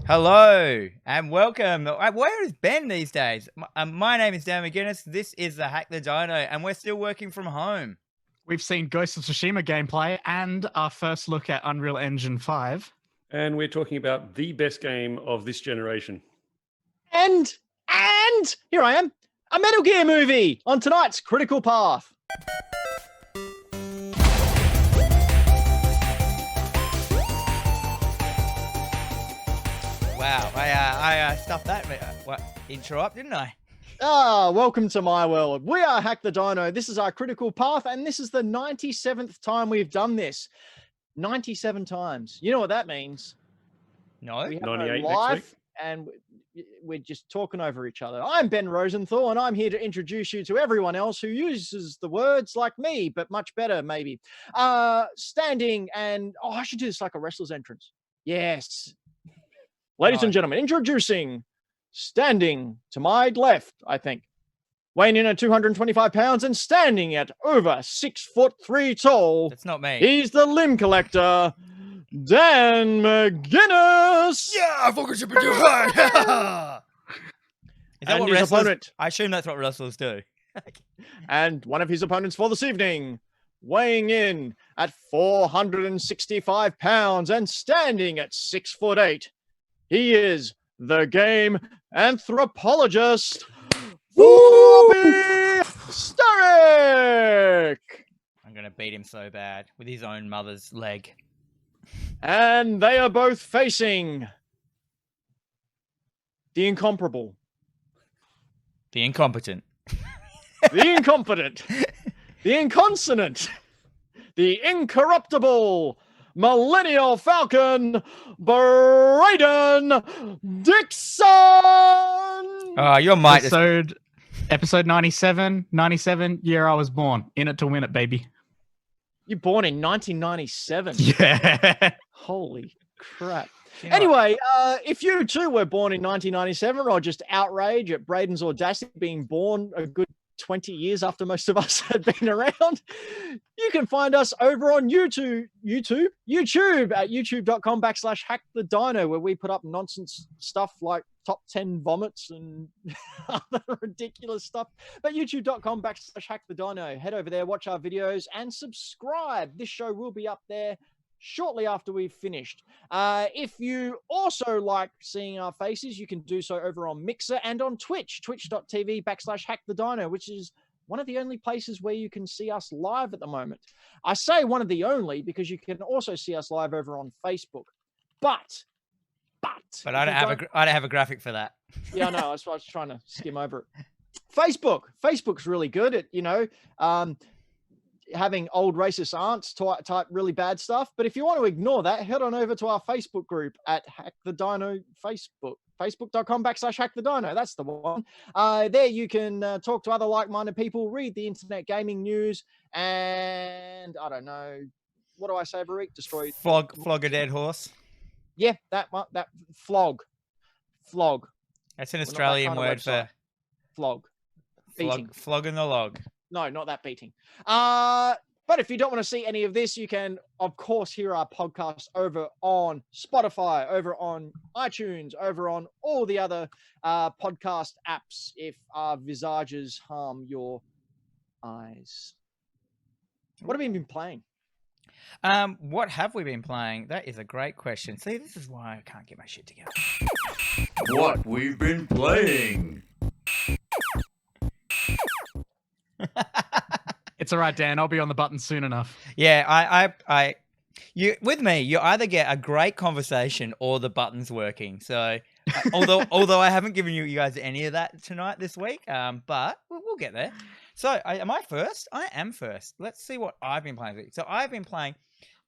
Hello and welcome. Where is Ben these days? My name is Dan McGuinness. This is the Hack the Dino, and we're still working from home. We've seen Ghost of Tsushima gameplay and our first look at Unreal Engine 5. And we're talking about the best game of this generation. And here I am, a Metal Gear movie on tonight's Critical Path. Wow, I stuffed that intro up, didn't I? Welcome to my world. We are Hack the Dino. This is our Critical Path, and this is the 97th time we've done this. 97 times. You know what that means? No. We have 98 no next life, week. and we're just talking over each other. I'm Ben Rosenthal, and I'm here to introduce you to everyone else who uses the words like me, but much better, maybe. Standing and... Oh, I should do this like a wrestler's entrance. Yes. Ladies and gentlemen, introducing, standing to my left, I think, weighing in at 225 pounds and standing at over 6'3" tall. That's not me. He's the limb collector, Dan McGuinness. Yeah, I fucking should be doing hard. Is that And what his wrestlers? opponent. I assume that's what wrestlers do. And one of his opponents for this evening, weighing in at 465 pounds and standing at 6'8". He is the game anthropologist, Bobby Sturrock. I'm gonna beat him so bad with his own mother's leg. And they are both facing the incomparable, The incompetent. the incompetent, the inconsonant, the incorruptible Millennial Falcon, Braden Dixon. Oh, your mic is... Episode 97, year I was born. In it to win it, baby. You're born in 1997. Yeah. Holy crap. You know Anyway, if you too were born in 1997 or just outrage at Braden's audacity being born a good 20 years after most of us had been around, you can find us over on YouTube at youtube.com/hackthedino, where we put up nonsense stuff like top 10 vomits and other ridiculous stuff. But youtube.com/hackthedino. Head over there, watch our videos, and subscribe. This show will be up there shortly after we've finished. If you also like seeing our faces, you can do so over on Mixer and on Twitch, twitch.tv/hackthedino, which is one of the only places where you can see us live at the moment. I say one of the only because you can also see us live over on Facebook. But I don't have a graphic for that. yeah, no, I was trying to skim over it. Facebook's really good at, having old racist aunts type really bad stuff. But if you want to ignore that, head on over to our Facebook group at Hack the Dino Facebook, facebook.com/hackthedino. That's the one. There you can talk to other like-minded people, read the internet gaming news, and I don't know, what do I say every week? Flog a dead horse. Yeah, that flog. That's an We're not that Australian kind of word website. for Flog. Beating. flogging the log. No, not that beating. But if you don't want to see any of this, you can, of course, hear our podcast over on Spotify, over on iTunes, over on all the other podcast apps if our visages harm your eyes. What have we been playing? What have we been playing? That is a great question. See, this is why I can't get my shit together. What we've been playing. It's all right, Dan. I'll be on the button soon enough. Yeah, you with me, you either get a great conversation or the button's working. So, although I haven't given you guys any of that tonight this week, but we'll get there. So, am I first? I am first. Let's see what I've been playing. So, I've been playing.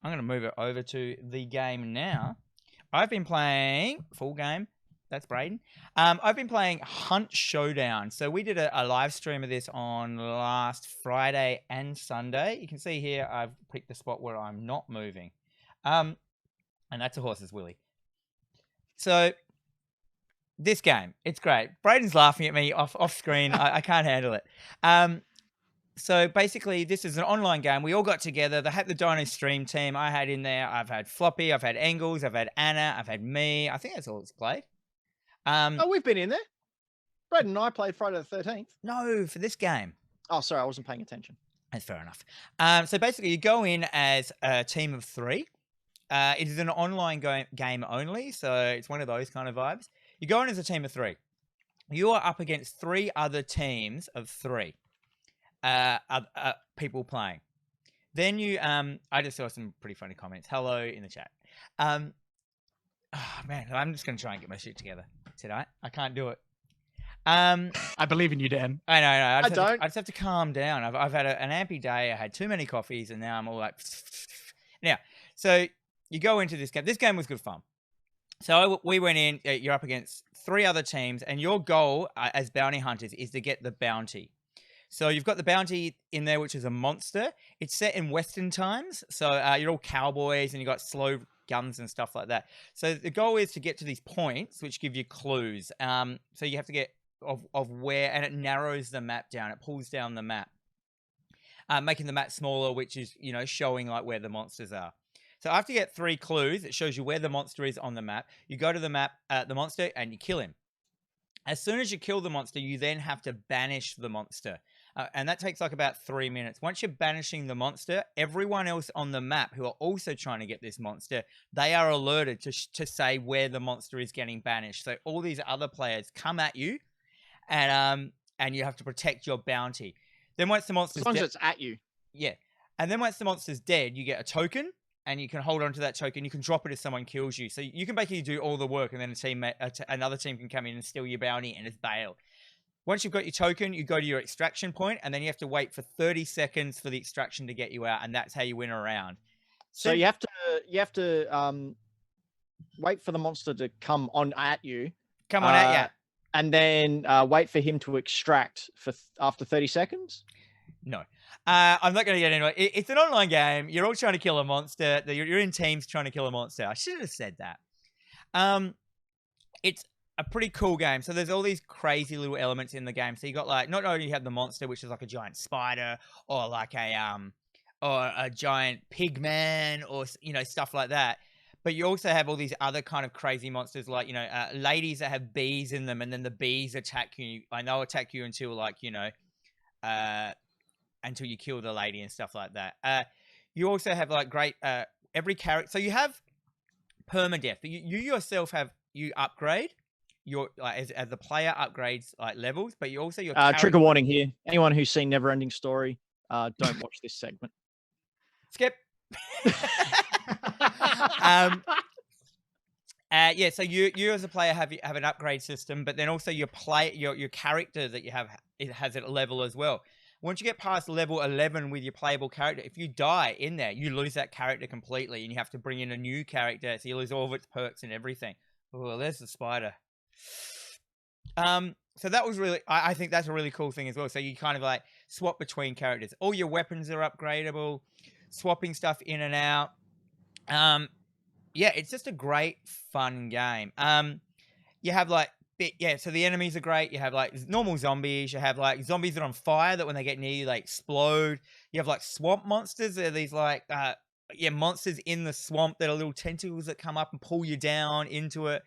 I'm going to move it over to the game now. I've been playing full game. That's Braden. I've been playing Hunt Showdown. So we did a live stream of this on last Friday and Sunday. You can see here I've picked the spot where I'm not moving. And that's a horse's willy. So this game, it's great. Braden's laughing at me off screen. I can't handle it. So basically, this is an online game. We all got together. The Hack The Dino stream team I had in there. I've had Floppy, I've had Engels, I've had Anna, I've had me. I think that's all it's played. Oh, we've been in there. Brad and I played Friday the 13th. No, for this game. Oh, sorry, I wasn't paying attention. That's fair enough. So basically, you go in as a team of 3. It is an online game only, so it's one of those kind of vibes. You go in as a team of 3. You are up against 3 other teams of 3. People playing. Then you, I just saw some pretty funny comments. Hello in the chat. Oh man, I'm just gonna try and get my shit together tonight. I can't do it. I believe in you, Dan. I know. I I just have to calm down. I've had an ampy day. I had too many coffees, and now I'm all like. Now, so you go into this game. This game was good fun. So we went in. You're up against 3 other teams, and your goal as bounty hunters is to get the bounty. So you've got the bounty in there, which is a monster. It's set in Western times, so you're all cowboys, and you've got slow guns and stuff like that. So the goal is to get to these points, which give you clues. So you have to get of where, and it narrows the map down. It pulls down the map, making the map smaller, which is, showing like where the monsters are. So after you get 3 clues, it shows you where the monster is on the map. You go to the map, the monster, and you kill him. As soon as you kill the monster, you then have to banish the monster. And that takes like about 3 minutes. Once you're banishing the monster, everyone else on the map who are also trying to get this monster, they are alerted to say where the monster is getting banished. So all these other players come at you, and you have to protect your bounty. Then once the monster's As long as it's at you. yeah. And then once the monster's dead, you get a token, and you can hold on to that token. You can drop it if someone kills you. So you can basically do all the work, and then another team can come in and steal your bounty, and it's bail. Once you've got your token, you go to your extraction point, and then you have to wait for 30 seconds for the extraction to get you out, and that's how you win a round. So you have to wait for the monster to come on at you. Come on out, yeah. And then wait for him to extract after 30 seconds? No. I'm not going to get into it. It's an online game. You're all trying to kill a monster. You're in teams trying to kill a monster. I should have said that. It's a pretty cool game. So there's all these crazy little elements in the game. So you got like, not only you have the monster, which is like a giant spider, or like a giant pig man, or stuff like that. But you also have all these other kind of crazy monsters, like ladies that have bees in them, and then the bees attack you. And they'll attack you until until you kill the lady and stuff like that. You also have like great every character. So you have permadeath. You yourself you upgrade. As the player upgrades like levels, but you also trigger warning here. Anyone who's seen Neverending Story, don't watch this segment. Skip. So you as a player have an upgrade system, but then also your character that you have, it has a level as well. Once you get past level 11 with your playable character, if you die in there, you lose that character completely, and you have to bring in a new character, so you lose all of its perks and everything. Oh, there's the spider. So that was really, I think that's a really cool thing as well. So you kind of like swap between characters. All your weapons are upgradable, swapping stuff in and out. It's just a great fun game. You have so the enemies are great. You have like normal zombies. You have like zombies that are on fire that when they get near you, they explode. You have like swamp monsters. They're these like, monsters in the swamp that are little tentacles that come up and pull you down into it.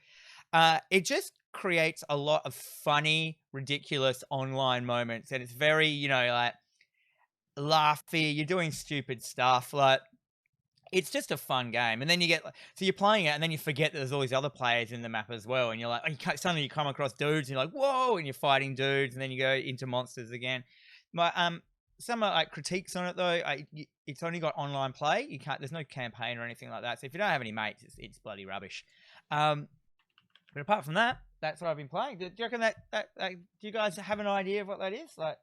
It just creates a lot of funny, ridiculous online moments. And it's very, like laughy. You're doing stupid stuff. Like, it's just a fun game. And then you get, so you're playing it, and then you forget that there's all these other players in the map as well. And you're like, suddenly you come across dudes, and you're like, whoa, and you're fighting dudes, and then you go into monsters again. But some are like critiques on it though. It's only got online play. There's no campaign or anything like that. So if you don't have any mates, it's bloody rubbish. But apart from that, that's what I've been playing. Do you reckon that do you guys have an idea of what that is? Like,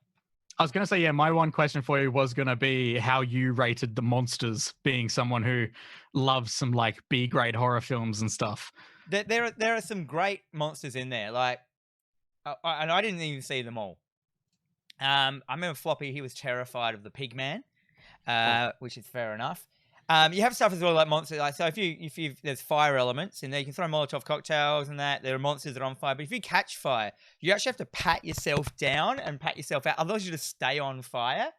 I was going to say, yeah, my one question for you was going to be how you rated the monsters, being someone who loves some like B-grade horror films and stuff. There are some great monsters in there. Like, and I didn't even see them all. I remember Floppy, he was terrified of the pig man, which is fair enough. You have stuff as well like monsters. Like, so if there's fire elements in there, you can throw Molotov cocktails and that. There are monsters that are on fire. But if you catch fire, you actually have to pat yourself down and pat yourself out. Otherwise, you just stay on fire.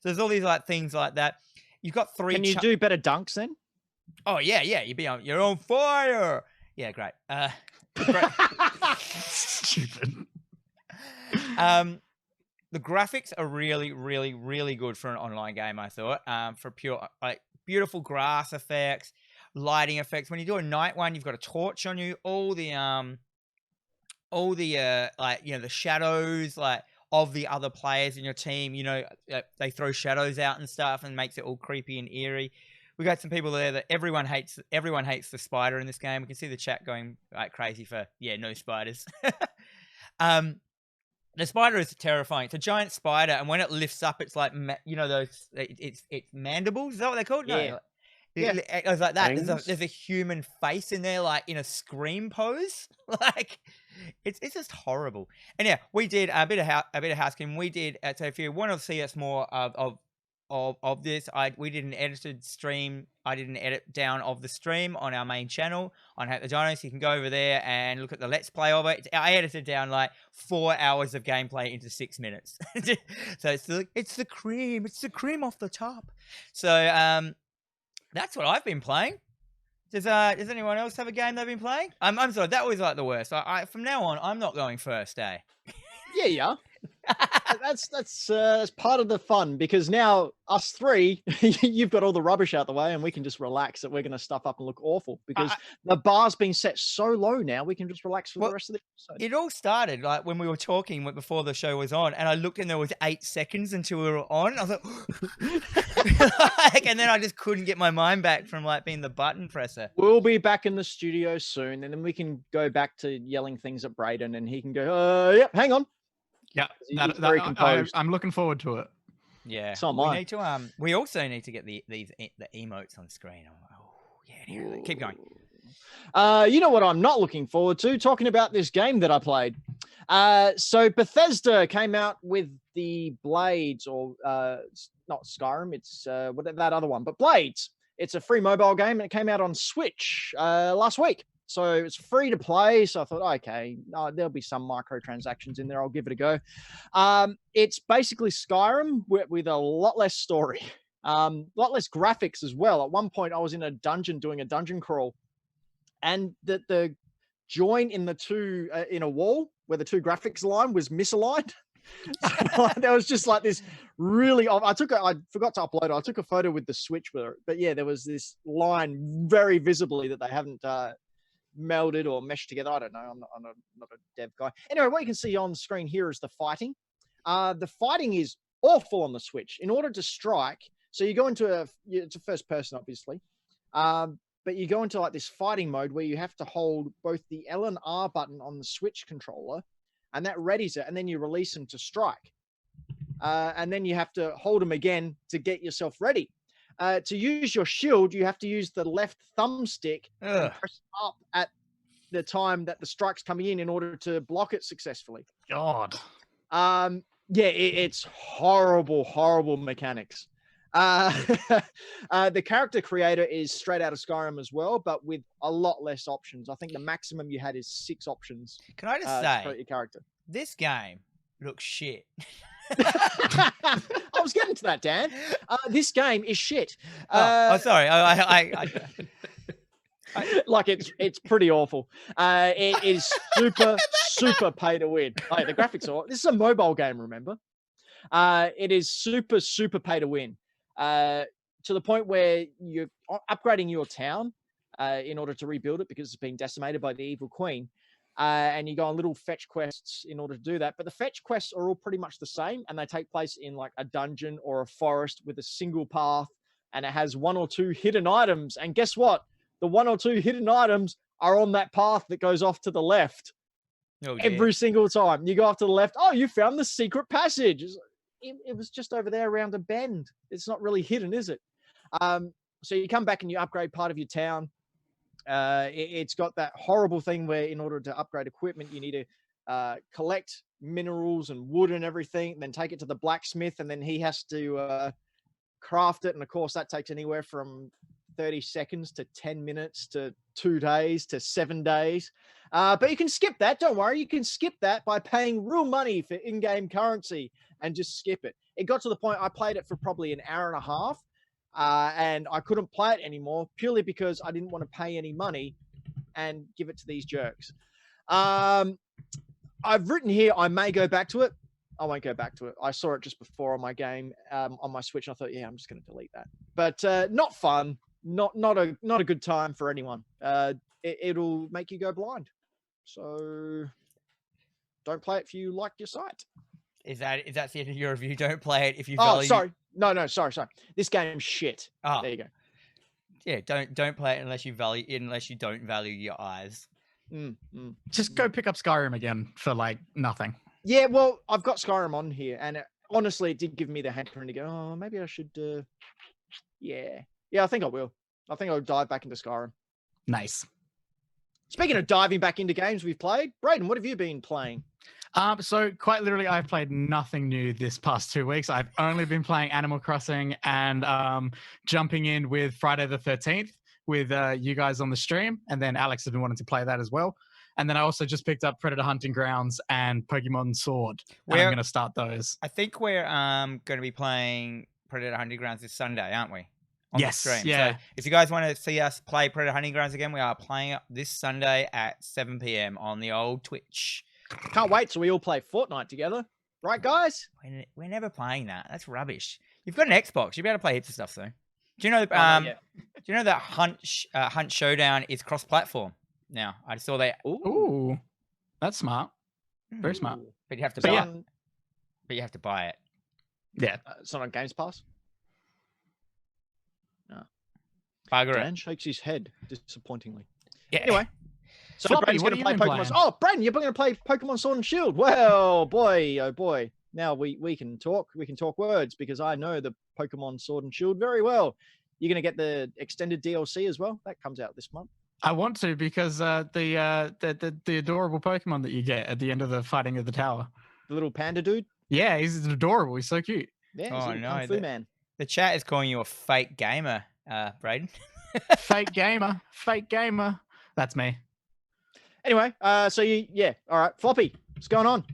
there's all these like things like that. You've got three. Can you do better dunks then? Oh yeah, you're on fire. Yeah, great. Great. Stupid. The graphics are really, really, really good for an online game. I thought, for pure like beautiful grass effects, lighting effects. When you do a night one, you've got a torch on you. All the like, you know, the shadows like of the other players in your team. You know, they throw shadows out and stuff, and makes it all creepy and eerie. We got some people there that everyone hates the spider in this game. We can see the chat going like crazy for no spiders. The spider is terrifying. It's a giant spider, and when it lifts up, it's like those. It's mandibles. Is that what they're called? Yeah. No, it was like that. Fangs? There's a human face in there, like in a scream pose. Like it's just horrible. And yeah, we did a bit of housekeeping. We did. So if you want to see us more of this, we did an edited stream. I did an edit down of the stream on our main channel on Hack The Dino, so you can go over there and look at the let's play of it. I edited down like 4 hours of gameplay into 6 minutes. So it's the cream off the top. So that's what I've been playing. Does anyone else have a game they've been playing? I'm sorry, that was like the worst. From now on, I'm not going first, eh? Yeah. That's part of the fun, because now us three, you've got all the rubbish out the way, and we can just relax that we're going to stuff up and look awful, because the bar's been set so low now. We can just relax for the rest of the episode. It all started like when we were talking before the show was on, and I looked and there was 8 seconds until we were on. I was like, and then I just couldn't get my mind back from like being the button presser. We'll be back in the studio soon, and then we can go back to yelling things at Braden, and he can go, yep, hang on. Yeah, very composed. I'm looking forward to it. Yeah, So am we I. need to. We also need to get the emotes on screen. Yeah, keep going. You know what I'm not looking forward to? Talking about this game that I played. So Bethesda came out with the Blades, or not Skyrim. It's that other one, but Blades. It's a free mobile game, and it came out on Switch last week. So it's free to play. So I thought, okay, there'll be some microtransactions in there. I'll give it a go. It's basically Skyrim with a lot less story, a lot less graphics as well. At one point, I was in a dungeon doing a dungeon crawl, and the join in the two in a wall where the two graphics line was misaligned. So there was just like this really. I forgot to upload it. I took a photo with the Switch with it, but yeah, there was this line very visibly that they haven't melded or meshed together. I don't know. I'm not a dev guy. Anyway, what you can see on the screen here is the fighting. The fighting is awful on the Switch. In order to strike, so you go into it's a first person, obviously, but you go into like this fighting mode where you have to hold both the L and R button on the Switch controller, and that readies it, and then you release them to strike. And then you have to hold them again to get yourself ready. To use your shield, you have to use the left thumbstick and press up at the time that the strike's coming in order to block it successfully. God. It's horrible mechanics. The character creator is straight out of Skyrim as well, but with a lot less options. I think the maximum you had is 6 options. Can I just to say, create your character. This game looks shit. I was getting to that, Dan. This game is shit. Sorry. Like it's pretty awful. It is super pay to win. Like, the graphics are. This is a mobile game, remember? It is super pay to win. To the point where you're upgrading your town in order to rebuild it because it's been decimated by the evil queen. And you go on little fetch quests in order to do that. But the fetch quests are all pretty much the same, and they take place in like a dungeon or a forest with a single path, and it has 1 or 2 hidden items. And guess what? The 1 or 2 hidden items are on that path that goes off to the left. Every single time. You go off to the left, oh, you found the secret passage. It was just over there around a bend. It's not really hidden, is it? So you come back and you upgrade part of your town. It's got that horrible thing where in order to upgrade equipment, you need to collect minerals and wood and everything, and then take it to the blacksmith, and then he has to craft it. And of course, that takes anywhere from 30 seconds to 10 minutes to 2 days to 7 days. But you can skip that. Don't worry. You can skip that by paying real money for in-game currency and just skip it. it got to the point I played it for probably an hour and a half, and I couldn't play it anymore purely because I didn't want to pay any money and give it to these jerks. I've written here I may go back to it. I won't go back to it. I saw it just before on my game on my Switch. And I thought, yeah, I'm just going to delete that. But not fun. Not a good time for anyone. It'll make you go blind. So don't play it if you like your sight. Is that the end of your review? Don't play it if you Oh, value. sorry. No, sorry. This game's shit. Oh. There you go. Yeah, don't play it unless you don't value your eyes. Just go pick up Skyrim again for like nothing. Yeah, well, I've got Skyrim on here, and honestly, it did give me the hankering to go, oh, maybe I should, yeah, I think I will. I think I'll dive back into Skyrim. Nice. Speaking of diving back into games we've played, Braden, what have you been playing? So quite literally, I've played nothing new this past 2 weeks. I've only been playing Animal Crossing and jumping in with Friday the 13th with you guys on the stream. And then Alex has been wanting to play that as well. And then I also just picked up Predator Hunting Grounds and Pokemon Sword. And I'm going to start those. I think we're going to be playing Predator Hunting Grounds this Sunday, aren't we? On yes, the stream. yeah. So if you guys want to see us play Predator Hunting Grounds again, we are playing it this Sunday at 7 p.m. on the old Twitch. Can't wait till we all play Fortnite together. Right, guys? We're never playing that. That's rubbish. You've got an Xbox. You'll be able to play heaps of stuff soon. Do you know? Do you know that Hunt Showdown is cross-platform now? I saw that. Ooh, that's smart. Very smart. But you have to buy it. But you have to buy it. Yeah, it's not on Games Pass. No. Bugger Dan it. shakes his head disappointingly. Yeah. Anyway. So Floppy, Braden's going to play Pokemon. Oh, Braden, you're going to play Pokemon Sword and Shield. Well, boy, oh boy. Now we can talk. We can talk words because I know the Pokemon Sword and Shield very well. You're going to get the extended DLC as well. That comes out this month. I want to because the adorable Pokemon that you get at the end of the fighting of the tower. The little panda dude. Yeah, he's adorable. He's so cute. Yeah, he's a Kung Fu man. The chat is calling you a fake gamer, Braden. Fake gamer. That's me. Anyway, all right, Floppy, what's going on?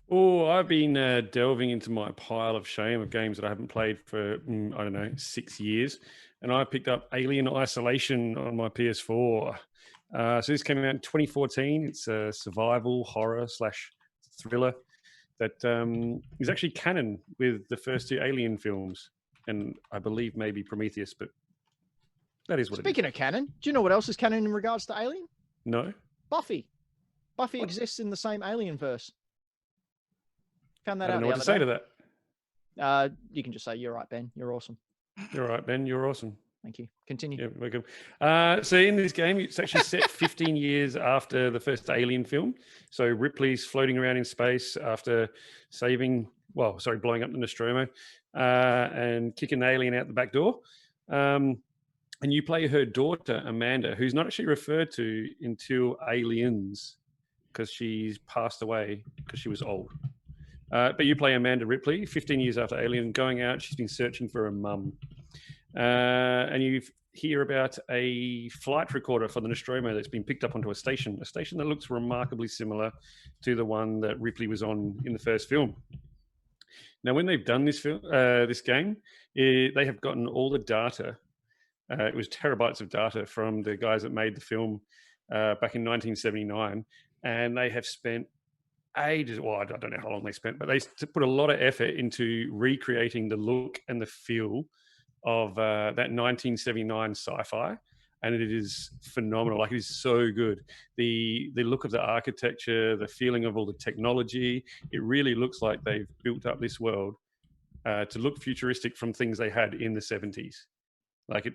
Oh, I've been delving into my pile of shame of games that I haven't played for, 6 years. And I picked up Alien Isolation on my PS4. So this came out in 2014. It's a survival horror / thriller that is actually canon with the first 2 Alien films. And I believe maybe Prometheus, but that is what it is. Speaking of canon, do you know what else is canon in regards to Alien? No. Buffy. Buffy exists in the same Alien verse. Found that out. I don't know what to say to that. You can just say, you're right, Ben. You're awesome. You're right, Ben. You're awesome. Thank you. Continue. Yeah, welcome. So in this game, it's actually set 15 years after the first Alien film. So Ripley's floating around in space after blowing up the Nostromo and kicking the alien out the back door. And you play her daughter, Amanda, who's not actually referred to until Aliens because she's passed away because she was old. But you play Amanda Ripley, 15 years after Alien, going out. She's been searching for her mum. And you hear about a flight recorder for the Nostromo that's been picked up onto a station that looks remarkably similar to the one that Ripley was on in the first film. Now, when they've done this game, they have gotten all the data. It was terabytes of data from the guys that made the film back in 1979. And they have spent ages, well, I don't know how long they spent, but they put a lot of effort into recreating the look and the feel of that 1979 sci-fi. And it is phenomenal. Like, it is so good. The look of the architecture, the feeling of all the technology, it really looks like they've built up this world to look futuristic from things they had in the 70s. Like, it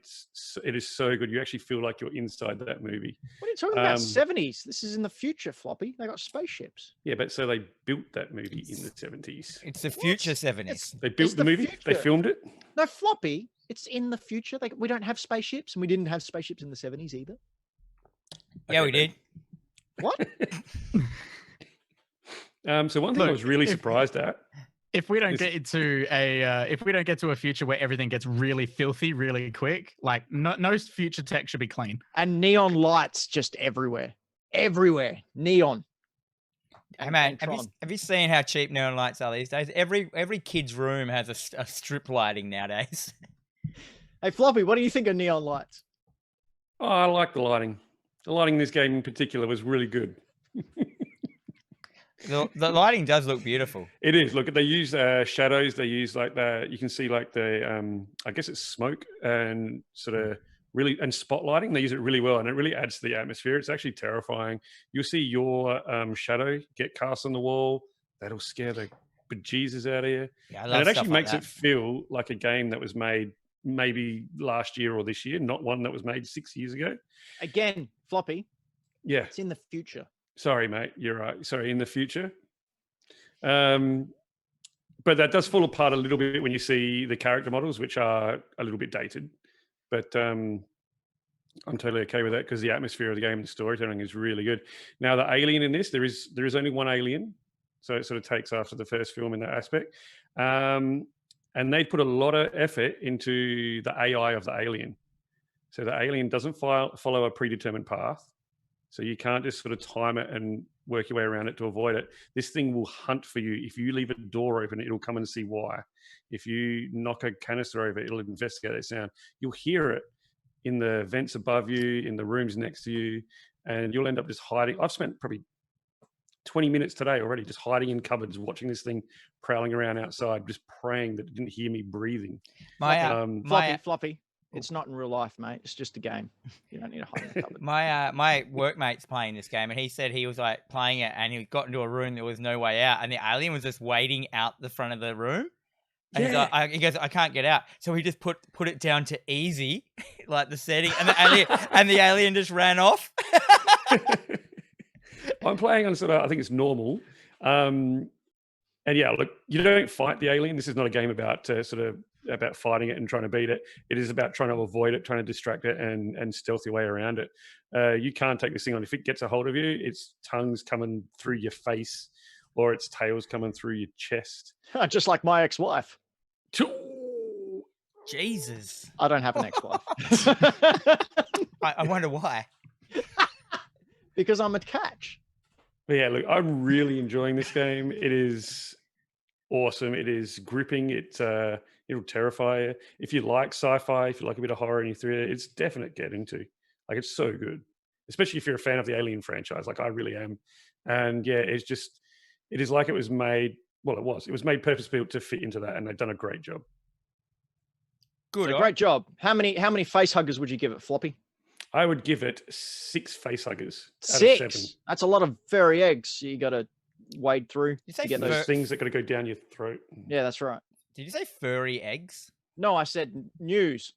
is so good. You actually feel like you're inside that movie. What are you talking about? 70s? This is in the future, Floppy. They got spaceships. Yeah, but so they built that movie in the 70s. It's the future 70s. They built the movie. Future. They filmed it. No, Floppy. It's in the future. We don't have spaceships, and we didn't have spaceships in the 70s either. Yeah, we did. What? So one thing I was really surprised at. If we don't get to a future where everything gets really filthy really quick, like no future tech should be clean. And neon lights just everywhere. Neon. Hey man, and have you seen how cheap neon lights are these days? Every kid's room has a strip lighting nowadays. Hey, Floppy, what do you think of neon lights? Oh, I like the lighting. The lighting in this game in particular was really good. The lighting does look beautiful. It is. Look, they use shadows. They use like you can see like the, I guess it's smoke and sort of really, and spotlighting. They use it really well and it really adds to the atmosphere. It's actually terrifying. You'll see your shadow get cast on the wall. That'll scare the bejesus out of you. Yeah, I And love it stuff actually like makes that. it feel like a game that was made maybe last year or this year, not one that was made 6 years ago. Again, Floppy, Yeah. it's in the future. Sorry, mate. You're right. Sorry, in the future. But that does fall apart a little bit when you see the character models, which are a little bit dated. But I'm totally okay with that because the atmosphere of the game and the storytelling is really good. Now, the alien in this, there is only one alien, so it sort of takes after the first film in that aspect. And they put a lot of effort into the AI of the alien. So the alien doesn't follow a predetermined path. So you can't just sort of time it and work your way around it to avoid it. This thing will hunt for you. If you leave a door open, it'll come and see why. If you knock a canister over, it'll investigate that sound. You'll hear it in the vents above you, in the rooms next to you, and you'll end up just hiding. I've spent probably 20 minutes today already just hiding in cupboards, watching this thing prowling around outside, just praying that it didn't hear me breathing. Floppy. It's not in real life, mate. It's just a game. You don't need to hide in the cupboard. My workmate's playing this game, and he said he was like playing it, and he got into a room there was no way out, and the alien was just waiting out the front of the room. And he's like, he goes, I can't get out. So he just put it down to easy, like the setting, and the alien just ran off. I'm playing on sort of, I think it's normal. And yeah, look, you don't fight the alien. This is not a game about about fighting it and trying to beat it. It is about trying to avoid it, trying to distract it and stealth your way around it. You can't take this thing on. If it gets a hold of you, its tongue's coming through your face or its tail's coming through your chest. Just like my ex-wife. Jesus. I don't have an ex-wife. I wonder why. Because I'm a catch. But yeah, look, I'm really enjoying this game. It is awesome. It is gripping. It'll terrify you. If you like sci-fi, if you like a bit of horror and you thriller, it's definite get into. Like, it's so good. Especially if you're a fan of the Alien franchise, like I really am. And yeah, it is like it was made, well, it was made purpose-built to fit into that, and they've done a great job. Good. So great job. How many face huggers would you give it, Floppy? I would give it 6 face huggers. 6? Out of 7. That's a lot of furry eggs you got to wade through to get those things that got to go down your throat. Yeah, that's right. Did you say furry eggs? No, I said news.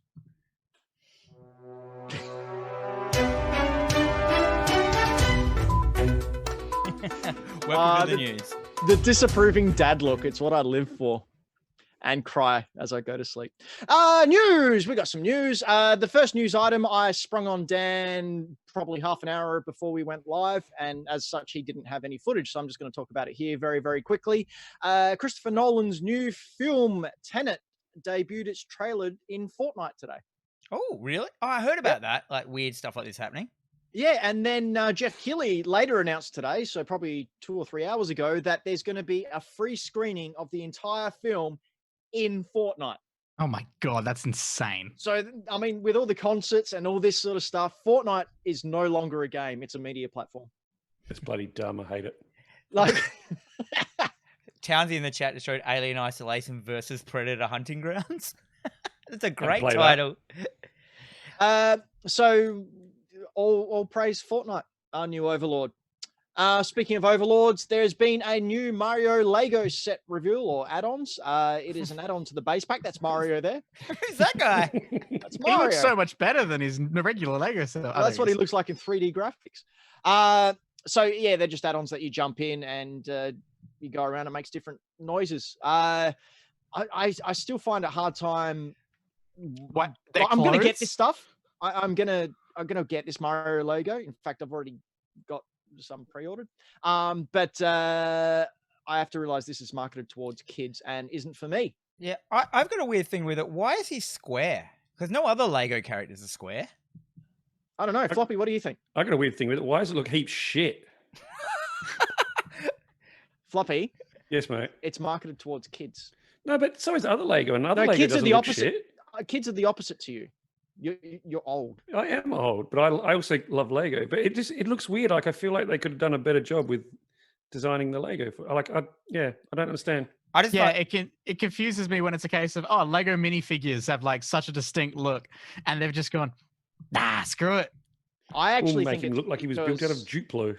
Welcome to the news. The disapproving dad look. It's what I live for. And cry as I go to sleep. News. We got some news. The first news item I sprung on Dan probably half an hour before we went live. And as such, he didn't have any footage. So I'm just going to talk about it here very, very quickly. Christopher Nolan's new film, Tenet, debuted its trailer in Fortnite today. Oh, really? Oh, I heard about that. Like weird stuff like this happening. Yeah, and then Jeff Keighley later announced today, so probably 2 or 3 hours ago, that there's going to be a free screening of the entire film in Fortnite. Oh my God, that's insane. So, I mean, with all the concerts and all this sort of stuff, Fortnite is no longer a game. It's a media platform. It's bloody dumb. I hate it. Like, Townsy in the chat destroyed Alien Isolation versus Predator Hunting Grounds. That's a great play title. So, all praise Fortnite, our new overlord. Speaking of overlords, there's been a new Mario Lego set reveal or add-ons. It is an add-on to the base pack. That's Mario there. Who's that guy? That's He Mario. looks so much better than his regular Lego set. Well, that's what he looks like in 3D graphics. So yeah, they're just add-ons that you jump in and you go around and makes different noises. I still find it a hard time. What? I'm going to get this stuff. I'm gonna get this Mario Lego. In fact, I've already got some pre-ordered. But I have to realize this is marketed towards kids and isn't for me. Yeah, I've got a weird thing with it. Why is he square? Because no other Lego characters are square. I don't know. Floppy, what do you think? I got a weird thing with it. Why does it look heap shit? Floppy, Yes, mate. it's marketed towards kids. No, but so is other Lego, and other No, Lego kids are doesn't the look opposite. shit. Kids are the opposite to you. You're old. I am old, but I also love Lego. But it looks weird. Like I feel like they could have done a better job with designing the Lego. I don't understand. I just Yeah, like, it confuses me when it's a case of Lego minifigures have like such a distinct look, and they've just gone, nah, screw it. I actually Make think him it's look like he was built out of because- Duplo.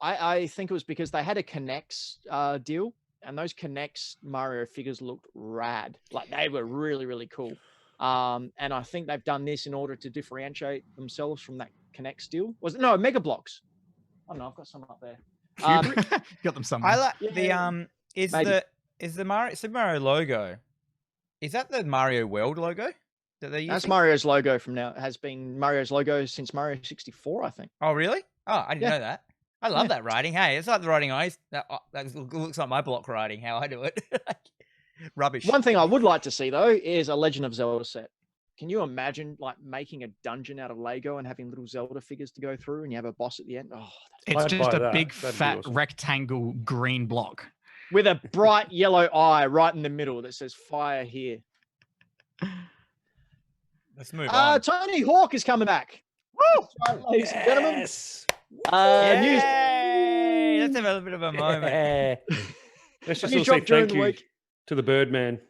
I think it was because they had a Connects deal, and those Connects Mario figures looked rad. Like they were really, really cool. And I think they've done this in order to differentiate themselves from that Connects deal. Was it no Mega Blocks? Oh no, I've got some up there. Got them somewhere. I like Yeah, is maybe. the Mario Super Mario logo? Is that the Mario World logo that they use? That's Mario's logo from now. It has been Mario's logo since Mario 64, I think. Oh, really? Oh, I didn't Yeah. know that. I love Yeah. that writing. Hey, it's like the writing I used. That looks like my block writing. How I do it. Rubbish. One thing I would like to see though is a Legend of Zelda set. Can you imagine like making a dungeon out of Lego and having little Zelda figures to go through, and you have a boss at the end? Oh, It's I'd just buy a that. big That'd be fat awesome. rectangle green block. with a bright yellow eye right in the middle that says "Fire here." Let's move on. Tony Hawk is coming back. Woo! That's right, ladies and gentlemen. Yes. News Yay! Let's have a little bit of a moment. Let's just News all say dropped during thank the you week. to the Birdman.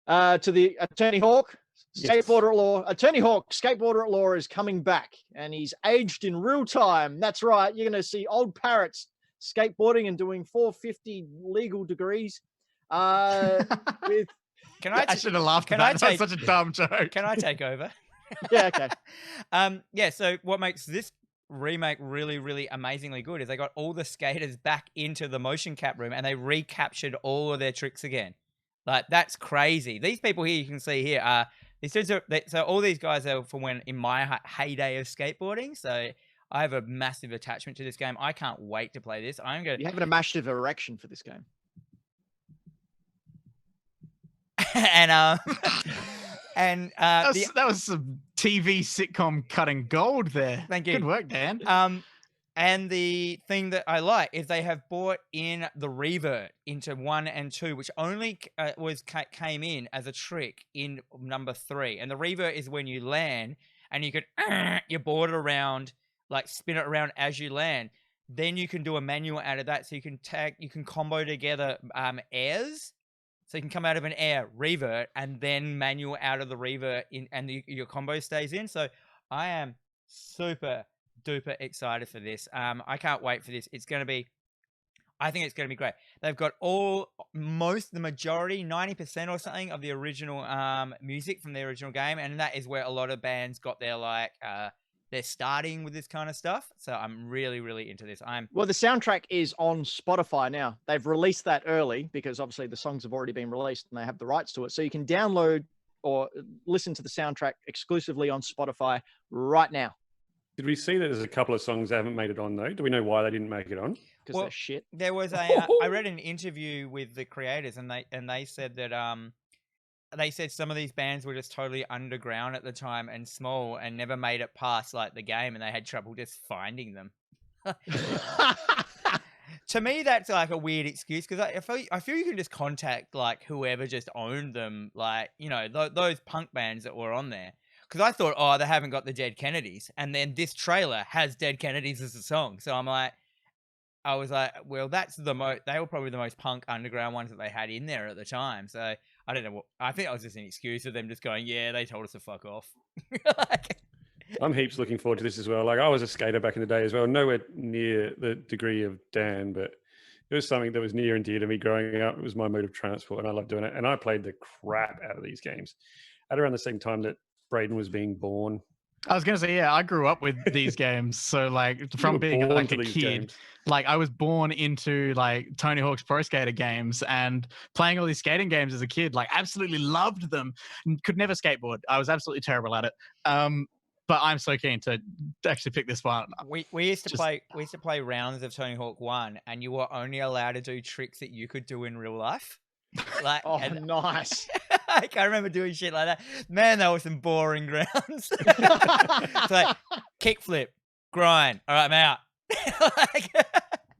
To the Tony Hawk Yes. skateboarder at law. Tony Hawk skateboarder at law is coming back, and he's aged in real time. That's right. You're going to see old parrots skateboarding and doing 450 legal degrees. With Can I? I should have laughed can at I that. That's take- such a dumb joke. Can I take over? yeah, okay. Yeah, so what makes this remake really, really amazingly good is they got all the skaters back into the motion cap room and they recaptured all of their tricks again. Like, that's crazy. These people here, you can see here, so all these guys are from when in my heyday of skateboarding. So I have a massive attachment to this game. I can't wait to play this. I'm going You're having a massive erection for this game. and That was some TV sitcom cutting gold there. Thank you. Good work, Dan. And the thing that I like is they have brought in the revert into 1 and 2, which only came in as a trick in number 3. And the revert is when you land and you can your board around, like spin it around as you land. Then you can do a manual out of that, so you can combo together airs. So you can come out of an air, revert, and then manual out of the revert and your combo stays in. So I am super duper excited for this. I can't wait for this. I think it's going to be great. They've got the majority, 90% or something of the original music from the original game. And that is where a lot of bands got their they're starting with this kind of stuff. So I'm really, really into this. Well, the soundtrack is on Spotify now. They've released that early because obviously the songs have already been released and they have the rights to it. So you can download or listen to the soundtrack exclusively on Spotify right now. Did we see that there's a couple of songs that haven't made it on, though? Do we know why they didn't make it on? Because Well, they're shit. There was I read an interview with the creators and they said that they said some of these bands were just totally underground at the time and small and never made it past like the game, and they had trouble just finding them. To me, that's like a weird excuse because I feel you can just contact like whoever just owned them, like, you know, those punk bands that were on there. Because I thought, they haven't got the Dead Kennedys, and then this trailer has Dead Kennedys as a song. So I was like, well, that's they were probably the most punk underground ones that they had in there at the time. So I don't know. I think it was just an excuse of them just going, yeah, they told us to fuck off. I'm heaps looking forward to this as well. Like, I was a skater back in the day as well, nowhere near the degree of Dan, but it was something that was near and dear to me growing up. It was my mode of transport, and I loved doing it. And I played the crap out of these games at around the same time that Braden was being born. I was gonna say, yeah, I grew up with these games. So like from were being born like to a these kid, games. like I was born into like Tony Hawk's Pro Skater games and playing all these skating games as a kid, like absolutely loved them. Could never skateboard. I was absolutely terrible at it. But I'm so keen to actually pick this one. We used to play rounds of Tony Hawk 1, and you were only allowed to do tricks that you could do in real life. Like, Oh, nice. I remember doing shit like that. Man, that was some boring rounds. It's like kickflip, grind. All right, I'm out.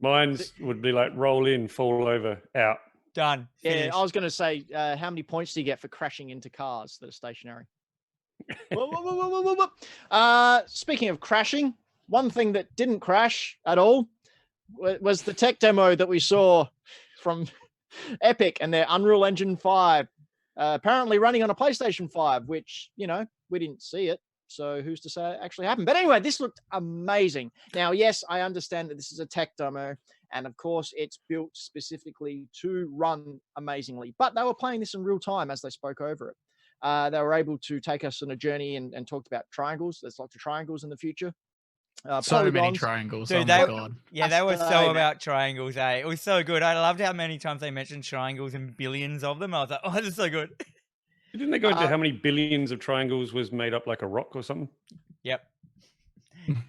Mine's would be like roll in, fall over, out. Done. Yeah, Finished. I was going to say, how many points do you get for crashing into cars that are stationary? Whoa, whoa, whoa, whoa, whoa, whoa. Speaking of crashing, one thing that didn't crash at all was the tech demo that we saw from Epic and their Unreal Engine 5, apparently running on a PlayStation 5, which, you know, we didn't see it. So who's to say it actually happened? But anyway, this looked amazing. Now, yes, I understand that this is a tech demo, and of course it's built specifically to run amazingly, but they were playing this in real time as they spoke over it. They were able to take us on a journey and talked about triangles. There's lots of triangles in the future. So many Polygons. triangles. Dude, Oh my god. Yeah, they were That's so the- about triangles, eh? It was so good. I loved how many times they mentioned triangles and billions of them. I was like, oh, this is so good. Didn't they go into how many billions of triangles was made up like a rock or something? Yep.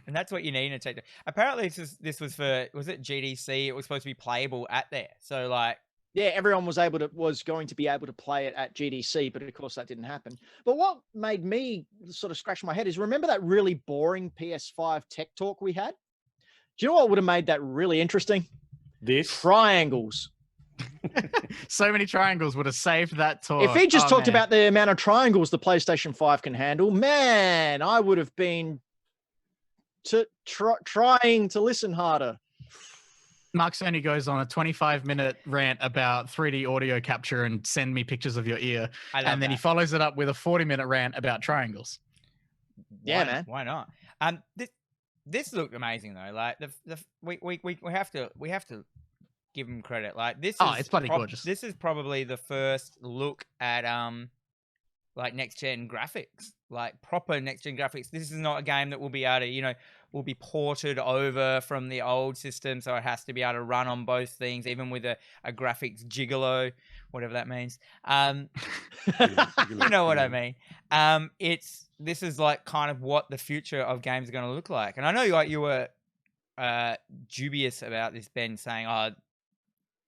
And that's what you need in a tech. Apparently, this was for, was it GDC? It was supposed to be playable at there. So, like, Yeah, everyone was going to be able to play it at GDC, but of course that didn't happen. But what made me sort of scratch my head is, remember that really boring PS5 tech talk we had? Do you know what would have made that really interesting? This Triangles. So many triangles would have saved that talk. If he just talked man. about the amount of triangles the PlayStation 5 can handle, man, I would have been trying to listen harder. Mark Cerny goes on a 25-minute rant about 3D audio capture and send me pictures of your ear. I love And then he that. follows it up with a 40-minute rant about triangles. Yeah, Why- man. Why not? This looked amazing though. Like we have to give them credit. Like this. Oh, is it's bloody gorgeous. This is probably the first look at like next gen graphics, like proper next gen graphics. This is not a game that will be able to, will be ported over from the old system, so it has to be able to run on both things, even with a graphics gigolo, whatever that means. You know what I mean. This is like kind of what the future of games are going to look like. And I know you were dubious about this, Ben, saying, "Oh,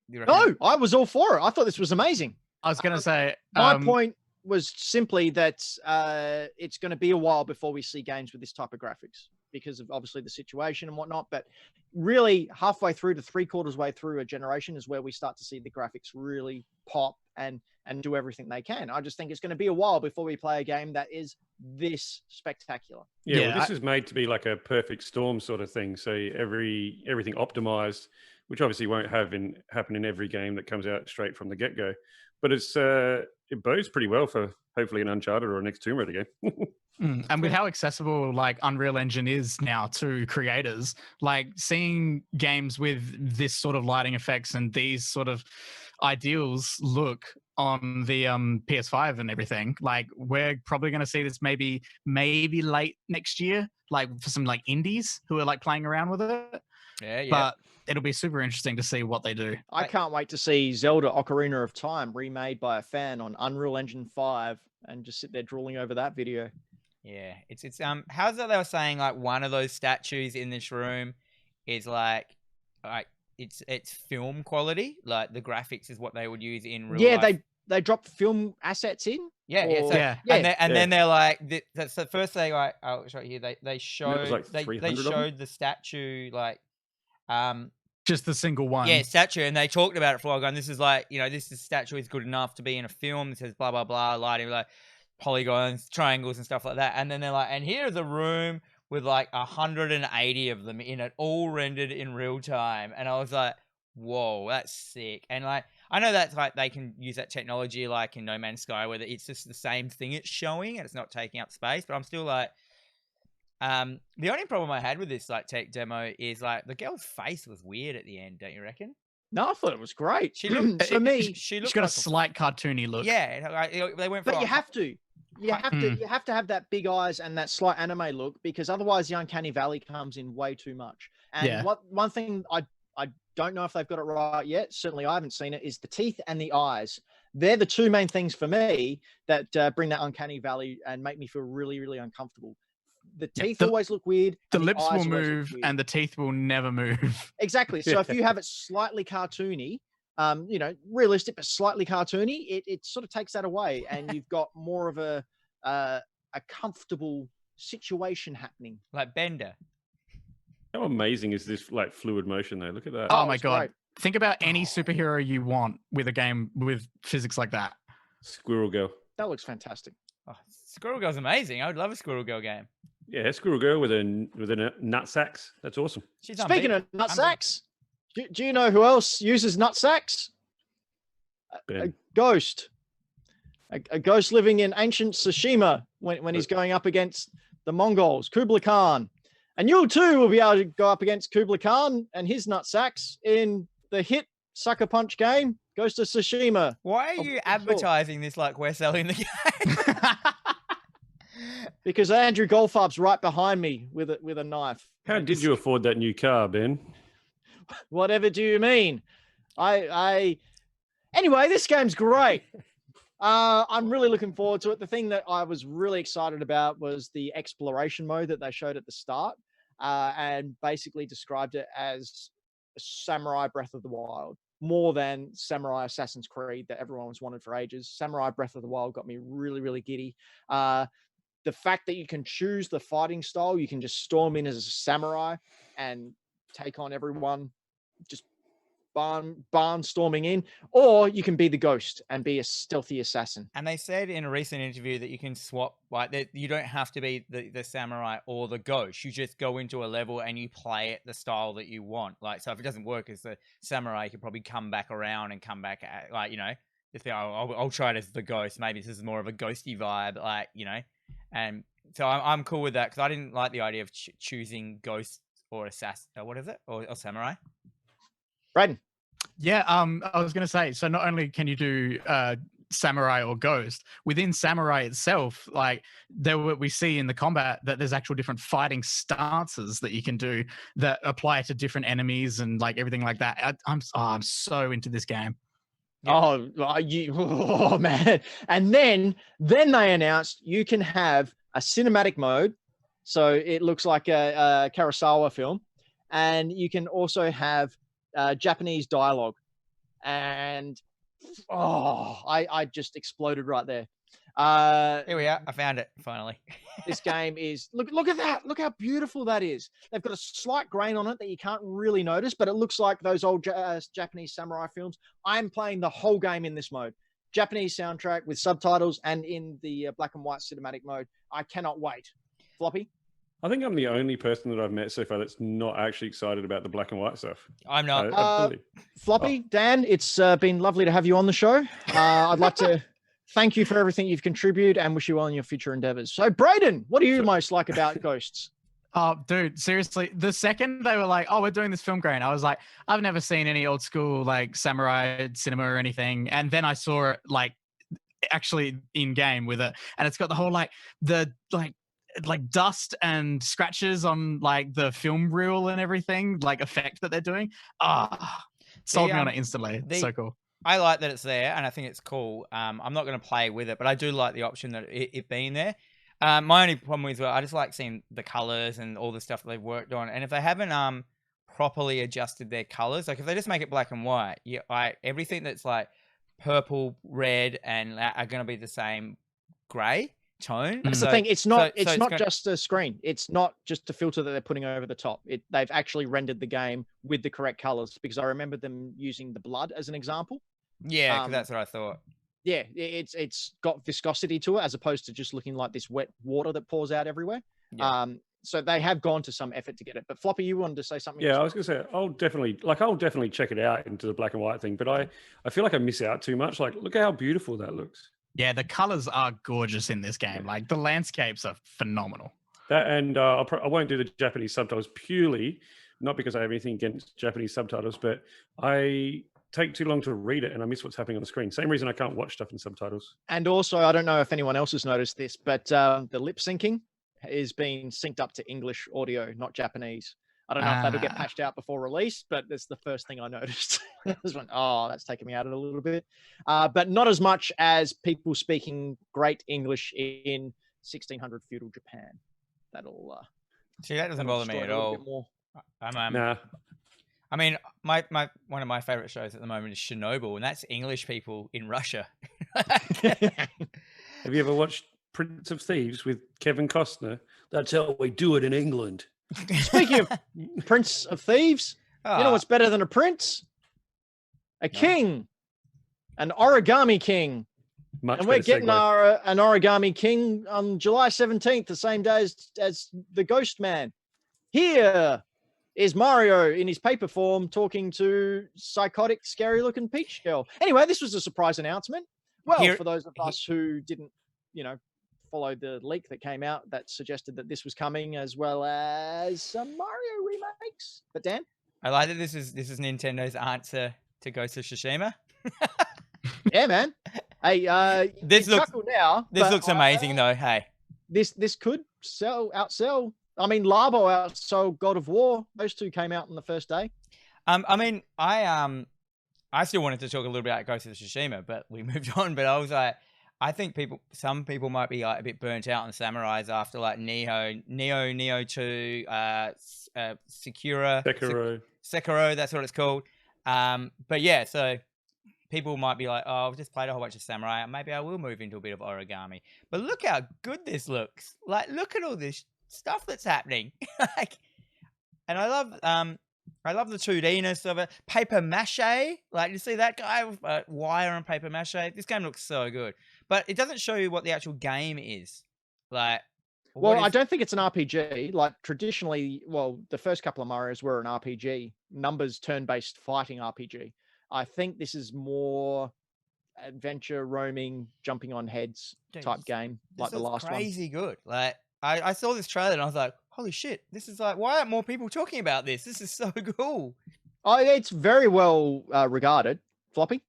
you reckon-" No, I was all for it. I thought this was amazing. I was going to say... My point was simply that it's going to be a while before we see games with this type of graphics, because of obviously the situation and whatnot. But really, halfway through to 3/4 way through a generation is where we start to see the graphics really pop and do everything they can. I just think it's going to be a while before we play a game that is this spectacular. Yeah, Yeah, well, this is made to be like a perfect storm sort of thing. So everything optimized, which obviously won't happen in every game that comes out straight from the get go. But it bodes pretty well for hopefully an Uncharted or a next Tomb Raider game. And with how accessible like Unreal Engine is now to creators, like seeing games with this sort of lighting effects and these sort of ideals look on the PS5 and everything, like we're probably going to see this maybe late next year, like for some like indies who are like playing around with it. Yeah. But it'll be super interesting to see what they do. I can't wait to see Zelda Ocarina of Time remade by a fan on Unreal Engine 5 and just sit there drooling over that video. Yeah, it's how's that they were saying like one of those statues in this room is like it's film quality, like the graphics is what they would use in real life. They dropped film assets in. Yeah. or- Yeah. And then they're like that's the first thing I'll show you. They showed like they 300 of them? showed the statue like Just the single one. yeah, statue, and they talked about it for a while, going, this is like, this statue is good enough to be in a film. It says blah blah blah, lighting, like polygons, triangles, and stuff like that. And then they're like, and here's a room with like 180 of them in it, all rendered in real time. And I was like, whoa, that's sick. And like, I know that's like they can use that technology like in No Man's Sky, where it's just the same thing it's showing and it's not taking up space. But I'm still like, the only problem I had with this like tech demo is like the girl's face was weird at the end, don't you reckon? No, I thought it was great. She looked for me, she She's looked got a like slight cartoony look. yeah. Like, they went for but you a- have to. You have to have that big eyes and that slight anime look, because otherwise the uncanny valley comes in way too much. And Yeah. one thing I don't know if they've got it right yet, certainly I haven't seen it, is the teeth and the eyes. They're the two main things for me that bring that uncanny valley and make me feel really, really uncomfortable. The Yeah, teeth always look weird. The and lips eyes will always look move weird. and the teeth will never move. Exactly. So if you have it slightly cartoony, realistic but slightly cartoony, it sort of takes that away, and you've got more of a comfortable situation happening. like Bender. How amazing is this like fluid motion though? Look at that. Oh my it's god. great. Think about any superhero you want with a game with physics like that. Squirrel Girl. That looks fantastic. Oh, Squirrel Girl's amazing. I would love a Squirrel Girl game. Yeah, Squirrel Girl with a nut sacks. That's awesome. She's Speaking of nut sacks, do you know who else uses nut sacks? A Ben. ghost. A ghost living in ancient Tsushima when he's going up against the Mongols, Kublai Khan. And you too will be able to go up against Kublai Khan and his nut sacks in the hit Sucker Punch game, Ghost of Tsushima. Why are Oh, you sure. advertising this like we're selling the game? Because Andrew Goldfarb's right behind me with a knife. How did you afford that new car, Ben? Whatever do you mean? Anyway, this game's great. I'm really looking forward to it. The thing that I was really excited about was the exploration mode that they showed at the start, and basically described it as a Samurai Breath of the Wild, more than Samurai Assassin's Creed that everyone's wanted for ages. Samurai Breath of the Wild got me really, really giddy. The fact that you can choose the fighting style, you can just storm in as a samurai and take on everyone, just barnstorming in, or you can be the ghost and be a stealthy assassin. And they said in a recent interview that you can swap, like that you don't have to be the samurai or the ghost. You just go into a level and you play it the style that you want. Like, so if it doesn't work as the samurai, you can probably come back around and come back at, like, you know, just be, I'll try it as the ghost. Maybe this is more of a ghosty vibe, like, you know. And so I'm cool with that because I didn't like the idea of choosing ghost or assassin. What is it? Or samurai? Braden. Yeah, I was going to say, so not only can you do samurai or ghost, within samurai itself, like we see in the combat that there's actual different fighting stances that you can do that apply to different enemies and like everything like that. I'm so into this game. Yeah. Oh man. And then they announced you can have a cinematic mode. So it looks like a Kurosawa film. And you can also have Japanese dialogue. And I just exploded right there. Here we are. I found it finally. This game is look at that. Look how beautiful that is. They've got a slight grain on it that you can't really notice, but it looks like those old Japanese samurai films. I'm playing the whole game in this mode. Japanese soundtrack with subtitles and in the black and white cinematic mode. I cannot wait. Floppy? I think I'm the only person that I've met so far that's not actually excited about the black and white stuff. I'm not. Absolutely. Floppy, Dan, it's been lovely to have you on the show. I'd like to thank you for everything you've contributed and wish you well in your future endeavors. So, Braden, what do you most like about Ghosts? Oh, dude, seriously, the second they were like, oh, we're doing this film grain, I was like, I've never seen any old school like samurai cinema or anything. And then I saw it like actually in game with it. And it's got the whole like dust and scratches on like the film reel and everything, like effect that they're doing. Sold me on it instantly. So cool. I like that it's there, and I think it's cool. I'm not going to play with it, but I do like the option that it being there. My only problem is, I just like seeing the colors and all the stuff that they've worked on. And if they haven't properly adjusted their colors, like if they just make it black and white, everything that's like purple, red, and are going to be the same gray tone. That's the thing. It's not just a screen. It's not just a filter that they're putting over the top. They've actually rendered the game with the correct colors, because I remember them using the blood as an example. Yeah, that's what I thought. Yeah, it's got viscosity to it as opposed to just looking like this wet water that pours out everywhere. Yeah. So they have gone to some effort to get it. But Floppy, you wanted to say something? Yeah, I was going to say, I'll definitely check it out into the black and white thing. But I feel like I miss out too much. Like, look at how beautiful that looks. Yeah, the colors are gorgeous in this game. Like the landscapes are phenomenal. That, and I won't do the Japanese subtitles purely, not because I have anything against Japanese subtitles, but I take too long to read it and I miss what's happening on the screen. Same reason I can't watch stuff in subtitles. And also, I don't know if anyone else has noticed this, but the lip syncing is being synced up to English audio, not Japanese. I don't know if that'll get patched out before release, but that's the first thing I noticed. I just went, that's taken me out of it a little bit. But not as much as people speaking great English in 1600 feudal Japan. That'll see, that doesn't bother me at all. Nah. I mean, my one of my favorite shows at the moment is Chernobyl, and that's English people in Russia. Have you ever watched Prince of Thieves with Kevin Costner? That's how we do it in England. Speaking of Prince of Thieves, you know what's better than a prince? A king, an origami king. Much And we're better getting segue. an origami king on July 17th, the same day as the Ghost Man. Here is Mario in his paper form talking to psychotic, scary-looking Peach girl. Anyway, this was a surprise announcement. Well, for those of us who didn't, follow the leak that came out that suggested that this was coming, as well as some Mario remakes. But Dan? I like that this is Nintendo's answer to Ghost of Tsushima. Yeah, man. Hey, this looks amazing, though. Hey, this could outsell. I mean, Labo outsold God of War. Those two came out on the first day. I mean, I still wanted to talk a little bit about Ghost of Tsushima, but we moved on. But I was like, I think some people might be like a bit burnt out on the samurais after like Neo 2, Sekiro, that's what it's called. But yeah, so people might be like, oh, I've just played a whole bunch of samurai. Maybe I will move into a bit of origami. But look how good this looks. Like, look at all this stuff that's happening. And I love the 2D-ness of it. Paper mache. Like, you see that guy with wire and paper mache? This game looks so good. But it doesn't show you what the actual game is. Like, I don't think it's an RPG. Like, traditionally, the first couple of Marios were an RPG. Numbers turn-based fighting RPG. I think this is more adventure, roaming, jumping on heads type game, like the last one. Crazy good. Like, I saw this trailer and I was like, holy shit, this is like, why aren't more people talking about this? This is so cool. Oh, it's very well regarded. Floppy?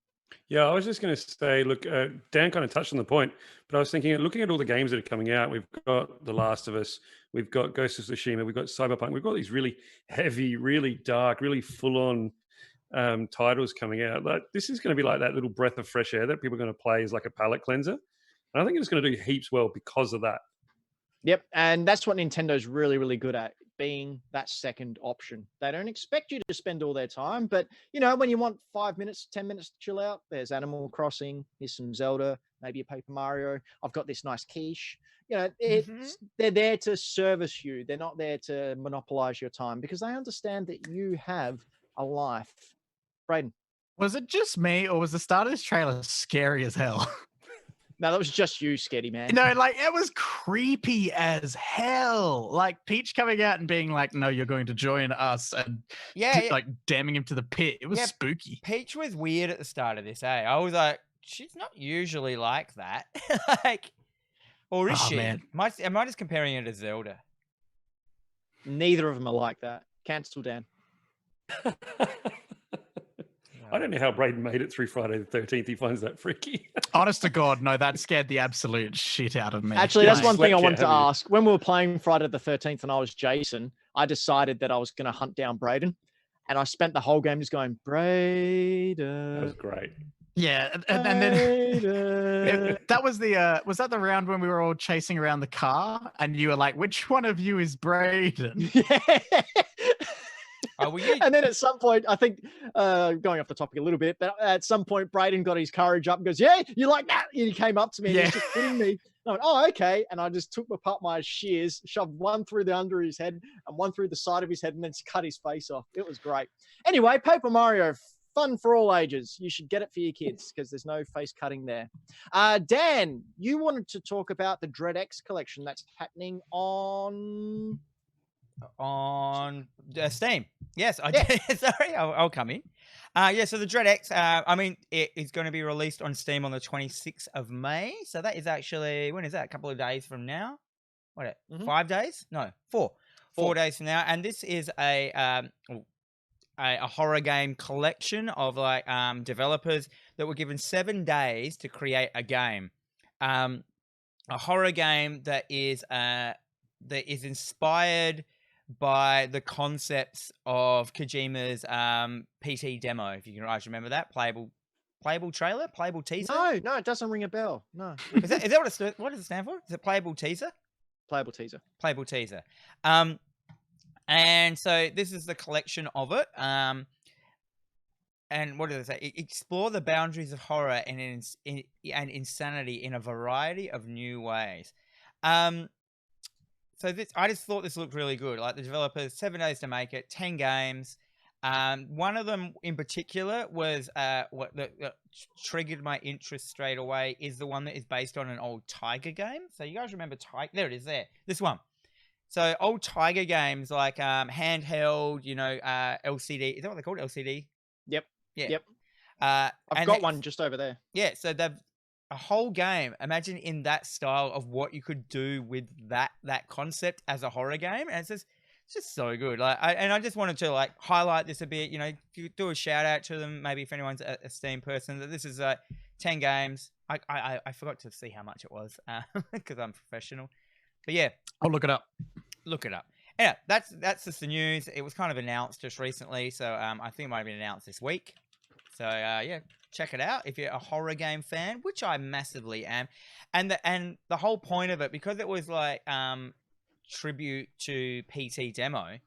Yeah, I was just going to say, look, Dan kind of touched on the point, but I was thinking, looking at all the games that are coming out, we've got The Last of Us, we've got Ghost of Tsushima, we've got Cyberpunk, we've got these really heavy, really dark, really full-on titles coming out. Like, this is going to be like that little breath of fresh air that people are going to play as like a palate cleanser. And I think it's going to do heaps well because of that. Yep, and that's what Nintendo's really, really good at, being that second option. They don't expect you to spend all their time, but, when you want 5 minutes, 10 minutes to chill out, there's Animal Crossing, here's some Zelda, maybe a Paper Mario. I've got this nice quiche. They're there to service you. They're not there to monopolize your time because they understand that you have a life. Braden? Was it just me, or was the start of this trailer scary as hell? No, that was just you, Sketty man. No, like, it was creepy as hell. Like, Peach coming out and being like, no, you're going to join us, and like damning him to the pit. It was spooky. Peach was weird at the start of this, I was like, she's not usually like that. Like, or is she? Man. Am I just comparing her to Zelda? Neither of them are like that. Cancel, Dan. I don't know how Braden made it through Friday the 13th. He finds that freaky. Honest to God, no, that scared the absolute shit out of me. Actually, that's one thing I wanted to ask. When we were playing Friday the 13th and I was Jason, I decided that I was going to hunt down Braden. And I spent the whole game just going, Braden. That was great. Yeah, and then that was was that the round when we were all chasing around the car and you were like, which one of you is Braden? Yeah. Oh, and then at some point, I think, going off the topic a little bit, but at some point, Braden got his courage up and goes, yeah, you like that? And he came up to me and he was just hitting me. And I went, oh, okay. And I just took apart my shears, shoved one through the under his head and one through the side of his head and then cut his face off. It was great. Anyway, Paper Mario, fun for all ages. You should get it for your kids because there's no face cutting there. Dan, you wanted to talk about the Dreadex Collection that's happening on Steam. Yes, I did. Sorry, I'll come in. So the Dreadex, it is going to be released on Steam on the 26th of May. So that is actually, when is that? A couple of days from now? 5 days? No, 4. 4 days from now. And this is a horror game collection of developers that were given 7 days to create a game. A horror game that is inspired by the concepts of Kojima's PT demo, if you can remember that. Playable trailer? Playable teaser? No, it doesn't ring a bell. No. Is that what does it stand for? Is it playable teaser? Playable teaser. Playable teaser. And so this is the collection of it. And what does it say? Explore the boundaries of horror and insanity in a variety of new ways. so this, I just thought this looked really good. Like the developers, 7 days to make it, 10 games. One of them in particular was what that triggered my interest straight away is the one that is based on an old Tiger game. So you guys remember Tiger? There it is. There, this one. So old Tiger games like handheld, LCD. Is that what they're called? LCD. Yep. Yeah. Yep. I've got one just over there. Yeah. So they've a whole game. Imagine in that style of what you could do with that concept as a horror game, and it's just so good. Like, I just wanted to like highlight this a bit. If you do a shout out to them, maybe if anyone's a Steam person, that this is 10 games. I forgot to see how much it was because I'm professional. But yeah, I'll look it up. Look it up. Yeah, that's just the news. It was kind of announced just recently, so I think it might have been announced this week. So yeah, check it out if you're a horror game fan, which I massively am. And the whole point of it, because it was like tribute to PT demo,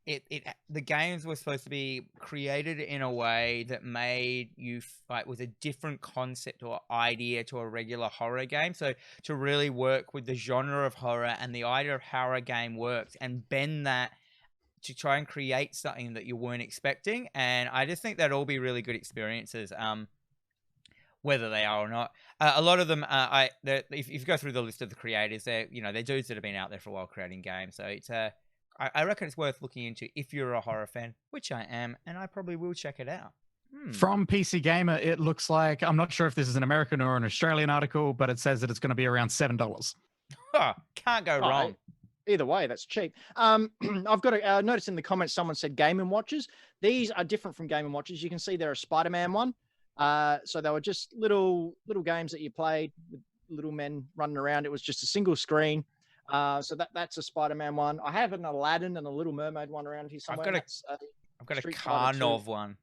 the games were supposed to be created in a way that made you fight with a different concept or idea to a regular horror game. So to really work with the genre of horror and the idea of how a game works and bend that to try and create something that you weren't expecting. And I just think that'd all be really good experiences, whether they are or not. A lot of them, if you go through the list of the creators, they're dudes that have been out there for a while creating games. So it's I reckon it's worth looking into if you're a horror fan, which I am, and I probably will check it out. From PC Gamer, it looks like, I'm not sure if this is an American or an Australian article, but it says that it's going to be around $7. Can't go wrong. Either way, that's cheap. I've got a notice in the comments, someone said Game & Watches. These are different from Game & Watches. You can see they're a Spider-Man one. So they were just little games that you played with little men running around. It was just a single screen. So that's a Spider-Man one. I have an Aladdin and a Little Mermaid one around here somewhere. I've got a Karnov one.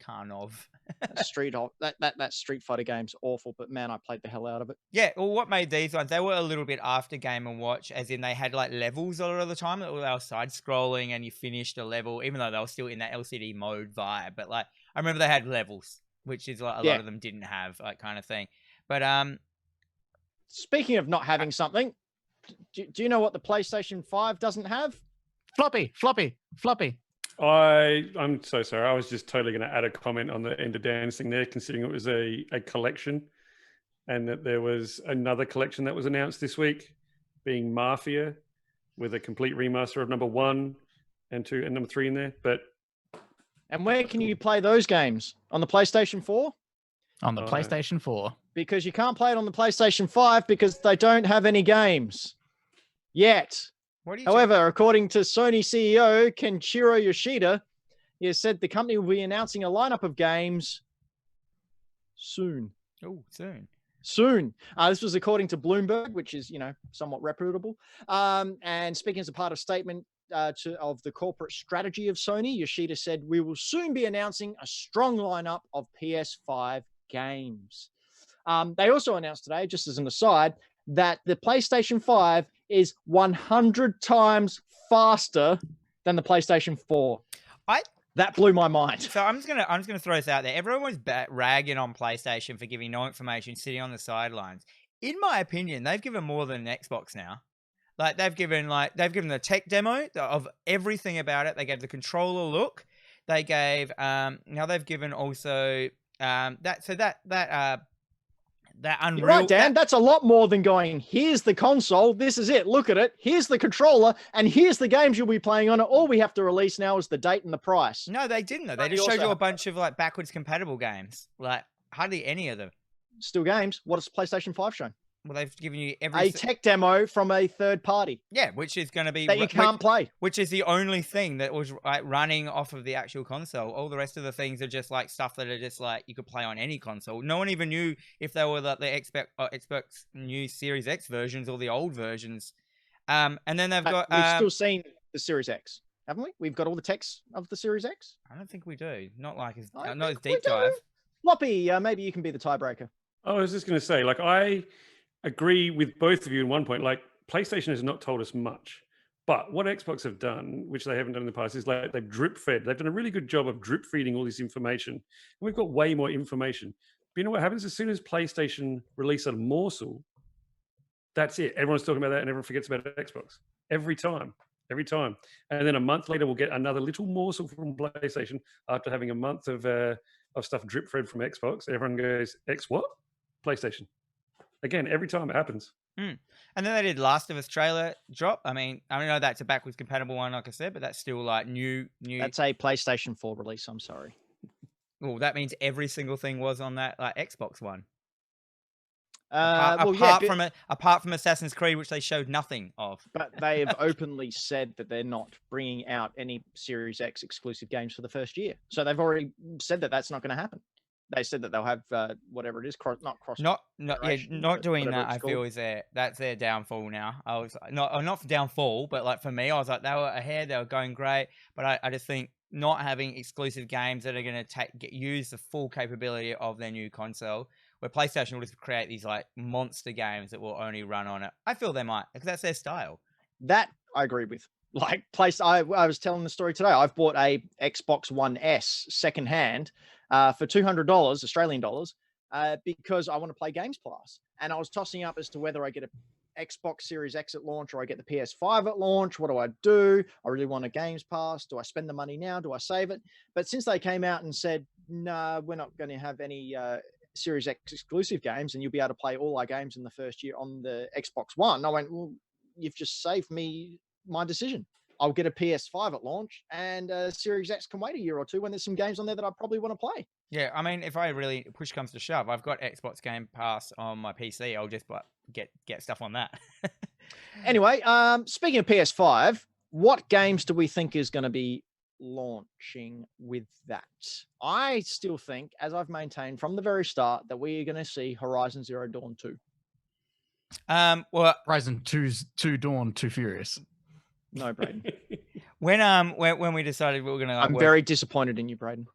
Karnov. That Street Fighter game's awful, but man, I played the hell out of it. Yeah, well, what made these ones? They were a little bit after Game & Watch, as in they had like levels a lot of the time. They were side-scrolling, and you finished a level, even though they were still in that LCD mode vibe. But like, I remember they had levels, which is like a lot of them didn't have, like kind of thing. But speaking of not having something, do you know what the PlayStation 5 doesn't have? Floppy. I'm so sorry. I was just totally going to add a comment on the end of Dan's thing there, considering it was a collection, and that there was another collection that was announced this week, being Mafia, with a complete remaster of number 1 and 2 and number 3 in there. And where can you play those games? On the PlayStation 4? On the PlayStation 4. Because you can't play it on the PlayStation 5 because they don't have any games yet. However, according to Sony CEO Kenshiro Yoshida, he has said the company will be announcing a lineup of games soon. Oh, soon. This was according to Bloomberg, which is, somewhat reputable. And speaking as a part of statement of the corporate strategy of Sony, Yoshida said, "We will soon be announcing a strong lineup of PS5 games." They also announced today, just as an aside, that the PlayStation 5 is 100 times faster than the PlayStation 4. That blew my mind. So I'm just gonna throw this out there. Everyone was ragging on PlayStation for giving no information, sitting on the sidelines. In my opinion, they've given more than an Xbox now. Like they've given the tech demo of everything about it. They gave the controller look. They gave now they've given also that Unreal. You're right, Dan. That's a lot more than going, here's the console, this is it, look at it, here's the controller, and here's the games you'll be playing on it. All we have to release now is the date and the price. No, they didn't though. They just showed you a bunch of like backwards compatible games. Like hardly any of them. Still games. What has PlayStation 5 shown? Well, they've given you a tech demo from a third party. Yeah, which is going to be that you can't play. Which is the only thing that was like running off of the actual console. All the rest of the things are just like stuff that are just like you could play on any console. No one even knew if they were the Xbox new Series X versions or the old versions. And then they've got. We've still seen the Series X, haven't we? We've got all the text of the Series X. I don't think we do. Not as deep dive. Floppy, maybe you can be the tiebreaker. I was just going to say, like I agree with both of you in one point. Like PlayStation has not told us much, but what Xbox have done, which they haven't done in the past, is like they've drip fed. They've done a really good job of drip feeding all this information, and we've got way more information. But you know what happens as soon as PlayStation release a morsel, That's it. Everyone's talking about that, and everyone forgets about Xbox every time. And then a month later, we'll get another little morsel from PlayStation after having a month of stuff drip fed from Xbox. Everyone goes, X what? PlayStation. Again, every time it happens. And then they did Last of Us trailer drop. I mean, I know that's a backwards compatible one, like I said, but that's still like new. That's a PlayStation 4 release. I'm sorry. Well, that means every single thing was on that Xbox One. Apart from Assassin's Creed, which they showed nothing of. But they have openly said that they're not bringing out any Series X exclusive games for the first year. So they've already said that that's not going to happen. They said that they'll have whatever it is, not doing that. I feel that's their downfall now. I was not for downfall, but like for me, I was like they were ahead, they were going great, but I just think not having exclusive games that are going to use the full capability of their new console, where PlayStation will just create these like monster games that will only run on it. I feel they might, because that's their style. That I agree with. Like I was telling the story today. I've bought a Xbox One S secondhand for $200 Australian dollars because I want to play Games Pass, and I was tossing up as to whether I get a Xbox Series X at launch or I get the PS5 at launch. What do I do? I really want a Games Pass. Do I spend the money now? Do I save it? But since they came out and said, no, we're not going to have any Series X exclusive games, and you'll be able to play all our games in the first year on the Xbox One, I went, well, you've just saved me my decision. I'll get a PS5 at launch, and Series X can wait a year or two when there's some games on there that I probably want to play. Yeah, I mean, if I really push comes to shove, I've got Xbox Game Pass on my PC. I'll just get stuff on that. Anyway, speaking of PS5, what games do we think is going to be launching with that? I still think, as I've maintained from the very start, that we are going to see Horizon Zero Dawn 2. Well, Horizon 2 Dawn, Too Furious. No, Braden. when we decided we were gonna, I'm very disappointed in you, Braden.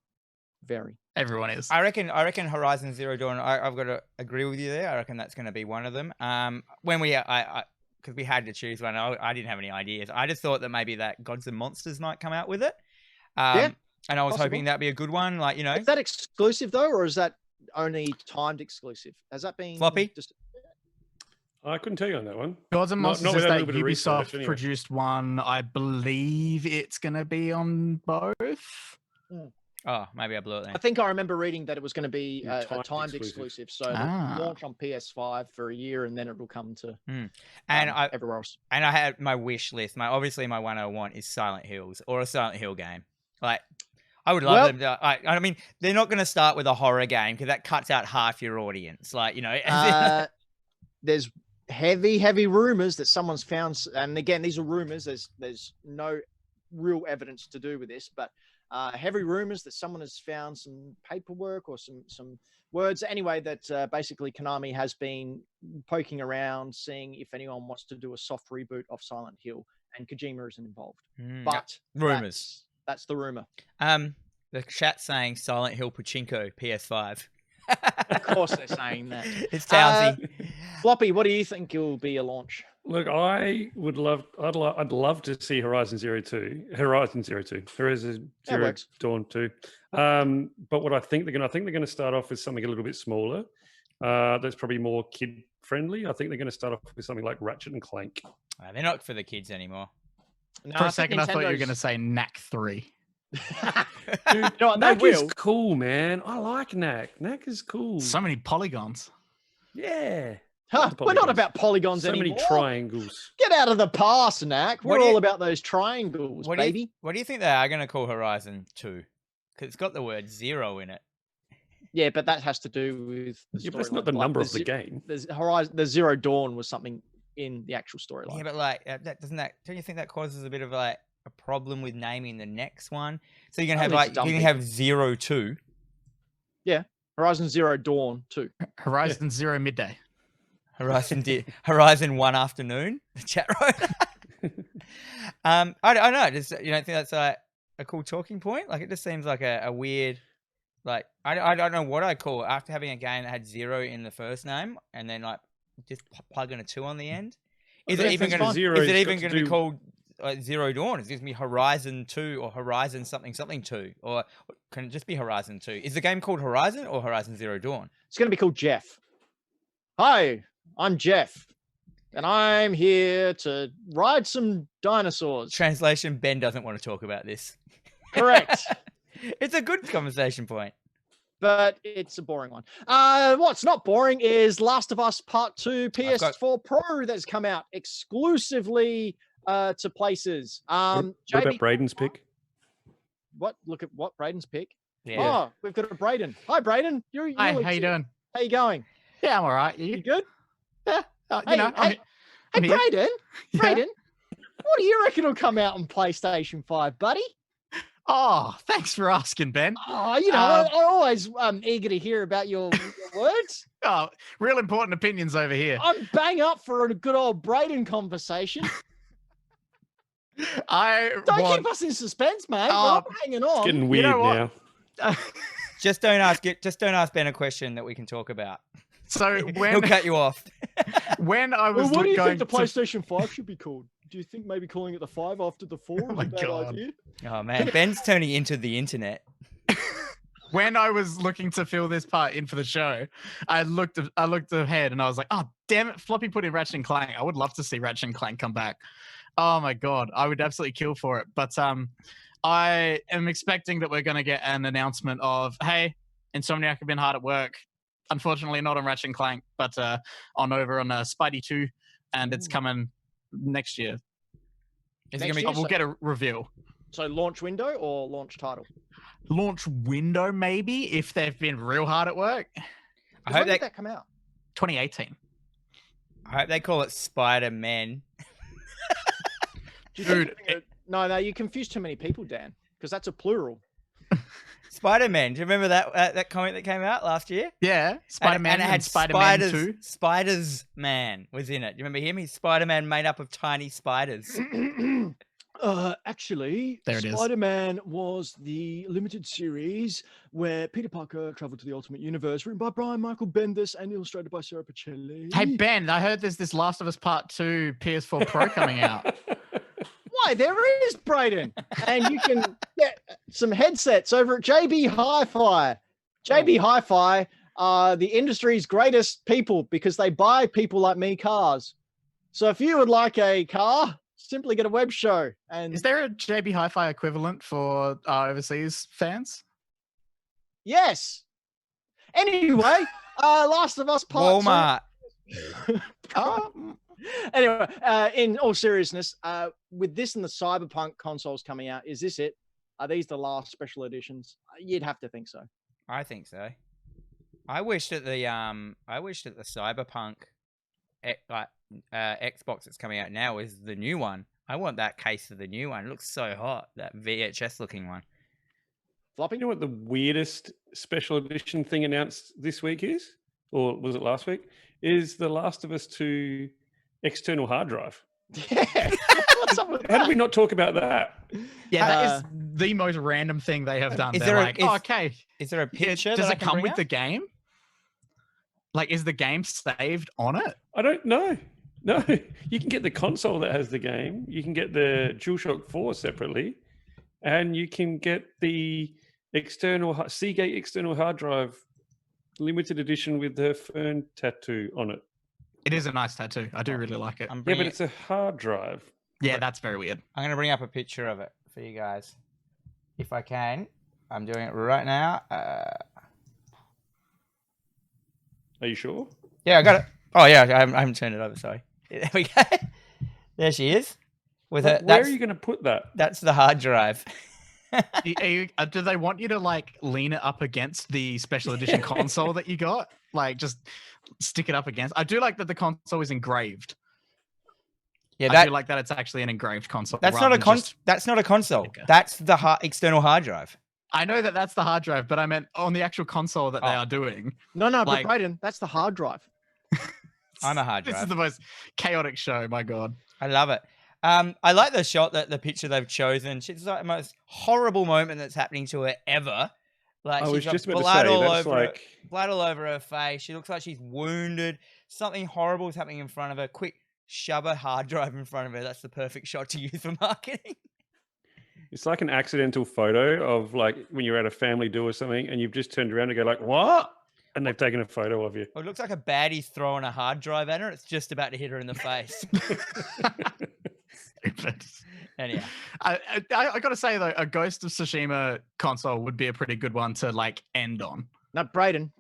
Very. Everyone is. I reckon Horizon Zero Dawn. I've got to agree with you there. I reckon that's going to be one of them. When because we had to choose one, I didn't have any ideas. I just thought that maybe that Gods and Monsters might come out with it. Yeah. And I was possible. hoping that'd be a good one. Like, you know, Is that exclusive though, or is that only timed exclusive? Has that been floppy? I couldn't tell you on that one. Gods and Monsters not is without a that little bit of Ubisoft research, anyway. produced one. I believe it's going to be on both. Oh, maybe I blew it then. I think I remember reading that it was going to be Yeah, a timed exclusive. So it'll launch on PS5 for a year, and then it will come to everywhere else. And I had my wish list. Obviously my one I want is Silent Hills or a Silent Hill game. Like, I would love them to. I mean, they're not going to start with a horror game because that cuts out half your audience. Like, you know, there's heavy rumors that someone's found, and again, these are rumors. There's no real evidence to do with this, but heavy rumors that someone has found some paperwork or some words. Anyway, that basically Konami has been poking around, seeing if anyone wants to do a soft reboot of Silent Hill, and Kojima isn't involved. But rumors. That's the rumor. The chat saying Silent Hill Pachinko PS5. Of course they're saying that. It's Townsy. Floppy, what do you think will be a launch? Look, I'd love to see Horizon Zero Dawn 2. But what I think they're going to start off with something a little bit smaller. That's probably more kid friendly. I think they're going to start off with something like Ratchet and Clank. They're not for the kids anymore. No, For a second, I thought you were going to say Knack 3. Dude, No, Knack is cool, man. I like Knack. Knack is cool. So many polygons. Yeah. We're not about polygons so anymore. many triangles. Get out of the past, Knack. We're What do you- all about those triangles, baby. What do you think they are going to call Horizon 2? Because it's got the word zero in it. Yeah, but that has to do with the Yeah, but that's not storyline. the Like, number of the game. The Zero Dawn was something in the actual storyline. Yeah, but like, don't you think that causes a bit of like a problem with naming the next one? So you're going to have you can have 02. Yeah, Horizon Zero Dawn 2. Horizon Zero Midday. Horizon 1 afternoon. The chat room. I don't know. Just, you don't think that's a cool talking point? Like, it just seems like a weird. Like, I don't know what I call it after having a game that had 0 in the first name and then like just plug in a 2 on the end. Is it even going to be called Zero Dawn? Is it going to be Horizon 2 or Horizon something 2? Or can it just be Horizon 2? Is the game called Horizon or Horizon Zero Dawn? It's going to be called Jeff. Hi, I'm Jeff. and I'm here to ride some dinosaurs. Translation: Ben doesn't want to talk about this. Correct. It's a good conversation point. But it's a boring one. What's not boring is Last of Us Part 2 PS4 Pro that's come out exclusively to places. What JB, about Braden's pick? what? Look at what Braden's pick. Yeah. Oh, we've got a Braden. Hi, Braden. You're Hi, legit. how you doing? How you going? Yeah, I'm all right. You You? good? Yeah. Hey, You know, I'm hey, here. Braden. Yeah. Braden, what do you reckon will come out on PlayStation 5, buddy? Oh, thanks for asking, Ben. Oh, you know, I'm always eager to hear about your words. Oh, real important opinions over here. I'm bang up for a good old Braden conversation. Don't keep us in suspense, mate. Oh, We're not hanging on. It's getting You weird know what? now. Just don't ask Ben a question that we can talk about. So He'll when cut you off. when I was Well, what do you going think the to PlayStation 5 should be called? Do you think maybe calling it the 5 after the 4 is my a bad God. idea? Oh man, Ben's turning into the internet. when I was looking to fill this part in for the show, I looked ahead and I was like, oh damn it, Floppy put in Ratchet and Clank. I would love to see Ratchet and Clank come back. Oh my god, I would absolutely kill for it. But I am expecting that we're gonna get an announcement of, hey, Insomniac have been hard at work. Unfortunately, not on Ratchet and Clank, but on Spidey 2, and it's coming next year. Is Next it gonna be? year? We'll get a reveal. So launch window or launch title? Launch window, maybe, if they've been real hard at work. I When hope did that come out? 2018. they call it Spider-Man. Do you Dude, think no, you confused too many people, Dan, because that's a plural. Spider-Man. Do you remember that comic that came out last year? Yeah, Spider-Man and it had Spider-Man spiders. 2. Spiders Man was in it. You remember him? He's Spider-Man made up of tiny spiders. Actually, There it is. Spider-Man was the limited series where Peter Parker traveled to the Ultimate Universe, written by Brian Michael Bendis and illustrated by Sarah Pacelli. Hey, Ben, I heard there's this Last of Us Part 2 PS4 Pro coming out. Why, there is, Braden. And you can get some headsets over at JB Hi-Fi. JB Hi-Fi are the industry's greatest people because they buy people like me cars. So if you would like a car, simply get a web show. And Is there a JB Hi-Fi equivalent for overseas fans? yes. Anyway, Last of Us Part 2. Walmart. Oh, Anyway, in all seriousness, with this and the Cyberpunk consoles coming out, is this it? Are these the last special editions? You'd have to think so. I think so. I wish that the Cyberpunk Xbox that's coming out now is the new one. I want that case of the new one. It looks so hot, that VHS looking one. Floppy? You know what the weirdest special edition thing announced this week is? Or was it last week? Is the Last of Us 2 external hard drive. Yeah. What's up with How that? did we not talk about that? yeah, that is the most random thing they have done. Is They're there a- like, is- oh, okay, Is there a picture? does that I it can come bring with up? the game? Like, is the game saved on it? I don't know. No, you can get the console that has the game. You can get the DualShock 4 separately, and you can get the external Seagate external hard drive, limited edition with the Fern tattoo on it. It is a nice tattoo. I do really like it. I'm Yeah, bringing but it's a hard drive. Yeah, that's very weird. I'm going to bring up a picture of it for you guys. If I can. I'm doing it right now. Are you sure? Yeah, I got it. Oh, yeah, I haven't turned it over, sorry. There we go. There she is. With her, Where are you going to put that? That's the hard drive. Do they want you to like lean it up against the special edition console that you got? Like just stick it up against. I do like that the console is engraved. Yeah, I do like that it's actually an engraved console. that's rather not a than just- that's not a console. Okay. That's the external hard drive. I know that that's the hard drive, but I meant on the actual console that they Oh. are doing. No, Like- but Braden, that's the hard drive. I'm a hard This is drive. the most chaotic show. My God. I love it. I like the shot that the picture they've chosen. She's like the most horrible moment that's happening to her ever. Like I she's was got just about to blood say, all that's over like... blood all over her face. She looks like she's wounded. Something horrible is happening in front of her. Quick, shove a hard drive in front of her. That's the perfect shot to use for marketing. It's like an accidental photo of like when you're at a family do or something and you've just turned around and go like, what? And they've taken a photo of you. Well, it looks like a baddie's throwing a hard drive at her. It's just about to hit her in the face. Stupid. Anyhow. I got to say, though, a Ghost of Tsushima console would be a pretty good one to, like, end on. No, Braden,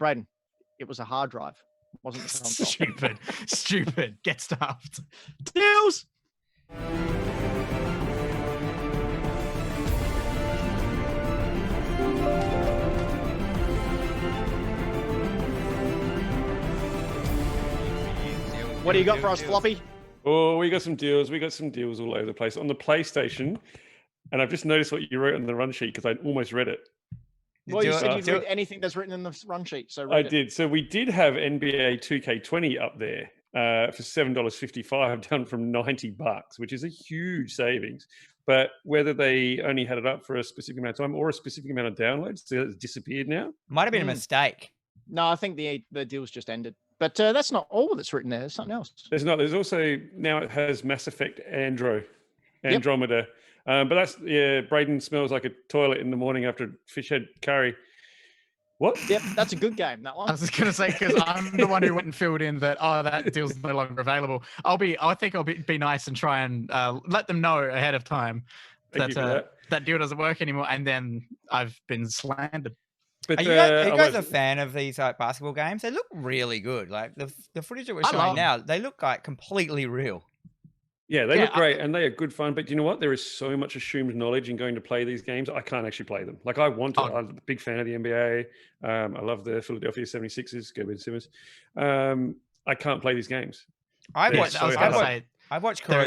it was a hard drive. It wasn't the console. Stupid. Get stuffed. Deals! What do you got for us, Floppy? Oh, we got some deals. We got some deals all over the place on the PlayStation. And I've just noticed what you wrote on the run sheet because I almost read it. Well, you said you'd read anything that's written in the run sheet. So I did. So we did have NBA 2K20 up there for $7.55, down from $90, which is a huge savings. But whether they only had it up for a specific amount of time or a specific amount of downloads, so it's disappeared now. Might have been a mistake. No, I think the deal's just ended. But that's not all that's written there. There's something else. There's not. There's also now it has Mass Effect Andromeda. But that's Braden smells like a toilet in the morning after fish head curry. What? Yep, that's a good game. That one. I was just gonna say because I'm the one who went and filled in that. Oh, that deal's no longer available. I think I'll be nice and try and let them know ahead of time that deal doesn't work anymore. And then I've been slandered. But are you guys a fan of these basketball games? They look really good. Like the footage that we're showing now, they look like completely real. Yeah, they look great and they are good fun. But do you know what? There is so much assumed knowledge in going to play these games. I can't actually play them. Like I want to. I'm a big fan of the NBA. I love the Philadelphia 76ers. Go Ben Simmons. I can't play these games. I've watched There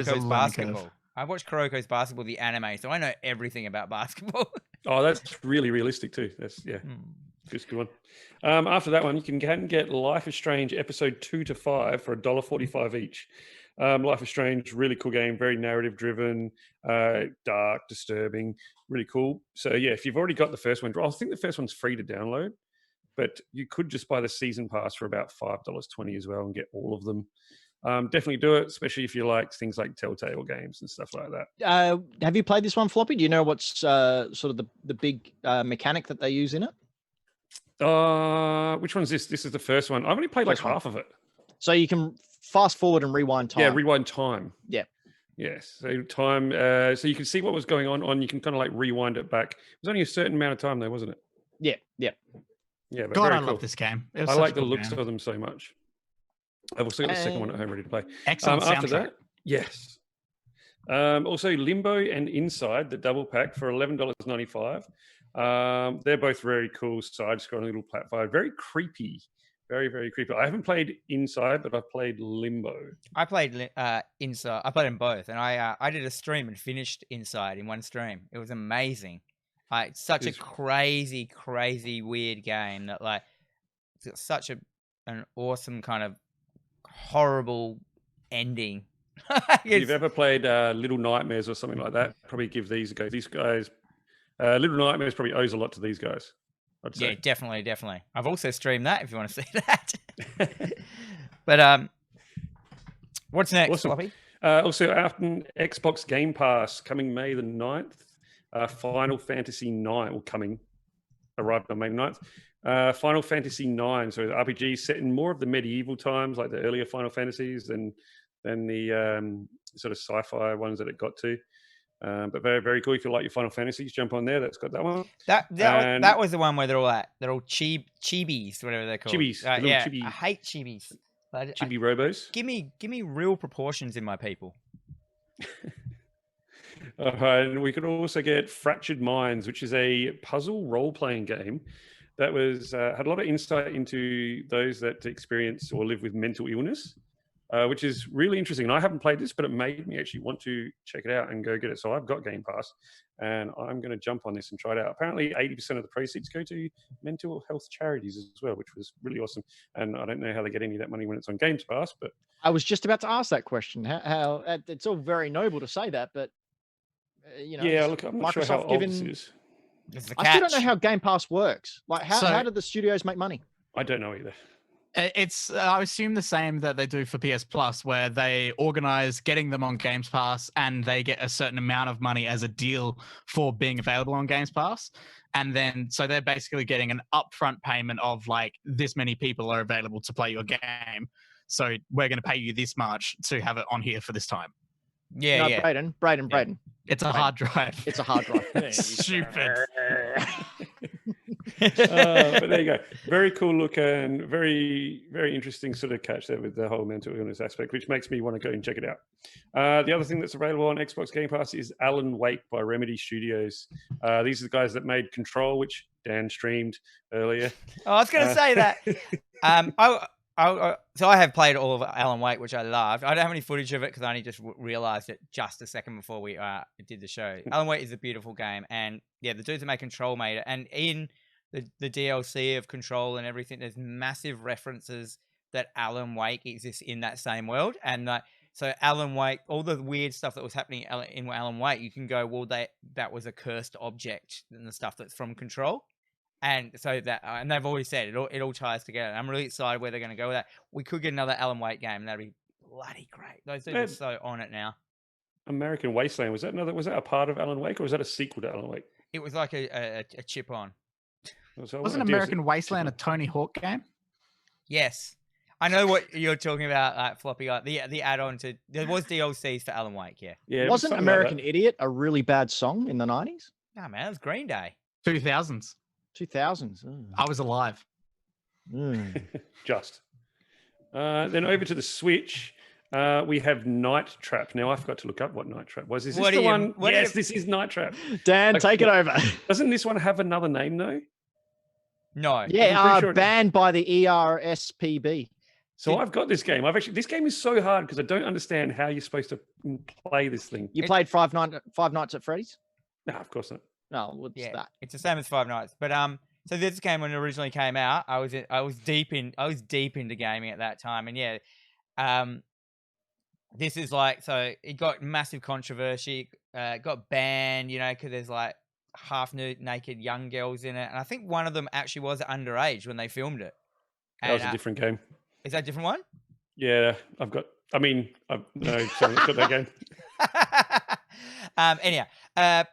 is a Kuroko's learning basketball. curve. I've watched Kuroko's basketball, the anime, so I know everything about basketball. Oh, that's really realistic too. That's just a good one. After that one, you can get Life is Strange episode 2 to 5 for $1.45 each. Life is Strange, really cool game, very narrative driven, dark, disturbing, really cool. So yeah, if you've already got the first one, I think the first one's free to download, but you could just buy the season pass for about $5.20 as well and get all of them. Definitely do it, especially if you like things like Telltale games and stuff like that. Have you played this one, Floppy? Do you know what's sort of the big mechanic that they use in it? Which one's this? This is the first one. I've only played like half of it. So you can fast forward and rewind time. Yeah, rewind time. Yeah. Yes. So time. So you can see what was going on. You can kind of like rewind it back. It was only a certain amount of time though, wasn't it? Yeah. Yeah. Yeah. But God, I cool. love this game. I like the looks of them so much. I've also got the second one at home ready to play. Excellent After soundtrack. that, yes. Also, Limbo and Inside, the double pack for $11.95. They're both very cool side-scrolling little platform. Very creepy. Very, very creepy. I haven't played Inside, but I've played Limbo. I played Inside. I played them both, and I did a stream and finished Inside in one stream. It was amazing. It's such a crazy, crazy, weird game that like it's got such an awesome kind of horrible ending. If you've ever played Little Nightmares or something like that, probably give these a go. These guys, Little Nightmares probably owes a lot to these guys. I'd say. Yeah, definitely. I've also streamed that if you want to see that. But what's next, Awesome. Floppy? Also, after Xbox Game Pass coming May the 9th, Final Fantasy 9 arrived on May 9th. Final Fantasy 9, so the RPG set in more of the medieval times, like the earlier Final Fantasies, than the sort of sci-fi ones that it got to. But very, very cool. If you like your Final Fantasies, jump on there. That's got that one. That was the one where they're all chibis, whatever they're called. Chibis. Yeah, chibi, I hate chibis. chibi robos. Give me real proportions in my people. And we could also get Fractured Minds, which is a puzzle role-playing game that was had a lot of insight into those that experience or live with mental illness, which is really interesting. And I haven't played this, but it made me actually want to check it out and go get it. So I've got Game Pass, and I'm going to jump on this and try it out. Apparently, 80% of the proceeds go to mental health charities as well, which was really awesome. And I don't know how they get any of that money when it's on Games Pass, but I was just about to ask that question. How it's all very noble to say that, but yeah, look, I'm not sure how old this is. It's the I still don't catch. know how Game Pass works. Like, how do the studios make money? I don't know either. It's I assume the same that they do for PS Plus, where they organize getting them on Games Pass, and they get a certain amount of money as a deal for being available on Games Pass. And then, so they're basically getting an upfront payment of like this many people are available to play your game. So we're going to pay you this much to have it on here for this time. Yeah, No, yeah. Braden. It's a hard drive. It's a hard drive. Stupid. But there you go. Very cool look and very, very interesting sort of catch there with the whole mental illness aspect, which makes me want to go and check it out. The other thing that's available on Xbox Game Pass is Alan Wake by Remedy Studios. These are the guys that made Control, which Dan streamed earlier. I was going to say that. So I have played all of Alan Wake, which I loved. I don't have any footage of it because I only just realized it just a second before we did the show. Alan Wake is a beautiful game, and yeah, the dudes that made Control made it. And in the DLC of Control and everything, there's massive references that Alan Wake exists in that same world. And so Alan Wake, all the weird stuff that was happening in Alan Wake, you can go, well, that was a cursed object and the stuff that's from Control. And so and they've already said it all ties together. I'm really excited where they're going to go with that. We could get another Alan Wake game, and that'd be bloody great. Those dudes are so on it now. American Wasteland, was that a part of Alan Wake, or was that a sequel to Alan Wake? It was like a chip on. Wasn't American Wasteland a Tony Hawk game? Yes. I know what you're talking about, Floppy. The add-on to... There was DLCs for Alan Wake, yeah. Yeah. Wasn't American Idiot a really bad song in the 90s? No, man, it was Green Day. 2000s. 2000s. I was alive. Just. Then over to the Switch, we have Night Trap. Now, I forgot to look up what Night Trap was. Is this the one? Yes, this is Night Trap. Dan, take it over. Doesn't this one have another name, though? No. Yeah, banned by the ERSPB. So I've got this game. This game is so hard because I don't understand how you're supposed to play this thing. You played Five Nights at Freddy's? No, of course not. No, what's that? It's the same as Five Nights. But so this game when it originally came out, I was deep into gaming at that time, and yeah, this is like, so it got massive controversy, got banned, because there's like half naked young girls in it, and I think one of them actually was underage when they filmed it. That was a different game. Is that a different one? Yeah, I've got that game. Anyhow,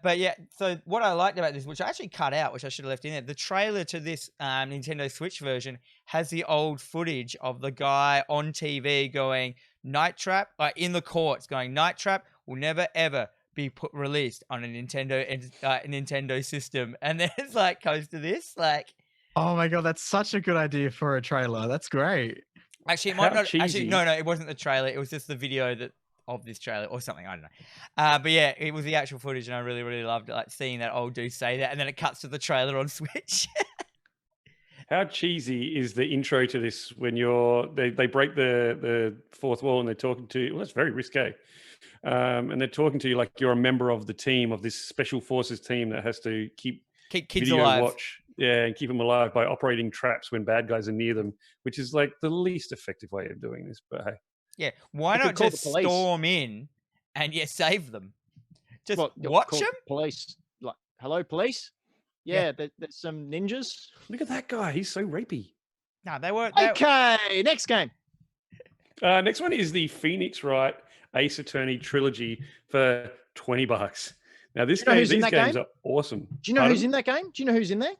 but yeah, so what I liked about this, which I actually cut out, which I should have left in there, the trailer to this Nintendo Switch version has the old footage of the guy on TV going, Night Trap, in the courts going, Night Trap will never ever be released on a Nintendo system. And then it's like, goes to this, like... Oh my God, that's such a good idea for a trailer. That's great. Actually, it might not. Actually, no, it wasn't the trailer. It was just the video of this trailer or something. I don't know. But yeah, it was the actual footage, and I really, really loved it. Like seeing that old dude say that, and then it cuts to the trailer on Switch. How cheesy is the intro to this when they break the fourth wall and they're talking to you? Well, that's very risque. And they're talking to you like you're a member of the team, of this special forces team that has to keep kids video alive. Watch. Yeah, and keep them alive by operating traps when bad guys are near them, which is like the least effective way of doing this. But hey. Yeah, why not just storm in and save them? Just watch them? Police. Like, hello, police? Yeah. There's some ninjas. Look at that guy. He's so rapey. No, they weren't. Okay, next game. Next one is the Phoenix Wright Ace Attorney trilogy for $20. Now, these games are awesome. Do you know who's in that game? Do you know who's in there?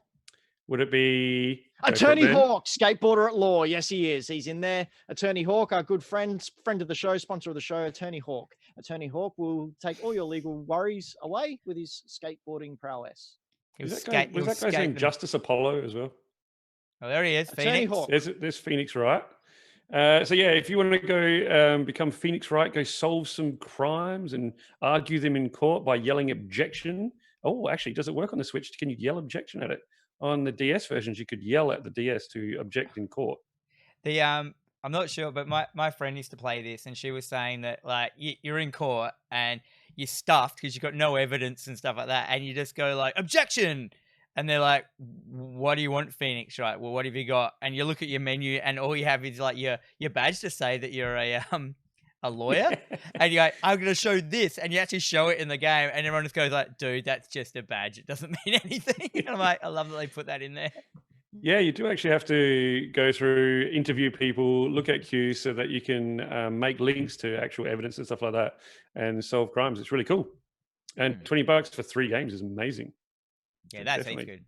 Would it be Attorney Hawk, skateboarder at law? Yes, he is. He's in there. Attorney Hawk, our good friend of the show, sponsor of the show, Attorney Hawk. Attorney Hawk will take all your legal worries away with his skateboarding prowess. Was that guy's name Justice Apollo as well? Oh, there he is. Attorney Phoenix. Hawk. There's Phoenix Wright. So yeah, if you want to go become Phoenix Wright, go solve some crimes and argue them in court by yelling objection. Oh, actually, does it work on the Switch? Can you yell objection at it? On the DS versions, you could yell at the DS to object in court. I'm not sure, but my friend used to play this, and she was saying that like you're in court and you're stuffed because you've got no evidence and stuff like that, and you just go like objection, and they're like, "What do you want, Phoenix? Right? Well, what have you got?" And you look at your menu, and all you have is like your badge to say that you're a lawyer, and you're like, I'm going to show this, and you actually show it in the game, and everyone just goes like, dude, that's just a badge. It doesn't mean anything. And I'm like, I love that they put that in there. Yeah, you do actually have to go through, interview people, look at cues so that you can make links to actual evidence and stuff like that and solve crimes. It's really cool. And $20 for 3 games is amazing. Yeah, So that definitely. seems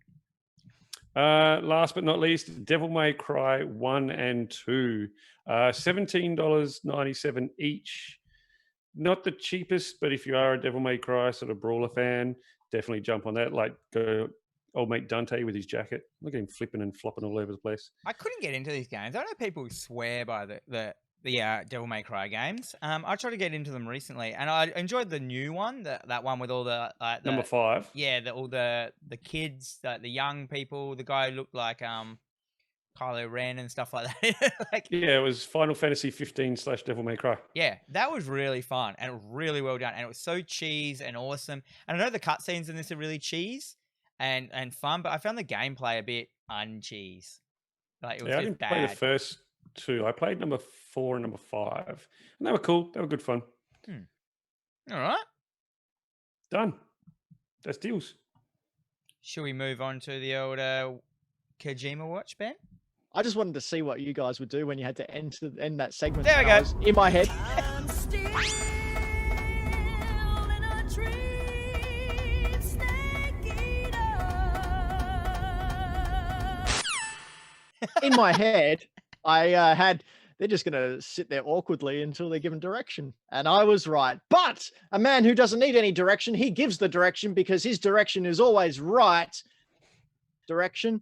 good. Last but not least, Devil May Cry 1 and 2. $17.97 each. Not the cheapest, but if you are a Devil May Cry sort of brawler fan, definitely jump on that. Like old mate Dante with his jacket. Look at him flipping and flopping all over the place. I couldn't get into these games. I know people swear by the Devil May Cry games. I tried to get into them recently, and I enjoyed the new one, that one with all the Number 5. yeah, all the kids, the young people, the guy who looked like Kylo Ren and stuff like that. Like, yeah, it was Final Fantasy 15 / Devil May Cry. yeah, that was really fun and really well done, and it was so cheese and awesome. And I know the cutscenes in this are really cheese and fun, but I found the gameplay a bit uncheese. Like, it was I just didn't bad. play the first 2. I played number 4 and number 5, and they were cool. They were good fun. All right. Done. That's deals. Should we move on to the old Kojima watch, Ben? I just wanted to see what you guys would do when you had to end that segment. There we and I go. was in my head. I'm still in a dream, snake eater. In my head, I had, they're just going to sit there awkwardly until they're given direction. And I was right. But a man who doesn't need any direction, he gives the direction because his direction is always right. Direction.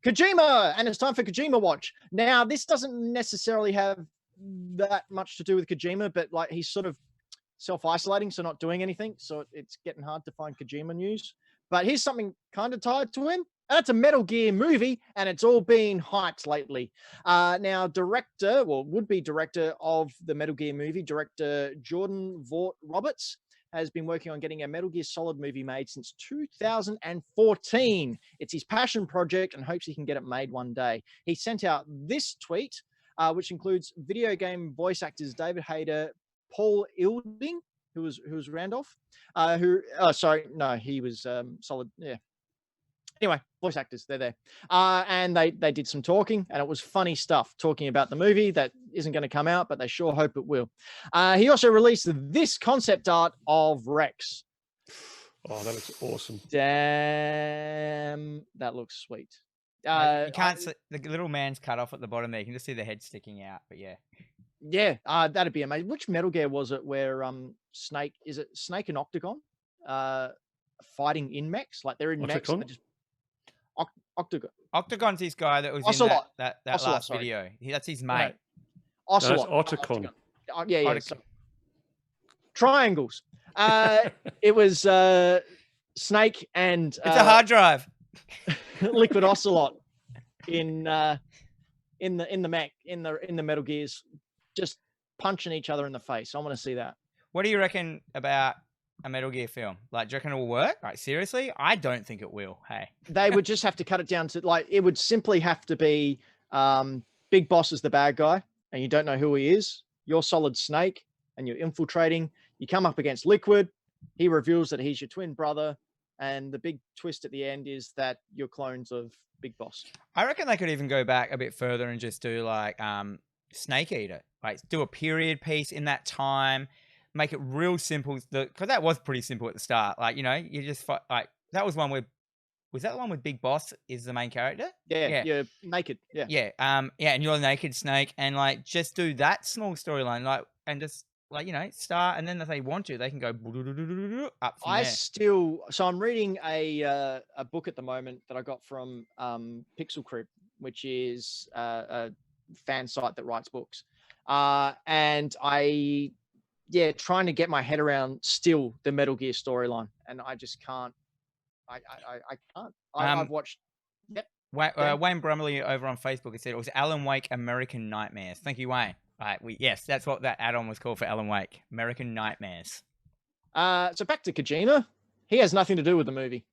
Kojima, and it's time for Kojima Watch. Now, this doesn't necessarily have that much to do with Kojima, but like he's sort of self-isolating, so not doing anything. So it's getting hard to find Kojima news. But here's something kind of tied to him. And it's a Metal Gear movie, and it's all been hyped lately. Now, would-be director of the Metal Gear movie, director Jordan Vaught Roberts, has been working on getting a Metal Gear Solid movie made since 2014. It's his passion project and hopes he can get it made one day. He sent out this tweet, which includes video game voice actors David Hayter, Paul Ilding, who was Randolph, he was Solid, yeah. Anyway, voice actors, they're there. And they did some talking, and it was funny stuff, talking about the movie that isn't going to come out, but they sure hope it will. He also released this concept art of Rex. Oh, that looks awesome. Damn, that looks sweet. You can't see, the little man's cut off at the bottom there. You can just see the head sticking out, but yeah. Yeah, that'd be amazing. Which Metal Gear was it where Snake and Octagon fighting in mechs? Like they're in mechs. Octagon. Octagon's this guy that was Ocelot. in that Ocelot, last sorry. video. That's his mate. Ocelot. No, that's Otacon. Yeah. Otacon. So, triangles. It was Snake and It's a hard drive. Liquid Ocelot in the mech in the Metal Gears, just punching each other in the face. I want to see that. What do you reckon about a Metal Gear film? Like, do you reckon it will work? Like, seriously? I don't think it will. Hey. They would just have to cut it down to, like, it would simply have to be Big Boss is the bad guy, and you don't know who he is. You're Solid Snake, and you're infiltrating. You come up against Liquid. He reveals that he's your twin brother, and the big twist at the end is that you're clones of Big Boss. I reckon they could even go back a bit further and just do like Snake Eater. Like, do a period piece in that time. Make it real simple, because that was pretty simple at the start. Like, you know, you just fight, like, that was one where, was that the one with Big Boss is the main character? Yeah. You're naked. Yeah. Yeah. And you're a naked Snake, and like just do that small storyline, like, and just like, you know, start, and then if they want to, they can go up from there. So I'm reading a book at the moment that I got from Pixel Crib, which is a fan site that writes books, and trying to get my head around still the Metal Gear storyline, and I just can't. I can't. I've watched. Yep. Wayne Brumley over on Facebook had said it was Alan Wake American Nightmares. Thank you, Wayne. Right, yes, that's what that add-on was called for Alan Wake, American Nightmares. So back to Kojima. He has nothing to do with the movie.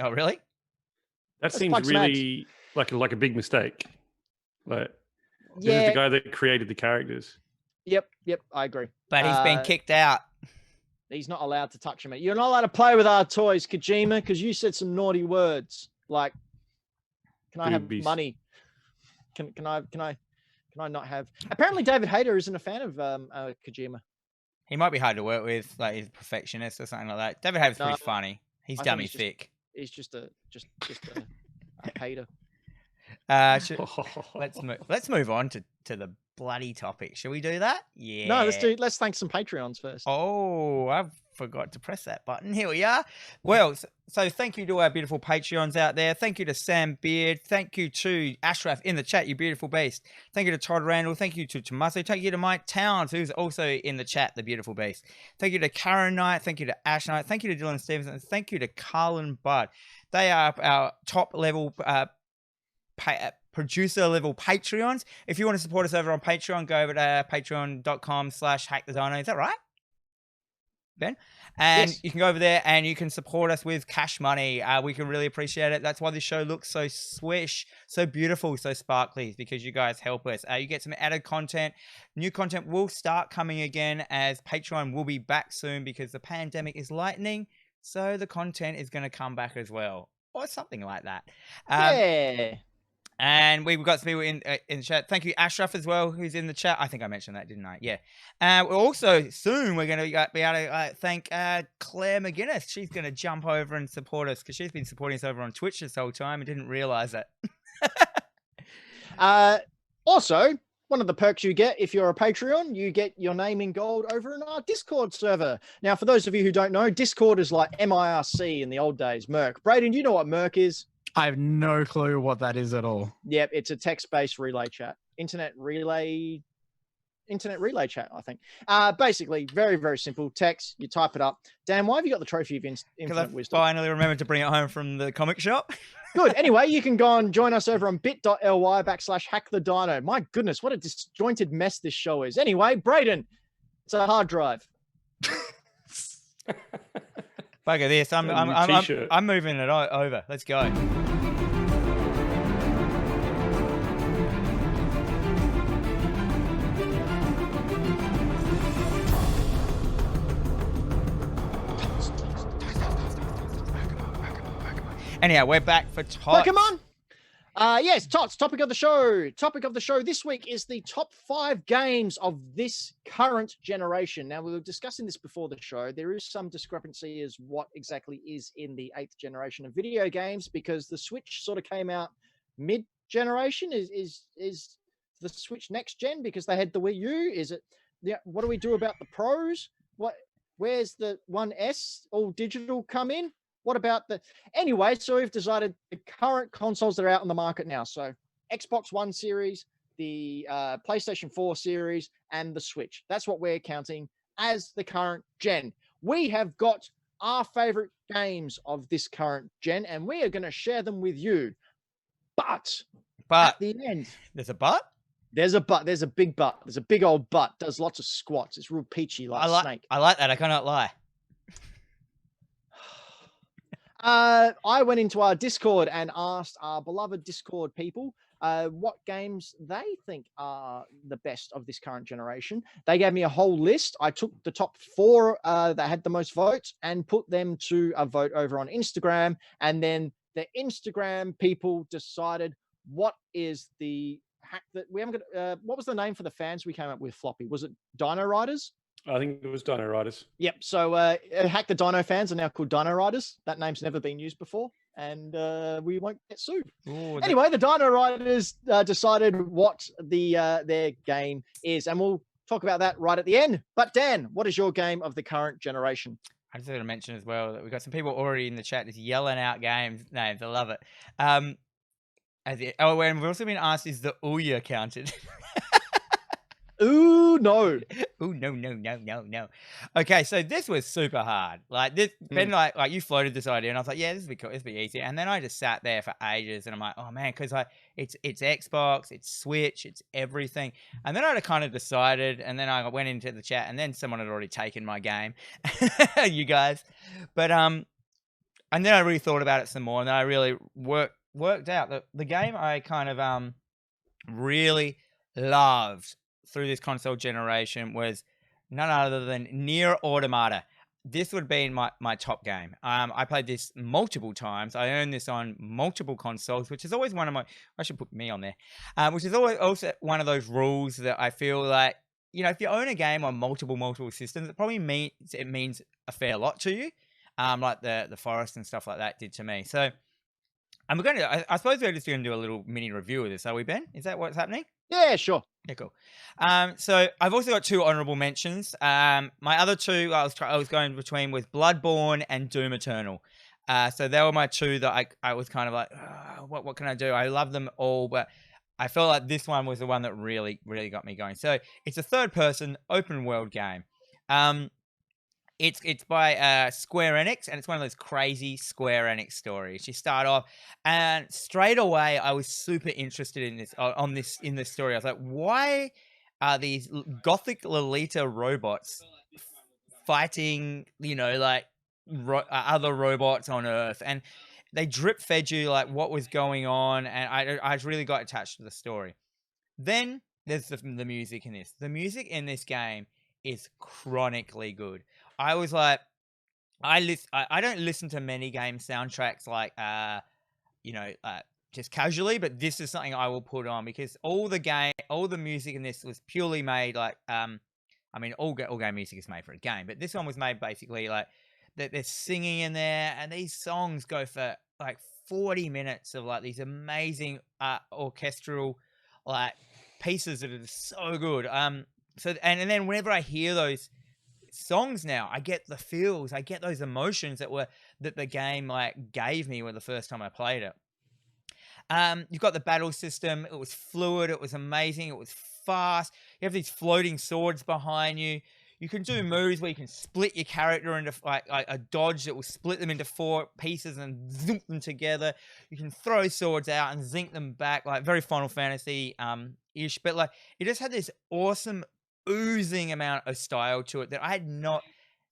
Oh, really? That seems really like a big mistake. Like, this is the guy that created the characters. Yep, I agree. But he's been kicked out. He's not allowed to touch him. You're not allowed to play with our toys, Kojima, because you said some naughty words. Like, Can I have Boobies. money? Can I not have? Apparently, David Hayter isn't a fan of Kojima. He might be hard to work with, like he's a perfectionist or something like that. David Have's pretty No, funny. He's I think dummy he's just- thick. He's just a hater. Let's move on to the bloody topic. Shall we do that? Yeah. No, let's thank some Patreons first. Oh, I forgot to press that button. Here we are. Well, so thank you to our beautiful Patreons out there. Thank you to Sam Beard. Thank you to Ashraf in the chat, you beautiful beast. Thank you to Todd Randall. Thank you to Tommaso. Thank you to Mike Towns, who's also in the chat, the beautiful beast. Thank you to Karen Knight. Thank you to Ash Knight. Thank you to Dylan Stevenson. And thank you to Carlin Budd. They are our top level producer level Patreons. If you want to support us over on Patreon, go over to patreon.com/hackthedino. Is that right, Ben? And Yes. you can go over there and you can support us with cash money. We can really appreciate it. That's why this show looks so swish, so beautiful, so sparkly, because you guys help us. You get some added content. New content will start coming again, as Patreon will be back soon because the pandemic is lightening. So the content is going to come back as well, or something like that. Yeah. And we've got some people in the chat. Thank you, Ashraf, as well, who's in the chat. I think I mentioned that, didn't I? Yeah. Also, soon we're going to be able to thank Claire McGuinness. She's going to jump over and support us because she's been supporting us over on Twitch this whole time and didn't realize it. Also, one of the perks you get if you're a Patreon, you get your name in gold over in our Discord server. Now, for those of you who don't know, Discord is like MIRC in the old days, Merc. Braden, do you know what Merc is? I have no clue what that is at all. Yep, it's a text-based relay chat. Internet relay chat, I think. Basically, very, very simple. Text, you type it up. Dan, why have you got the trophy of Because infinite I wisdom? finally remembered to bring it home from the comic shop. Good. Anyway, you can go and join us over on bit.ly/hackthedino. My goodness, what a disjointed mess this show is. Anyway, Braden, it's a hard drive. Bugger this. Got a new t-shirt. I'm moving it over. Let's go. Anyhow, we're back for Tots. Pokemon. Yes, Tots, topic of the show. Topic of the show this week is the top 5 games of this current generation. Now, we were discussing this before the show. There is some discrepancy as what exactly is in the 8th generation of video games, because the Switch sort of came out mid-generation. Is the Switch next gen because they had the Wii U? Is it? Yeah. What do we do about the Pros? Where's the 1S all digital come in? What about the... Anyway, so we've decided the current consoles that are out on the market now. So Xbox One series, the PlayStation 4 series, and the Switch. That's what we're counting as the current gen. We have got our favorite games of this current gen, and we are going to share them with you. But at the end, There's a but? there's a but. There's a big but. There's a big old but. Does lots of squats. It's real peachy like a snake. I like that. I cannot lie. I went into our Discord and asked our beloved Discord people what games they think are the best of this current generation. They gave me a whole list. I took the top 4 that had the most votes and put them to a vote over on Instagram. And then the Instagram people decided what is the hack that we haven't got. What was the name for the fans we came up with, Floppy? Was it Dino Riders? I think it was Dino Riders. Yep. So Hack the Dino fans are now called Dino Riders. That name's never been used before, and we won't get sued. Ooh, Anyway, the Dino Riders decided what their game is, and we'll talk about that right at the end. But Dan, what is your game of the current generation? I just want to mention as well that we've got some people already in the chat just yelling out names. I love it. And we've also been asked, is the Ouya counted? Ooh, no. Ooh, no. Okay, so this was super hard. Like this, Ben, like you floated this idea, and I was like, yeah, this would be cool. This would be easy. And then I just sat there for ages, and I'm like, oh man, because it's Xbox, it's Switch, it's everything. And then I kind of decided, and then I went into the chat, and then someone had already taken my game, you guys. But and then I really thought about it some more, and then I really worked out that the game I kind of really loved through this console generation was none other than Nier Automata. this would be my top game. I played this multiple times. I own this on multiple consoles, which is always one of my. I should put me on there, which is always also one of those rules that I feel like, you know, if you own a game on multiple systems, it probably means a fair lot to you, like the Forest and stuff like that did to me. So I'm going to. I suppose we're just going to do a little mini review of this. Are we, Ben? Is that what's happening? Yeah, sure. Yeah, cool. So I've also got 2 honorable mentions. My other 2 I was going between with Bloodborne and Doom Eternal. So they were my 2 that I was kind of like, what can I do? I love them all, but I felt like this one was the one that really got me going. So it's a third-person open world game. It's by Square Enix, and it's one of those crazy Square Enix stories. You start off, and straight away I was super interested in this story. I was like, why are these gothic Lolita robots fighting, you know, like other robots on Earth? And they drip fed you like what was going on, and I really got attached to the story. Then there's the music in this. The music in this game is chronically good. I was like, I don't listen to many game soundtracks like, just casually, but this is something I will put on because all the music in this was purely made like, all game music is made for a game, but this one was made basically like they're singing in there, and these songs go for like 40 minutes of like these amazing orchestral like pieces that are so good. And then whenever I hear those songs now, I get the feels, I get those emotions that the game like gave me when the first time I played it. You've got the battle system. It was fluid. It was amazing. It was fast. You have these floating swords behind you. You can do moves where you can split your character into like a dodge that will split them into 4 pieces and zoom them together. You can throw swords out and zink them back, like very Final Fantasy ish. But like it just had this awesome oozing amount of style to it that I had not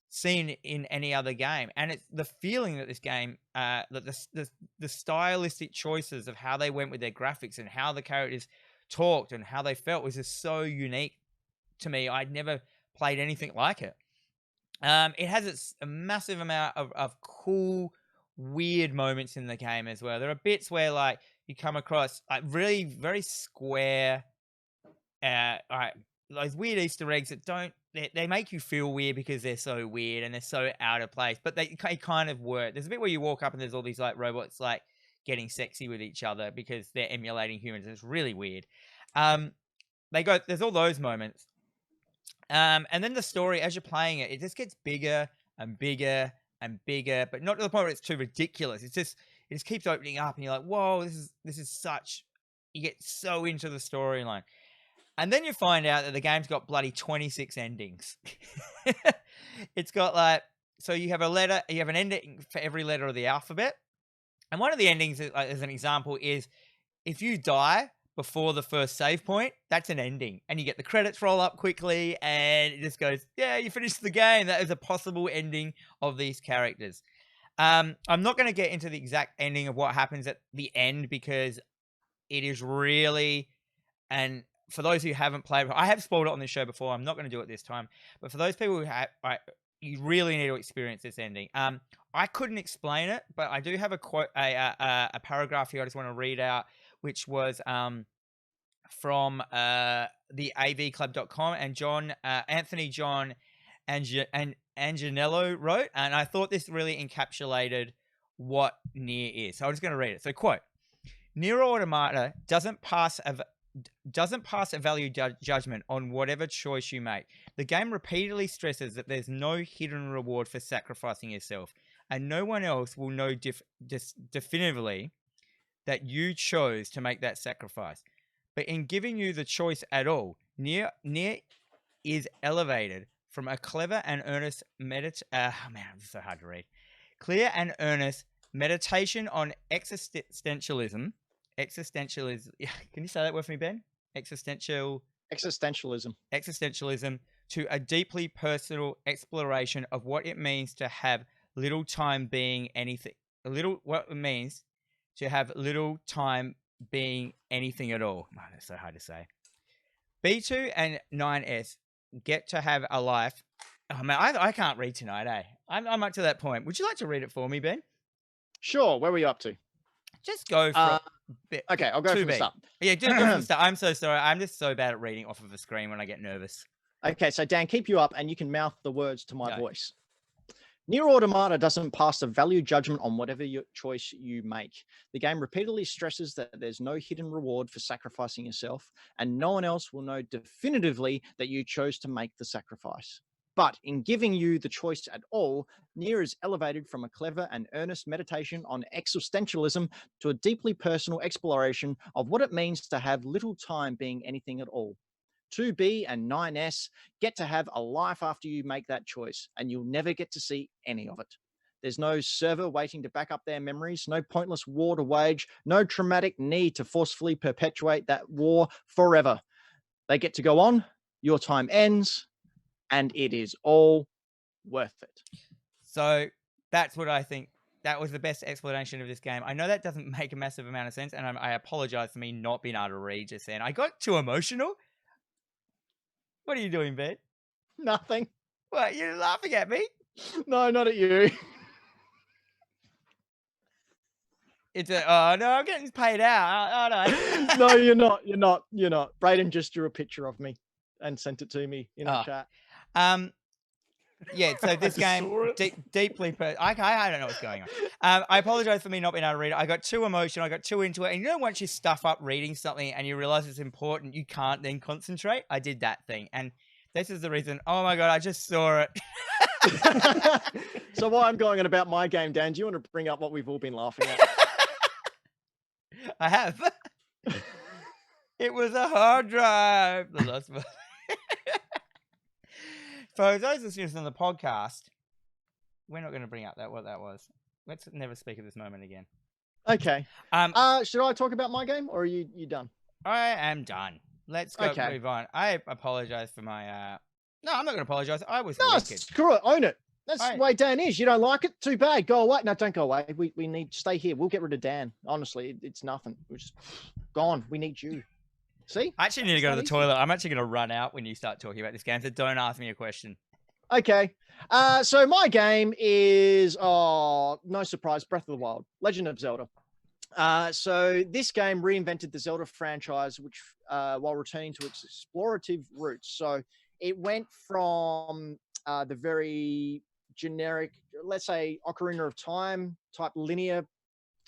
seen in any other game. And it's the feeling that this game, that the stylistic choices of how they went with their graphics and how the characters talked and how they felt was just so unique to me. I'd never played anything like it. It has a massive amount of cool, weird moments in the game as well. There are bits where like you come across like really very square, those weird Easter eggs that they make you feel weird because they're so weird and they're so out of place, but they kind of work. There's a bit where you walk up and there's all these like robots like getting sexy with each other because they're emulating humans. It's really weird. There's all those moments. And then the story, as you're playing it, it just gets bigger and bigger and bigger, but not to the point where it's too ridiculous. It just keeps opening up and you're like, whoa, this is such, you get so into the storyline. And then you find out that the game's got bloody 26 endings. It's got like, so you have an ending for every letter of the alphabet. And one of the endings, as an example, is if you die before the first save point, that's an ending. And you get the credits roll up quickly and it just goes, yeah, you finished the game. That is a possible ending of these characters. I'm not going to get into the exact ending of what happens at the end because it is really, and for those who haven't played, I have spoiled it on this show before. I'm not going to do it this time. But for those people who have, you really need to experience this ending. I couldn't explain it, but I do have a quote, a paragraph here I just want to read out, which was from the avclub.com, and Anthony John Anginello wrote, and I thought this really encapsulated what Nier is. So I'm just going to read it. So, quote, Nier Automata doesn't pass a value judgment on whatever choice you make. The game repeatedly stresses that there's no hidden reward for sacrificing yourself, and no one else will know definitively that you chose to make that sacrifice. But in giving you the choice at all, Nier is elevated from a clever and earnest this is so hard to read. Clear and earnest meditation on existentialism. Existentialism. Can you say that word for me, Ben? Existentialism to a deeply personal exploration of what it means to have little time being anything. What it means to have little time being anything at all. Oh, that's so hard to say. B2 and 9S get to have a life. Oh man, I can't read tonight, eh? I'm up to that point. Would you like to read it for me, Ben? Sure. Where were you up to? Just go for Uh, bit. Okay, I'll go from the 2B. start. Yeah, do go from the start. I'm so sorry. I'm just so bad at reading off of a screen when I get nervous. Okay, so Dan, keep you up and you can mouth the words to my Go. voice. Near Automata doesn't pass a value judgment on whatever choice you make. The game repeatedly stresses that there's no hidden reward for sacrificing yourself, and no one else will know definitively that you chose to make the sacrifice. But in giving you the choice at all, Nier is elevated from a clever and earnest meditation on existentialism to a deeply personal exploration of what it means to have little time being anything at all. 2B and 9S get to have a life after you make that choice, and you'll never get to see any of it. There's no server waiting to back up their memories, no pointless war to wage, no traumatic need to forcefully perpetuate that war forever. They get to go on, your time ends, and it is all worth it. So that's what I think. That was the best explanation of this game. I know that doesn't make a massive amount of sense, and I apologize for me not being able to read just then. I got too emotional. What are you doing, Ben? Nothing. What? You're laughing at me? No, not at you. It's a, oh no, I'm getting paid out. Oh, no. No, you're not. You're not. You're not. Brayden just drew a picture of me and sent it to me in Oh. a chat. Yeah, so this just game saw it. deeply. I don't know what's going on. I apologize for me not being able to read it. I got too emotional. I got too into it. And you know, once you stuff up reading something and you realize it's important, you can't then concentrate. I did that thing, and this is the reason. Oh my god, I just saw it. So while I'm going on about my game, Dan, do you want to bring up what we've all been laughing at? I have. It was a hard drive. The last one. For those listening to the podcast, we're not going to bring up what that was. Let's never speak of this moment again. Okay. Um, Should I talk about my game, or are you done? I am done. Let's go Okay. move on. I apologize for my. No, I'm not going to apologize. I was No, wicked. screw it. Own it. That's Alright. the way Dan is. You don't like it? Too bad. Go away. No, don't go away. We need stay here. We'll get rid of Dan. Honestly, it's nothing. We're just gone. We need you. See? I actually need to go to the It's toilet. I'm actually going to run out when you start talking about this game, so don't ask me a question. Okay. So my game is, no surprise, Breath of the Wild, Legend of Zelda. So this game reinvented the Zelda franchise, which while returning to its explorative roots. So it went from the very generic, let's say, Ocarina of Time type linear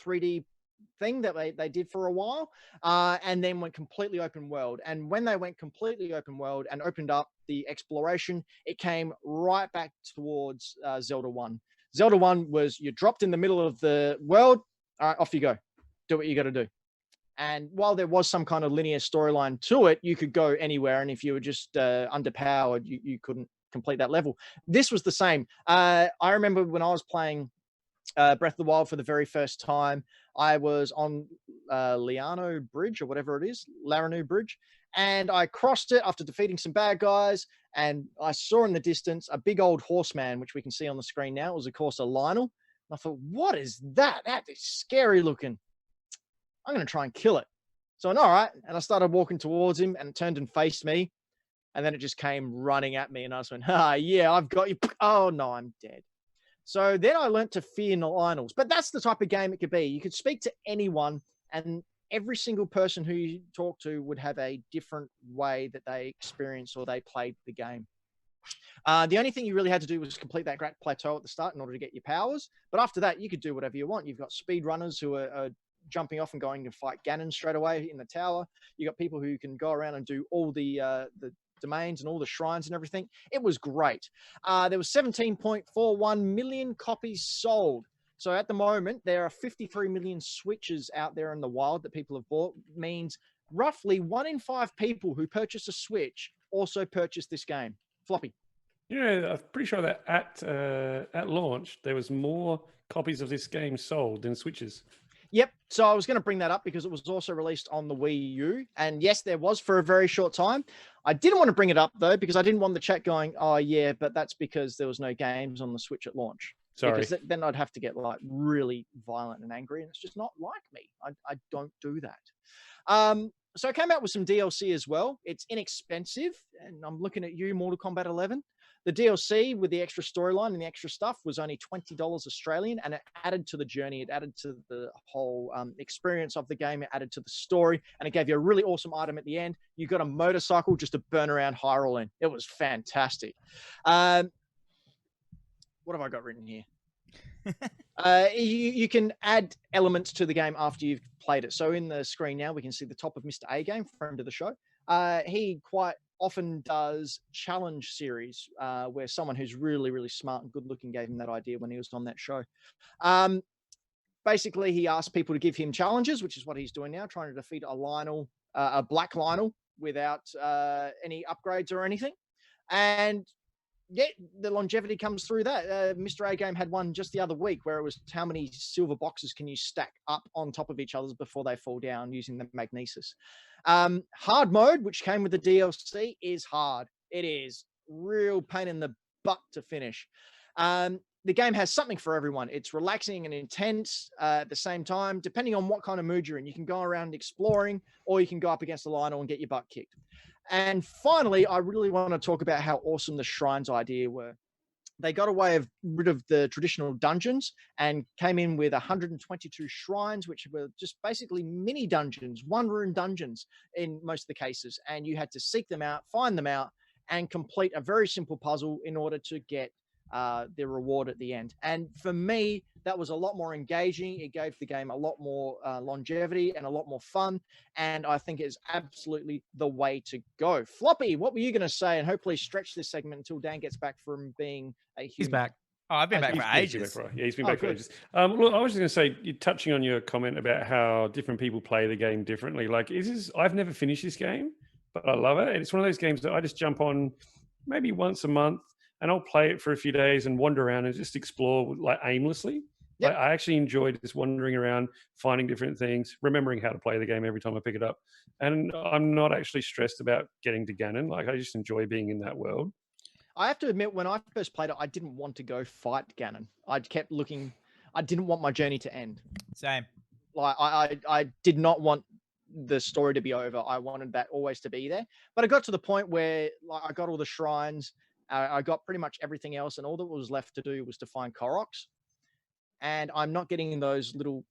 3D thing that they did for a while, and then went completely open world. And when they went completely open world and opened up the exploration, it came right back towards Zelda 1. Zelda 1 was you dropped in the middle of the world, all right, off you go. Do what you got to do. And while there was some kind of linear storyline to it, you could go anywhere. And if you were just underpowered, you couldn't complete that level. This was the same. I remember when I was playing Breath of the Wild for the very first time, I was on Liano Bridge or whatever it is, Laranu Bridge, and I crossed it after defeating some bad guys, and I saw in the distance a big old horseman, which we can see on the screen now. It was, of course, a Lionel. And I thought, what is that? That is scary looking. I'm going to try and kill it. So I went, all right, and I started walking towards him, and it turned and faced me, and then it just came running at me, and I just went, yeah, I've got you. Oh, no, I'm dead. So then I learned to fear Lionels. But that's the type of game it could be. You could speak to anyone, and every single person who you talk to would have a different way that they experienced or they played the game. The only thing you really had to do was complete that great plateau at the start in order to get your powers. But after that, you could do whatever you want. You've got speed runners who are jumping off and going to fight Ganon straight away in the tower. You got people who can go around and do all the domains and all the shrines and everything. It was great. There was 17.41 million copies sold. So at the moment, there are 53 million Switches out there in the wild that people have bought. Means roughly 1 in 5 people who purchase a Switch also purchase this game. Floppy. Yeah, I'm pretty sure that at launch there was more copies of this game sold than Switches. Yep. So I was going to bring that up because it was also released on the Wii U. And yes, there was for a very short time. I didn't want to bring it up, though, because I didn't want the chat going, oh, yeah, but that's because there was no games on the Switch at launch. Sorry. Because then I'd have to get like really violent and angry. And it's just not like me. I don't do that. So I came out with some DLC as well. It's inexpensive. And I'm looking at you, Mortal Kombat 11. The DLC with the extra storyline and the extra stuff was only $20 Australian, and it added to the journey. It added to the whole experience of the game. It added to the story, and it gave you a really awesome item at the end. You got a motorcycle just to burn around Hyrule in. It was fantastic. What have I got written here? You can add elements to the game after you've played it. So in the screen now, we can see the top of Mr. A Game, friend of the show. He quite often does challenge series where someone who's really, really smart and good looking gave him that idea when he was on that show. Basically, he asked people to give him challenges, which is what he's doing now, trying to defeat a Lionel, a black Lionel without any upgrades or anything. And yeah, the longevity comes through that. Mr. A Game had one just the other week where it was how many silver boxes can you stack up on top of each other before they fall down using the magnesis. Hard mode, which came with the DLC, is hard. It is real pain in the butt to finish. The game has something for everyone. It's relaxing and intense at the same time, depending on what kind of mood you're in. You can go around exploring, or you can go up against the Lionel and get your butt kicked. And finally, I really want to talk about how awesome the shrines idea were. They got rid of the traditional dungeons and came in with 122 shrines, which were just basically mini dungeons, one-room dungeons in most of the cases. And you had to seek them out, find them out, and complete a very simple puzzle in order to get the reward at the end. And for me, that was a lot more engaging. It gave the game a lot more longevity and a lot more fun. And I think it's absolutely the way to go. Floppy, what were you going to say? And hopefully stretch this segment until Dan gets back from being a human. He's back. Oh, I've been back for ages. He's been back for ages. Look, I was just going to say, you're touching on your comment about how different people play the game differently. Like, I've never finished this game, but I love it. And it's one of those games that I just jump on maybe once a month, and I'll play it for a few days and wander around and just explore like aimlessly. Yep. I actually enjoyed just wandering around, finding different things, remembering how to play the game every time I pick it up. And I'm not actually stressed about getting to Ganon. Like, I just enjoy being in that world. I have to admit, when I first played it, I didn't want to go fight Ganon. I kept looking. I didn't want my journey to end. Same. Like, I did not want the story to be over. I wanted that always to be there. But I got to the point where like, I got all the shrines. I got pretty much everything else, and all that was left to do was to find Koroks. And I'm not getting those little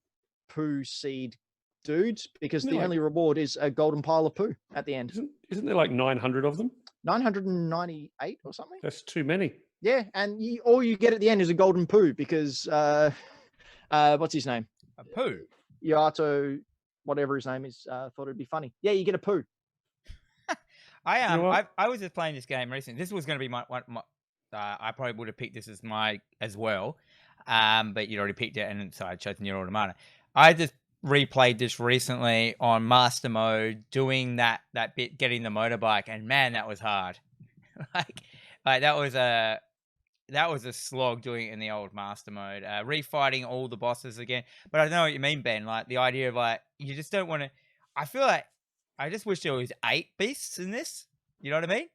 poo seed dudes because the only reward is a golden pile of poo at the end. Isn't there like 900 of them? 998 or something? That's too many. Yeah, and all you get at the end is a golden poo because, what's his name? A poo? Yato, whatever his name is, thought it'd be funny. Yeah, you get a poo. I was just playing this game recently. This was going to be my I probably would have picked this as well, but you'd already picked it, and so I chose Nier Automata. I just replayed this recently on master mode, doing that bit, getting the motorbike, and man, that was hard. like that was a slog doing it in the old master mode, refighting all the bosses again. But I know what you mean, Ben. Like the idea of like you just don't want to. I feel like. I just wish there was 8 beasts in this. You know what I mean?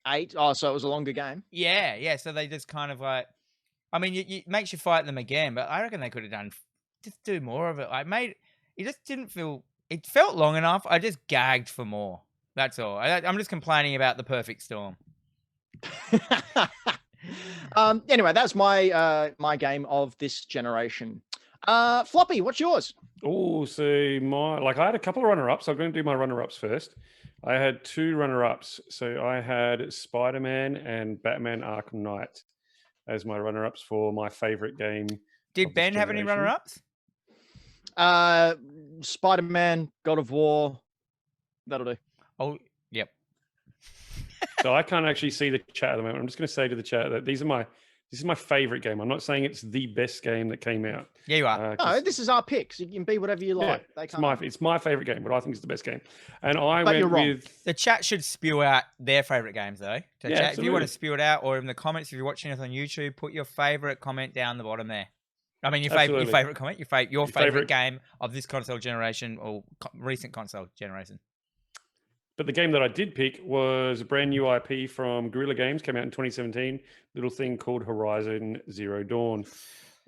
8? Oh, so it was a longer game? Yeah. So they just kind of like... I mean, it makes you fight them again, but I reckon they could have done... Just do more of it. It just didn't feel... It felt long enough. I just gagged for more. That's all. I'm just complaining about the perfect storm. Anyway, that's my game of this generation. Floppy, what's yours? Oh, so I had a couple of runner-ups. I'm going to do my runner-ups first. I had 2 runner-ups. So I had Spider-Man and Batman Arkham Knight as my runner-ups for my favorite game. Did Ben have any runner-ups? Spider-Man, God of War. That'll do. Oh, yep. So I can't actually see the chat at the moment. I'm just going to say to the chat that this is my favorite game. I'm not saying it's the best game that came out. Yeah, you are. No, this is our picks. You can be whatever you like. Yeah, it's my favorite game, but I think it's the best game. And I went with... The chat should spew out their favorite games, though. So yeah, chat, if you want to spew it out, or in the comments, if you're watching us on YouTube, put your favorite comment down the bottom there. I mean, your favorite comment, your favorite game of this console generation or recent console generation. But the game that I did pick was a brand new IP from Guerrilla Games, came out in 2017, little thing called Horizon Zero Dawn.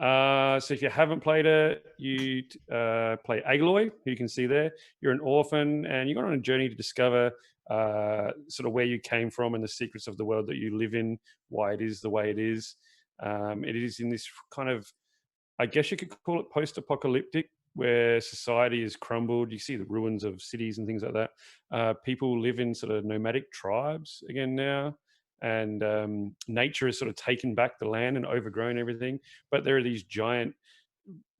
So if you haven't played it, you play Aloy, who you can see there. You're an orphan, and you're on a journey to discover sort of where you came from and the secrets of the world that you live in, why it is the way it is. It is in this kind of, I guess you could call it post-apocalyptic, where society has crumbled. You see the ruins of cities and things like that. People live in sort of nomadic tribes again now, and nature has sort of taken back the land and overgrown everything. But there are these giant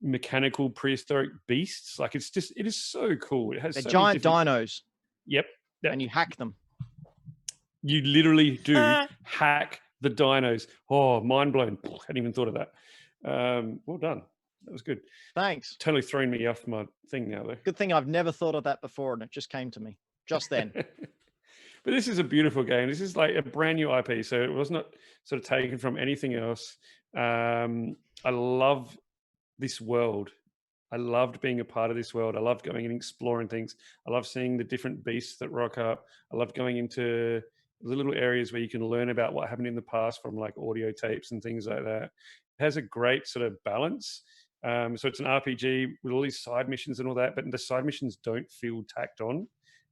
mechanical prehistoric beasts. Like it is so cool. It has They're so giant many different... dinos, Yep. and you hack them. You literally do hack the dinos. Oh, mind blown. Hadn't even thought of that. Well done. That was good. Thanks. Totally thrown me off my thing now, though. Good thing I've never thought of that before, and it just came to me just then. But this is a beautiful game. This is like a brand new IP, so it was not sort of taken from anything else. I love this world. I loved being a part of this world. I loved going and exploring things. I love seeing the different beasts that rock up. I love going into the little areas where you can learn about what happened in the past from like audio tapes and things like that. It has a great sort of balance. So it's an RPG with all these side missions and all that, but the side missions don't feel tacked on.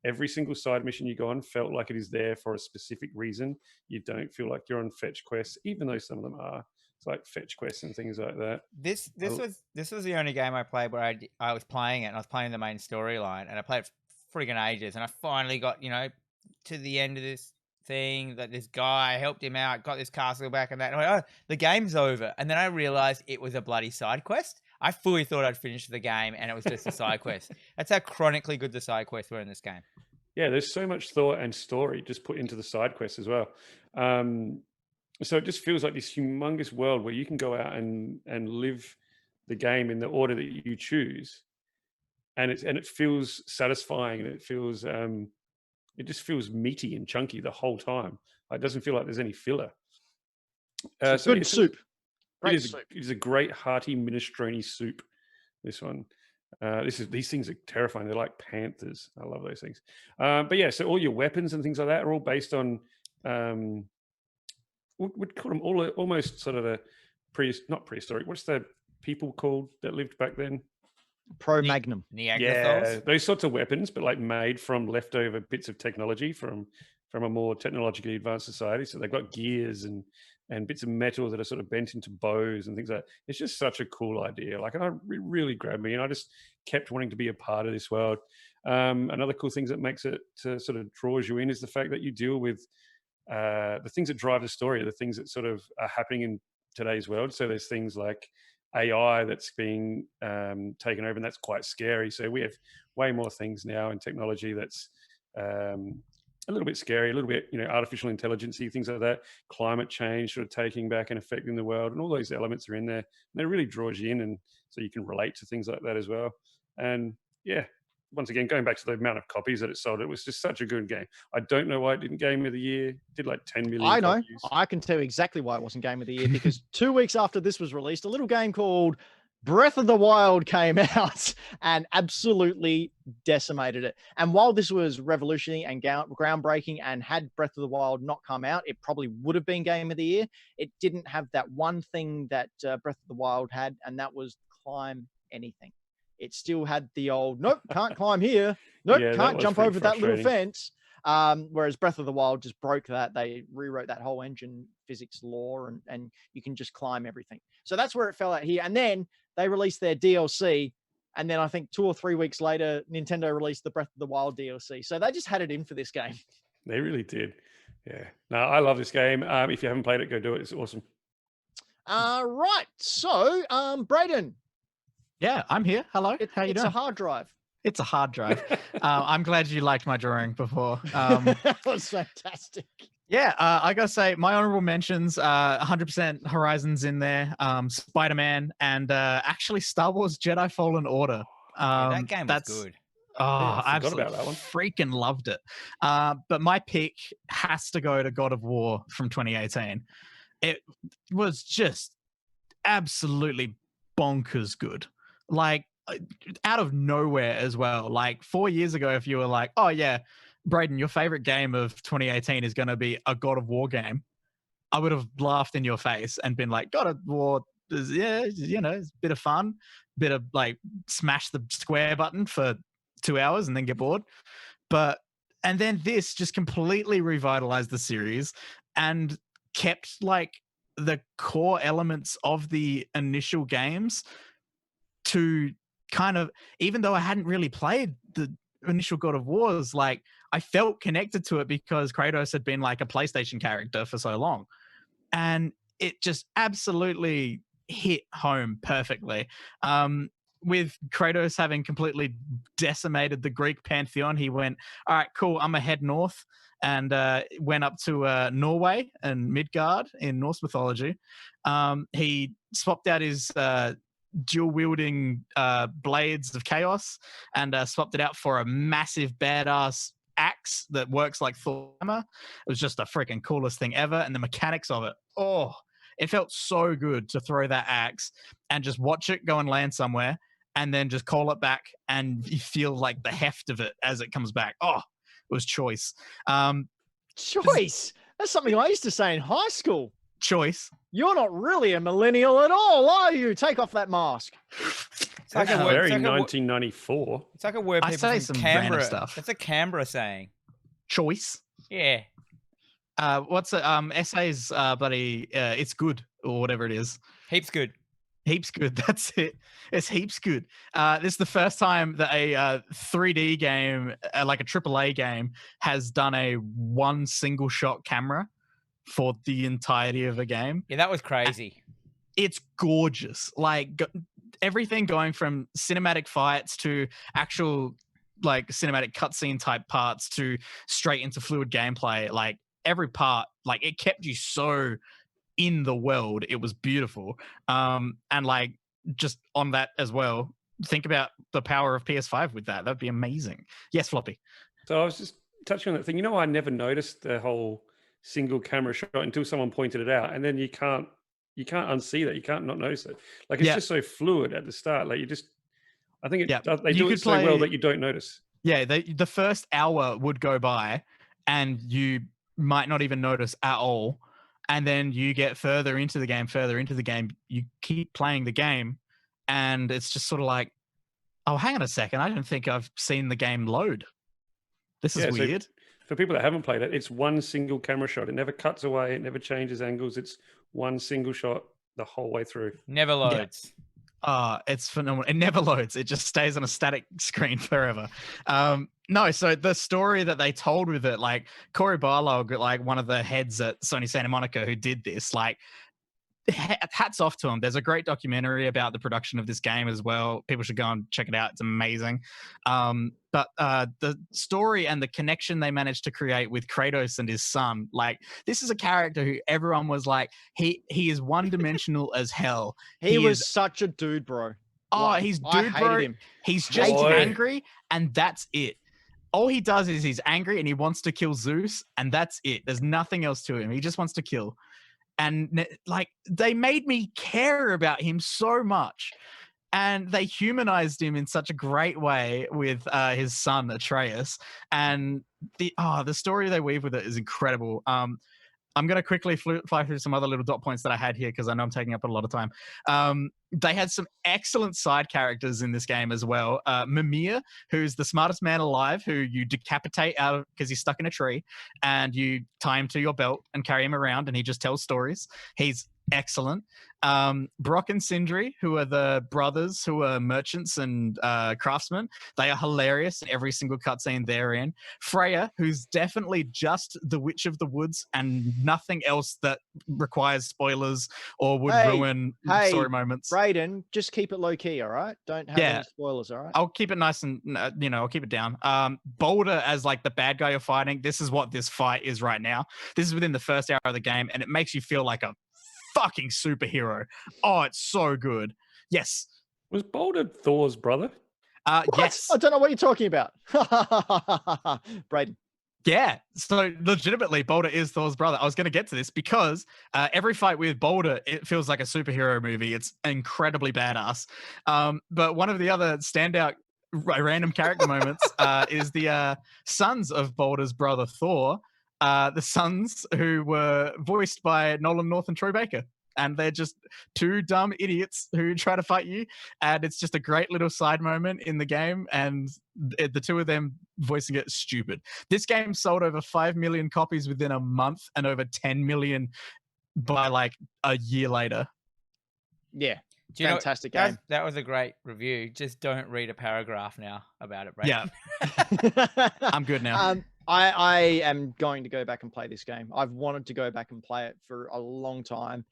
Every single side mission you go on felt like it is there for a specific reason. You don't feel like you're on fetch quests, even though some of them are. It's like fetch quests and things like that. This was the only game I played where I was playing it and I was playing the main storyline and I played it for friggin' ages and I finally got to the end of this thing that this guy helped him out, got this castle back and that. And I went, oh, the game's over. And then I realized it was a bloody side quest. I fully thought I'd finished the game and it was just a side quest. That's how chronically good the side quests were in this game. Yeah, there's so much thought and story just put into the side quests as well. So it just feels like this humongous world where you can go out and live the game in the order that you choose, and it feels satisfying, and it just feels meaty and chunky the whole time. It doesn't feel like there's any filler. Good soup. Great soup. It is a great hearty minestrone soup. This one. These things are terrifying. They're like panthers. I love those things. But yeah, so all your weapons and things like that are all based on. We'd call them all almost sort of not prehistoric. What's the people called that lived back then? Pro-Magnum. Yeah, those sorts of weapons, but like made from leftover bits of technology from a more technologically advanced society. So they've got gears and bits of metal that are sort of bent into bows and things like that. It's just such a cool idea. Like, and it really grabbed me, and I just kept wanting to be a part of this world. Another cool thing that makes it sort of draws you in is the fact that you deal with the things that drive the story, the things that sort of are happening in today's world. So there's things like AI that's being taken over, and that's quite scary. So we have way more things now in technology that's a little bit scary, a little bit, artificial intelligence, things like that, climate change sort of taking back and affecting the world, and all those elements are in there. And it really draws you in, and so you can relate to things like that as well. And yeah, once again, going back to the amount of copies that it sold, it was just such a good game. I don't know why it didn't Game of the Year. It did like 10 million I know. copies. I can tell you exactly why it wasn't Game of the Year, because 2 weeks after this was released, a little game called Breath of the Wild came out and absolutely decimated it. And while this was revolutionary and groundbreaking, and had Breath of the Wild not come out, it probably would have been Game of the Year. It didn't have that one thing that Breath of the Wild had, and that was climb anything. It still had the old, nope, can't climb here. Nope, Yeah, that can't was jump pretty over that little frustrating. fence. Whereas Breath of the Wild just broke that. They rewrote that whole engine physics law, and you can just climb everything. So that's where it fell out here. And then they released their DLC. And then I think 2 or 3 weeks later, Nintendo released the Breath of the Wild DLC. So they just had it in for this game. They really did. Yeah. No, I love this game. If you haven't played it, go do it. It's awesome. Right. So, Brayden. Yeah, I'm here. Hello. How you it's doing? a hard drive. It's a hard drive. I'm glad you liked my drawing before. That was fantastic. Yeah, I gotta say, my honorable mentions, 100% Horizon's in there, Spider-Man, and actually Star Wars Jedi Fallen Order. That game was good. Oh, I I forgot about absolutely that one. freaking loved it. But my pick has to go to God of War from 2018. It was just absolutely bonkers good. Like, out of nowhere as well. Like 4 years ago, if you were like, oh yeah, Brayden, your favorite game of 2018 is going to be a God of War game, I would have laughed in your face and been like, God of War, it's a bit of fun, bit of like smash the square button for 2 hours and then get bored. And then this just completely revitalized the series and kept like the core elements of the initial games to kind of, even though I hadn't really played the initial God of Wars, like I felt connected to it because Kratos had been like a PlayStation character for so long. And it just absolutely hit home perfectly. With Kratos having completely decimated the Greek pantheon, he went, all right, cool, I'm going to head north, and went up to Norway and Midgard in Norse mythology. He swapped out his dual-wielding blades of chaos and swapped it out for a massive badass axe that works like Thor hammer. It was just the freaking coolest thing ever, and the mechanics of it, it felt so good to throw that axe and just watch it go and land somewhere and then just call it back, and you feel like the heft of it as it comes back. It was choice. Choice? That's something I used to say in high school. Choice. You're not really a millennial at all, are you? Take off that mask. It's like a word, Very it's like a, 1994. it's like a word I people say from some random Canberra. stuff. That's a Canberra saying. Choice. Yeah. What's it? Essays, buddy. It's good, or whatever it is. Heaps good. Heaps good. That's it. It's heaps good. This is the first time that a 3D game, like a AAA game, has done a one single shot camera for the entirety of a game. Yeah, that was crazy. It's gorgeous. Like everything going from cinematic fights to actual like cinematic cutscene type parts to straight into fluid gameplay. Like every part, like it kept you so in the world. It was beautiful. And like just on that as well, think about the power of PS5 with that. That'd be amazing. Yes, Floppy. So I was just touching on that thing. You know, I never noticed the whole single camera shot until someone pointed it out, and then you can't unsee that. You can't not notice it. Like it's just so fluid at the start. Like I think they do it so well that you don't notice. Yeah, the first hour would go by, and you might not even notice at all. And then you get further into the game, you keep playing the game, and it's just sort of like, oh, hang on a second, I don't think I've seen the game load. This is weird. So for people that haven't played it, it's one single camera shot. It never cuts away. It never changes angles. It's one single shot the whole way through. Never loads. It's phenomenal. It never loads. It just stays on a static screen forever. No, so the story that they told with it, like Corey Barlog, like one of the heads at Sony Santa Monica who did this, like hats off to him. There's a great documentary about the production of this game as well. People should go and check it out. It's amazing. But the story and the connection they managed to create with Kratos and his son, like this is a character who everyone was like, he is one-dimensional as hell. He was such a dude, bro. He's I dude, hated bro. him. He's just Boy. angry, and that's it. All he does is he's angry and he wants to kill Zeus, and that's it. There's nothing else to him. He just wants to kill. And like they made me care about him so much, and they humanized him in such a great way with his son Atreus. And the story they weave with it is incredible. I'm going to quickly fly through some other little dot points that I had here because I know I'm taking up a lot of time. They had some excellent side characters in this game as well. Mimir, who's the smartest man alive, who you decapitate out of because he's stuck in a tree, and you tie him to your belt and carry him around, and he just tells stories. He's excellent. Brock and Sindri, who are the brothers who are merchants and craftsmen. They are hilarious in every single cutscene they're in. Freya, who's definitely just the Witch of the Woods and nothing else that requires spoilers or would ruin story moments. Brayden, just keep it low key, all right? Don't have any spoilers, all right? I'll keep it nice and, I'll keep it down. Boulder as like the bad guy you're fighting. This is what this fight is right now. This is within the first hour of the game, and it makes you feel like a fucking superhero. Oh, it's so good. Yes. Was Boulder Thor's brother? Yes. I don't know what you're talking about. Brayden. Yeah. So legitimately, Boulder is Thor's brother. I was going to get to this because every fight with Boulder, it feels like a superhero movie. It's incredibly badass. But one of the other standout random character moments is the sons of Boulder's brother Thor. The sons who were voiced by Nolan North and Troy Baker. and they're just two dumb idiots who try to fight you, and it's just a great little side moment in the game, and the two of them voicing it stupid. This game sold over 5 million copies within a month and over 10 million by like a year later. Yeah, Do you know, fantastic game. that was a great review. Just don't read a paragraph now about it, Brayden. Yeah, I'm good now. I am going to go back and play this game. I've wanted to go back and play it for a long time.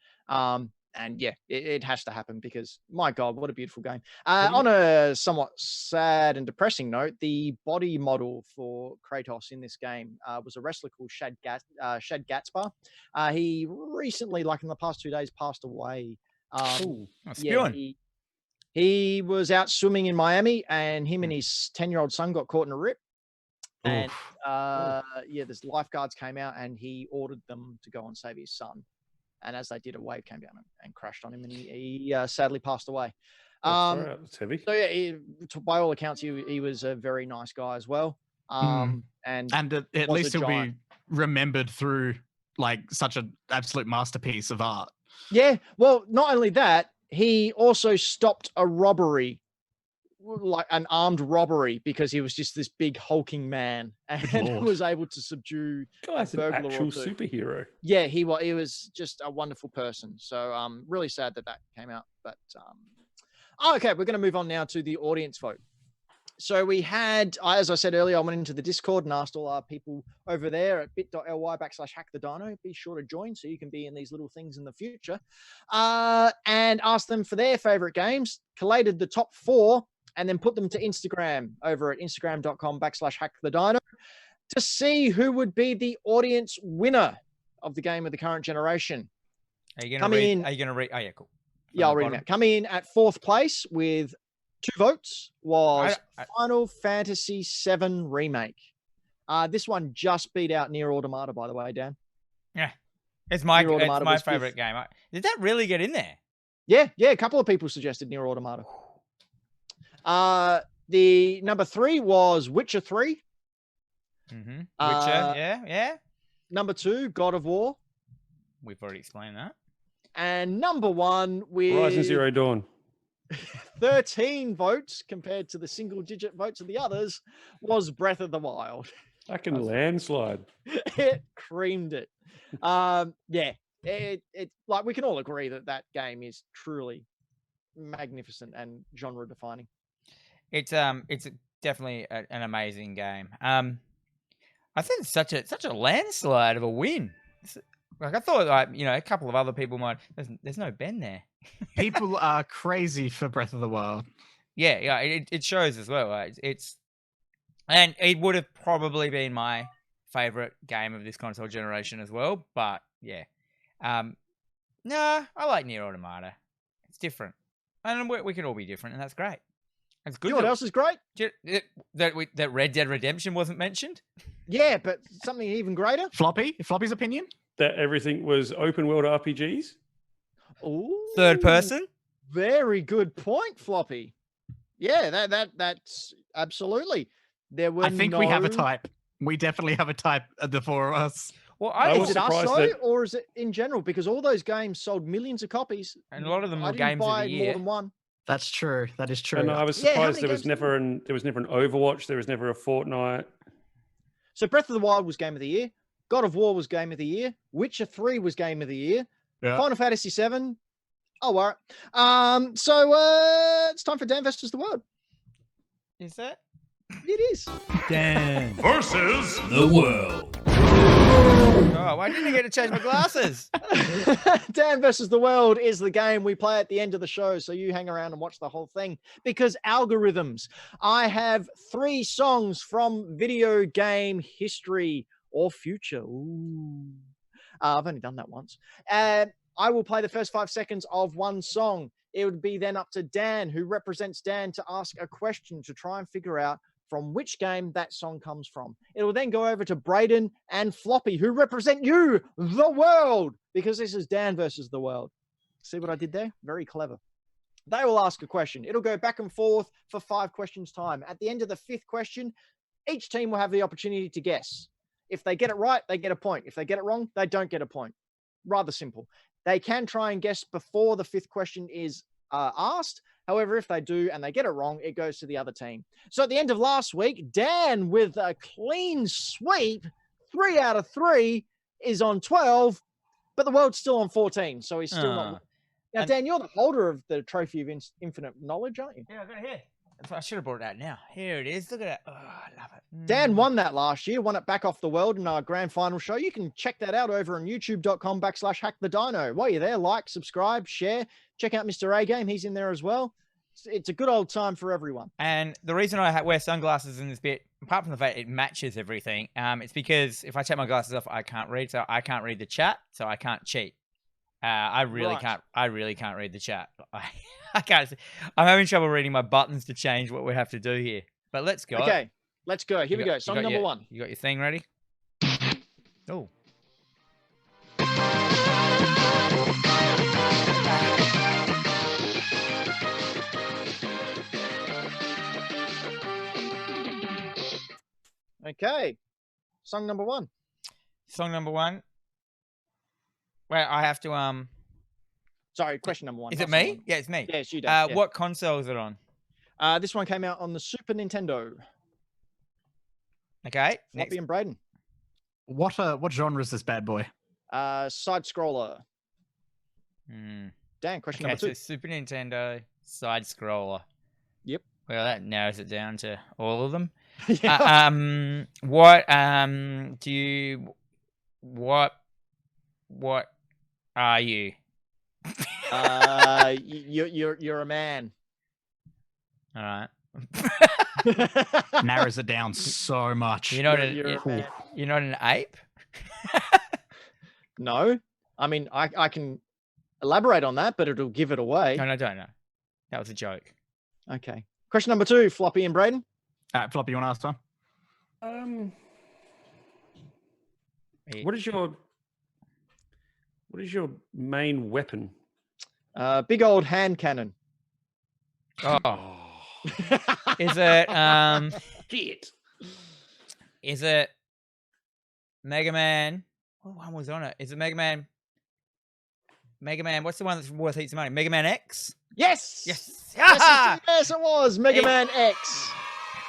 And yeah, it has to happen because my God, what a beautiful game. On a somewhat sad and depressing note, the body model for Kratos in this game was a wrestler called Shad Gaspar. He recently, like in the past 2 days, passed away. Spewing. He was out swimming in Miami, and him and his 10-year-old son got caught in a rip. And there's lifeguards came out, and he ordered them to go and save his son. And as they did, a wave came down and crashed on him, and he sadly passed away. That's heavy. So yeah, by all accounts, he was a very nice guy as well. And at least he'll be remembered through like such an absolute masterpiece of art. Yeah, well, not only that, he also stopped a robbery, like an armed robbery, because he was just this big hulking man and was able to subdue Guy's a an burglar actual or two. superhero. Yeah, he was just a wonderful person. So really sad that came out. But okay, we're going to move on now to the audience vote. So we had, as I said earlier, I went into the Discord and asked all our people over there at bit.ly/hackthedino. Be sure to join so you can be in these little things in the future. And asked them for their favorite games, collated the top 4, and then put them to Instagram over at instagram.com/hackthedino to see who would be the audience winner of the game of the current generation. Are you going to read? Oh, yeah, cool. Yeah, I'll read them out. Coming in at 4th place with 2 votes was Final Fantasy VII Remake. This one just beat out Nier Automata, by the way, Dan. Yeah, it's my favorite game. Did that really get in there? Yeah, a couple of people suggested Nier Automata. The number 3 was Witcher 3. Mm-hmm. Witcher, yeah. Number 2, God of War. We've already explained that. And number 1 with Horizon Zero Dawn. 13 votes compared to the single-digit votes of the others was Breath of the Wild. I can landslide. It creamed it. It like we can all agree that game is truly magnificent and genre-defining. It's definitely an amazing game. I think it's such a landslide of a win. Like I thought, a couple of other people might. There's no Ben there. People are crazy for Breath of the Wild. Yeah, it shows as well. And it would have probably been my favorite game of this console generation as well. But yeah, I like Nier Automata. It's different, and we can all be different, and that's great. That's good. You know what else is great? That Red Dead Redemption wasn't mentioned. Yeah, but something even greater. Floppy's opinion? That everything was open world RPGs. Ooh, Third person. Very good point, Floppy. Yeah, that's absolutely. There were. I think we have a type. We definitely have a type, the 4 of us. Well, is it us though, or is it in general? Because all those games sold millions of copies, and a lot of them were I didn't games of buy the year. more than one. That's true. That is true. And I was surprised there was never an Overwatch. There was never a Fortnite. So Breath of the Wild was Game of the Year. God of War was Game of the Year. Witcher 3 was Game of the Year. Yeah. Final Fantasy 7. Oh, all right. So it's time for Dan versus the World. Is that? It is. Dan versus the world. Oh, why didn't I get to change my glasses? Dan versus the World is the game we play at the end of the show. So you hang around and watch the whole thing because algorithms. I have 3 songs from video game history or future. Ooh. I've only done that once. And I will play the first 5 seconds of one song. It would be then up to Dan, who represents Dan, to ask a question to try and figure out from which game that song comes from. It will then go over to Brayden and Floppy, who represent you, the world, because this is Dan versus the world. See what I did there? Very clever. They will ask a question. It'll go back and forth for 5 questions time. At the end of the 5th question, each team will have the opportunity to guess. If they get it right, they get a point. If they get it wrong, they don't get a point. Rather simple. They can try and guess before the 5th question is asked. However, if they do and they get it wrong, it goes to the other team. So at the end of last week, Dan with a clean sweep, 3 out of 3, is on 12, but the world's still on 14. So he's still not. Now, And- Dan, you're the holder of the Trophy of Infinite Knowledge, aren't you? Yeah, I got it here. I should have brought it out now. Here it is. Look at that. Oh, I love it. Dan won that last year, won it back off the world in our grand final show. You can check that out over on youtube.com/Hack The Dino. While you're there, like, subscribe, share, check out Mr. A Game. He's in there as well. It's a good old time for everyone. And the reason I wear sunglasses in this bit, apart from the fact it matches everything, it's because if I take my glasses off, I can't read. So I can't read the chat, so I can't cheat. I really Right. can't. I really can't read the chat. I can't. I'm having trouble reading my buttons to change what we have to do here. But let's go. Okay, let's go. Here we go. You Song got number your- 1. You got your thing ready? Oh. Okay. Song number 1. Song number 1. Wait, I have to Sorry, question number 1. Is not it song me? one. Yeah, it's me. Yes, you did. What console is it on? This one came out on the Super Nintendo. Okay. Floppy Next. and Braden. What genre is this bad boy? Side scroller. Dan, question Okay, number 2. so Super Nintendo side scroller. Yep. Well, that narrows it down to all of them. Yeah. What are you? You're a man. All right. Narrows it down so much. You're not You're a man. you're not an ape. No, I mean I can elaborate on that, but it'll give it away. No, I don't know. That was a joke. Okay. Question number 2, Floppy and Braden. Floppy, you want to ask one? What is your main weapon? Big old hand cannon. Oh, is it Shit. Is it Mega Man? What one was on it? Is it Mega Man? Mega Man. What's the one that's worth heaps of money? Mega Man X. Yes. Yes. Yes, yes, it was Mega Hey. Man X.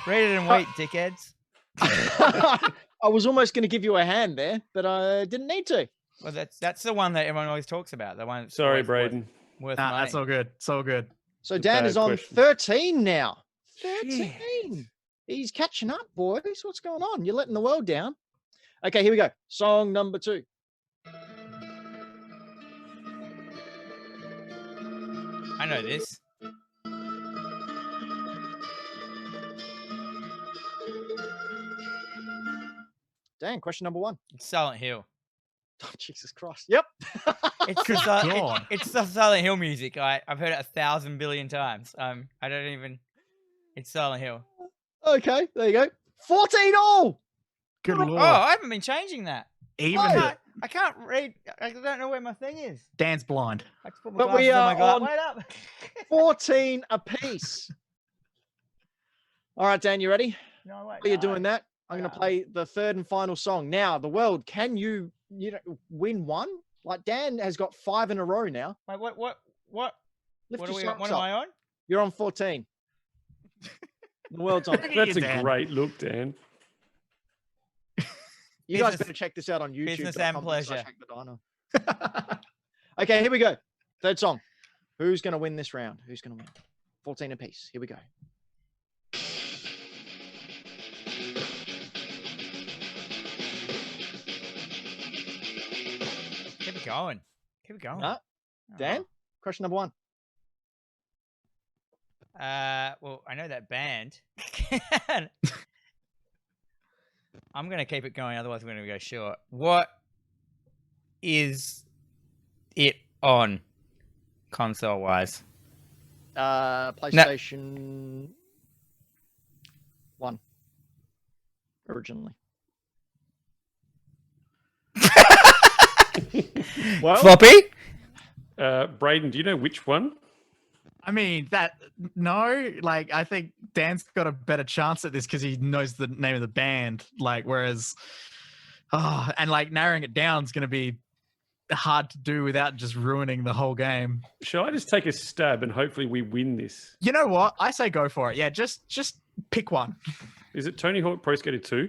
Read it and wait, dickheads. I was almost going to give you a hand there, but I didn't need to. Well, that's the one that everyone always talks about. The one. That's Sorry, always Braden. Worth Nah, money. that's all good. So good. So It's a Dan bad is on question. 13 now. 13. He's catching up, boys. What's going on? You're letting the world down. Okay, here we go. Song number 2. I know this. Dan, question number 1. It's Silent Hill. Oh, Jesus Christ. Yep. It's the, God. it's the Silent Hill music. I've heard it 1,000 billion times. I don't even. It's Silent Hill. Okay, there you go. 14 all. Good Oh, lord. I haven't been changing that. Even I can't read. I don't know where my thing is. Dan's blind. I have to put my But we glasses on are my glass. on- Wait up. 14 apiece. All right, Dan, you ready? No, wait. While you're no. doing that, I'm going to No. play the 3rd and final song. Now, the world, can you win one? Like Dan has got 5 in a row now. Wait, what? Lift What, your are we, socks what am up. I on? You're on 14. The world's on. That's a Dan. great look, Dan. You guys Business- better check this out on YouTube. business and pleasure. Okay, here we go. 3rd song. Who's going to win this round? Who's going to win? 14 apiece. Here we go. Keep it going. Keep it going. No, Dan, question number 1. Well, I know that band. I'm gonna keep it going, otherwise we're gonna go short. What is it on, console wise? PlayStation 1. Originally. Well, Floppy? Braden, do you know which one? I mean, like, I think Dan's got a better chance at this because he knows the name of the band. Like, whereas, and like narrowing it down is going to be hard to do without just ruining the whole game. Shall I just take a stab and hopefully we win this? You know what? I say go for it. Yeah, just pick one. Is it Tony Hawk Pro Skater 2?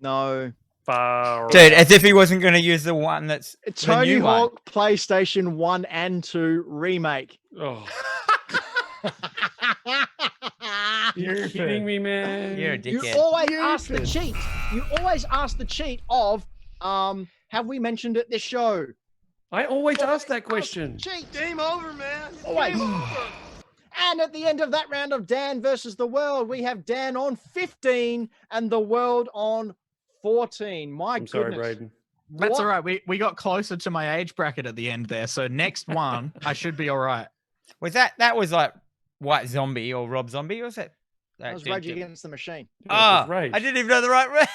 No. Far Dude, as if he wasn't going to use the one that's the Tony new one. Hawk PlayStation 1 and 2 remake. Oh, you're kidding me, man. You're a You dickhead. always ask the cheat. You always ask the cheat of, have we mentioned it this show? I always ask that question. Cheat. Game over, man. It's Always. game over. And at the end of that round of Dan versus the world, we have Dan on 15 and the world on 14. My I'm sorry, goodness. Braden. That's What? all right. We got closer to my age bracket at the end there. So next one, I should be all right. Was that was like White Zombie or Rob Zombie? Or was that? That was dude- Rage Against the Machine. Yeah, it Oh, was Rage. I didn't even know the right.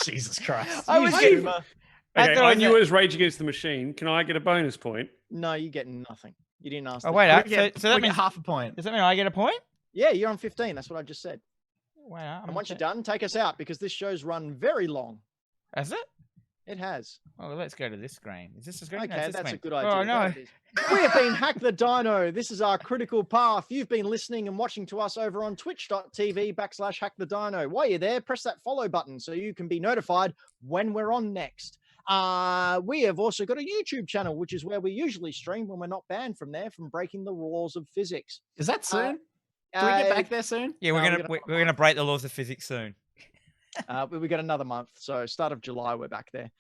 Jesus Christ. I was You getting- zoomer. I Okay, thought I it knew was it was Rage Against the Machine. Can I get a bonus point? No, you get nothing. You didn't ask. Oh that. wait, We so, get, so that we get means half a point. does that mean I get a point? Yeah, you're on 15. That's what I just said. Wow. And once you're done, take us out because this show's run very long. Is it? It has. Oh, well, let's go to this screen. Is this the screen? No, Okay, it's this that's a screen. good idea. Oh no. There it is. We have been Hack the Dino. This is our critical path. You've been listening and watching to us over on twitch.tv/Hack the Dino. While you're there, press that follow button so you can be notified when we're on next. We have also got a YouTube channel, which is where we usually stream when we're not banned from there from breaking the laws of physics. Is that soon? Do we get back there soon? Yeah, we're No, gonna we're gonna break the laws of physics soon. We got another month, so start of July we're back there.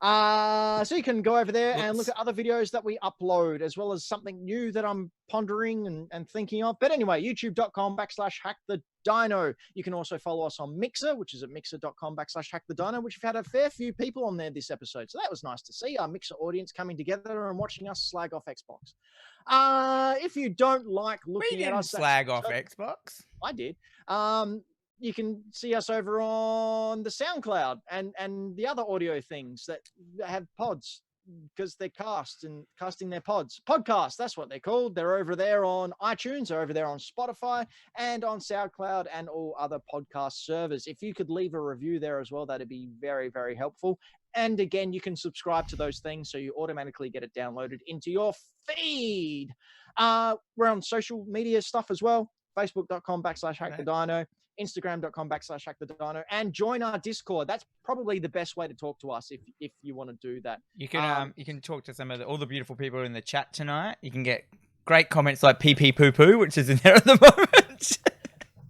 So you can go over there and look at other videos that we upload, as well as something new that I'm pondering and thinking of. But anyway, youtube.com/Hack the Dino. You can also follow us on Mixer, which is at mixer.com/Hack the Dino, which we've had a fair few people on there this episode. So that was nice to see our Mixer audience coming together and watching us slag off Xbox. If you don't like We looking at didn't us, slag off Xbox. I did. You can see us over on the SoundCloud and the other audio things that have pods because they're casting their pods. Podcasts, that's what they're called. They're over there on iTunes, they're over there on Spotify and on SoundCloud and all other podcast servers. If you could leave a review there as well, that'd be very, very helpful. And again, you can subscribe to those things so you automatically get it downloaded into your feed. We're on social media stuff as well. Facebook.com/Hack the Dino. Instagram.com/Hack the Dino, and join our Discord. That's probably the best way to talk to us if you want to do that. You can talk to some of all the beautiful people in the chat tonight. You can get great comments like PP poo poo, which is in there at the moment.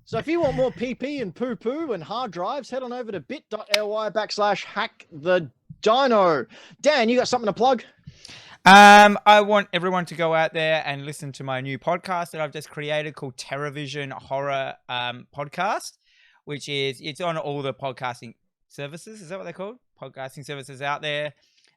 So if you want more PP and poo poo and hard drives, head on over to bit.ly/Hack the Dino. Dan, you got something to plug? I want everyone to go out there and listen to my new podcast that I've just created called TerraVision Horror Podcast, which it's on all the podcasting services. Is that what they're called? Podcasting services out there.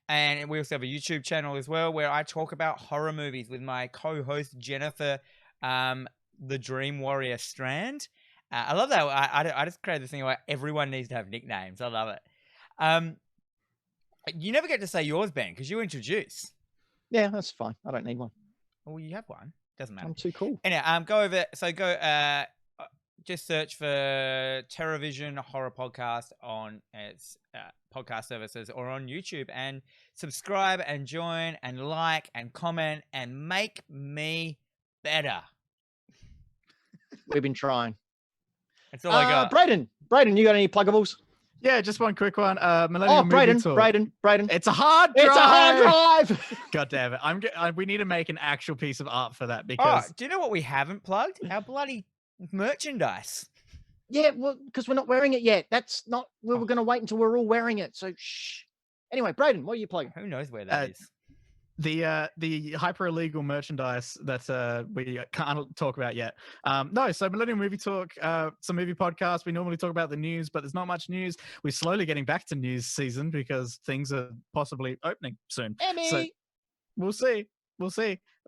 And we also have a YouTube channel as well where I talk about horror movies with my co-host Jennifer, the Dream Warrior Strand. I love that. I just created this thing where everyone needs to have nicknames. I love it. You never get to say yours, Ben, because you introduce. Yeah, that's fine. I don't need one. Well, you have one. Doesn't matter. I'm too cool. Anyway, go over. So just search for TerraVision Horror Podcast on its podcast services or on YouTube, and subscribe and join and like and comment and make me better. We've been trying. That's all I got. Braden, you got any pluggables? Yeah, just one quick one. Millennium Oh, Movie Talk. Braden. It's a hard drive. It's a hard drive. God damn it. We need to make an actual piece of art for that Oh, because do you know what we haven't plugged? Our bloody merchandise. Yeah, well, because we're not wearing it yet. That's not. We were going to wait until we're all wearing it. So shh. Anyway, Braden, what are you plugging? Who knows where that is? the hyper illegal merchandise that we can't talk about yet. So Millennium Movie Talk, it's a movie podcast. We normally talk about the news, but there's not much news. We're slowly getting back to news season because things are possibly opening soon. Emmy. So we'll see.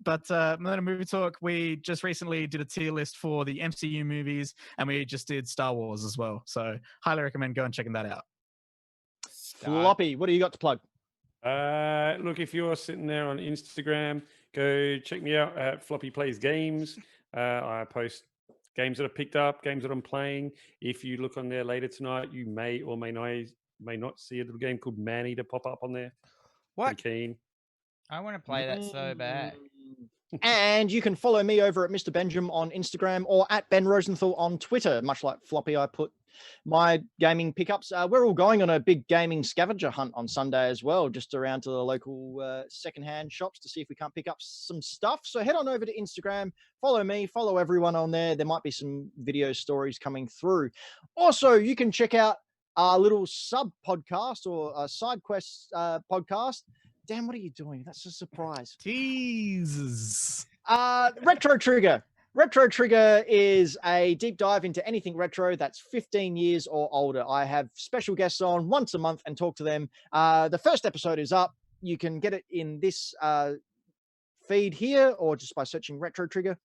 But Millennium Movie Talk, we just recently did a tier list for the MCU movies, and we just did Star Wars as well. So highly recommend going and checking that out. Floppy, what do you got to plug? Look, if you're sitting there on Instagram, go check me out at Floppy Plays Games. I post games that are picked up, games that I'm playing. If you look on there later tonight, you may or may not see a little game called Maneater pop up on there. What? Pretty keen. I want to play that so bad. And you can follow me over at Mr. Benjamin on Instagram or at Ben Rosenthal on Twitter. Much like Floppy, I put my gaming pickups. We're all going on a big gaming scavenger hunt on Sunday as well, just around to the local secondhand shops to see if we can't pick up some stuff. So head on over to Instagram, follow me, follow everyone on there. There might be some video stories coming through. Also, you can check out our little sub podcast or a side quest podcast. Dan, what are you doing? That's a surprise. Teases. Retro Trigger. Retro Trigger is a deep dive into anything retro that's 15 years or older. I have special guests on once a month and talk to them. The first episode is up. You can get it in this feed here or just by searching Retro Trigger.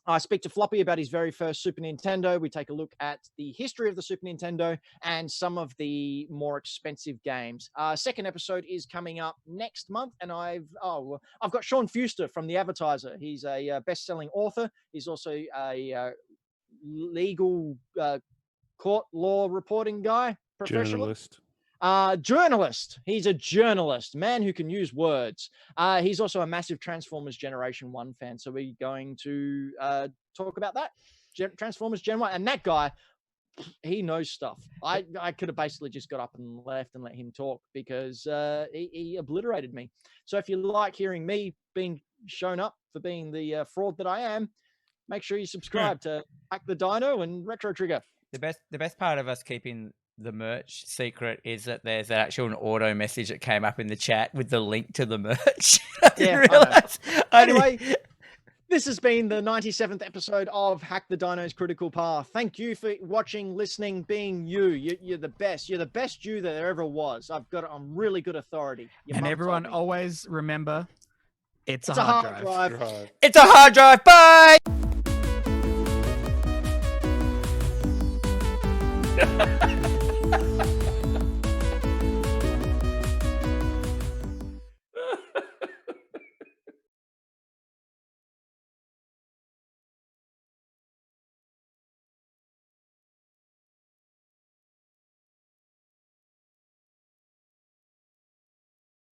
I speak to Floppy about his very first Super Nintendo. We take a look at the history of the Super Nintendo and some of the more expensive games. Second episode is coming up next month, and I've got Sean Fuster from The Advertiser. He's a best-selling author. He's also a legal court law reporting guy, professional. Journalist. He's a journalist, man who can use words. He's also a massive Transformers Generation 1 fan. So we're going to talk about that. Transformers Gen 1. And that guy, he knows stuff. I could have basically just got up and left and let him talk because he obliterated me. So if you like hearing me being shown up for being the fraud that I am, make sure you subscribe to Hack the Dino and Retro Trigger. The best part of us keeping the merch secret is that there's actually an auto message that came up in the chat with the link to the merch. I didn't realize. Anyway, this has been the 97th episode of Hack the Dino's Critical Path. Thank you for watching, listening, being you. You're the best. You're the best you that there ever was. I've got it on really good authority. Your And mum everyone told me. always remember, it's a It's a hard hard drive. drive. It's a hard drive. Bye.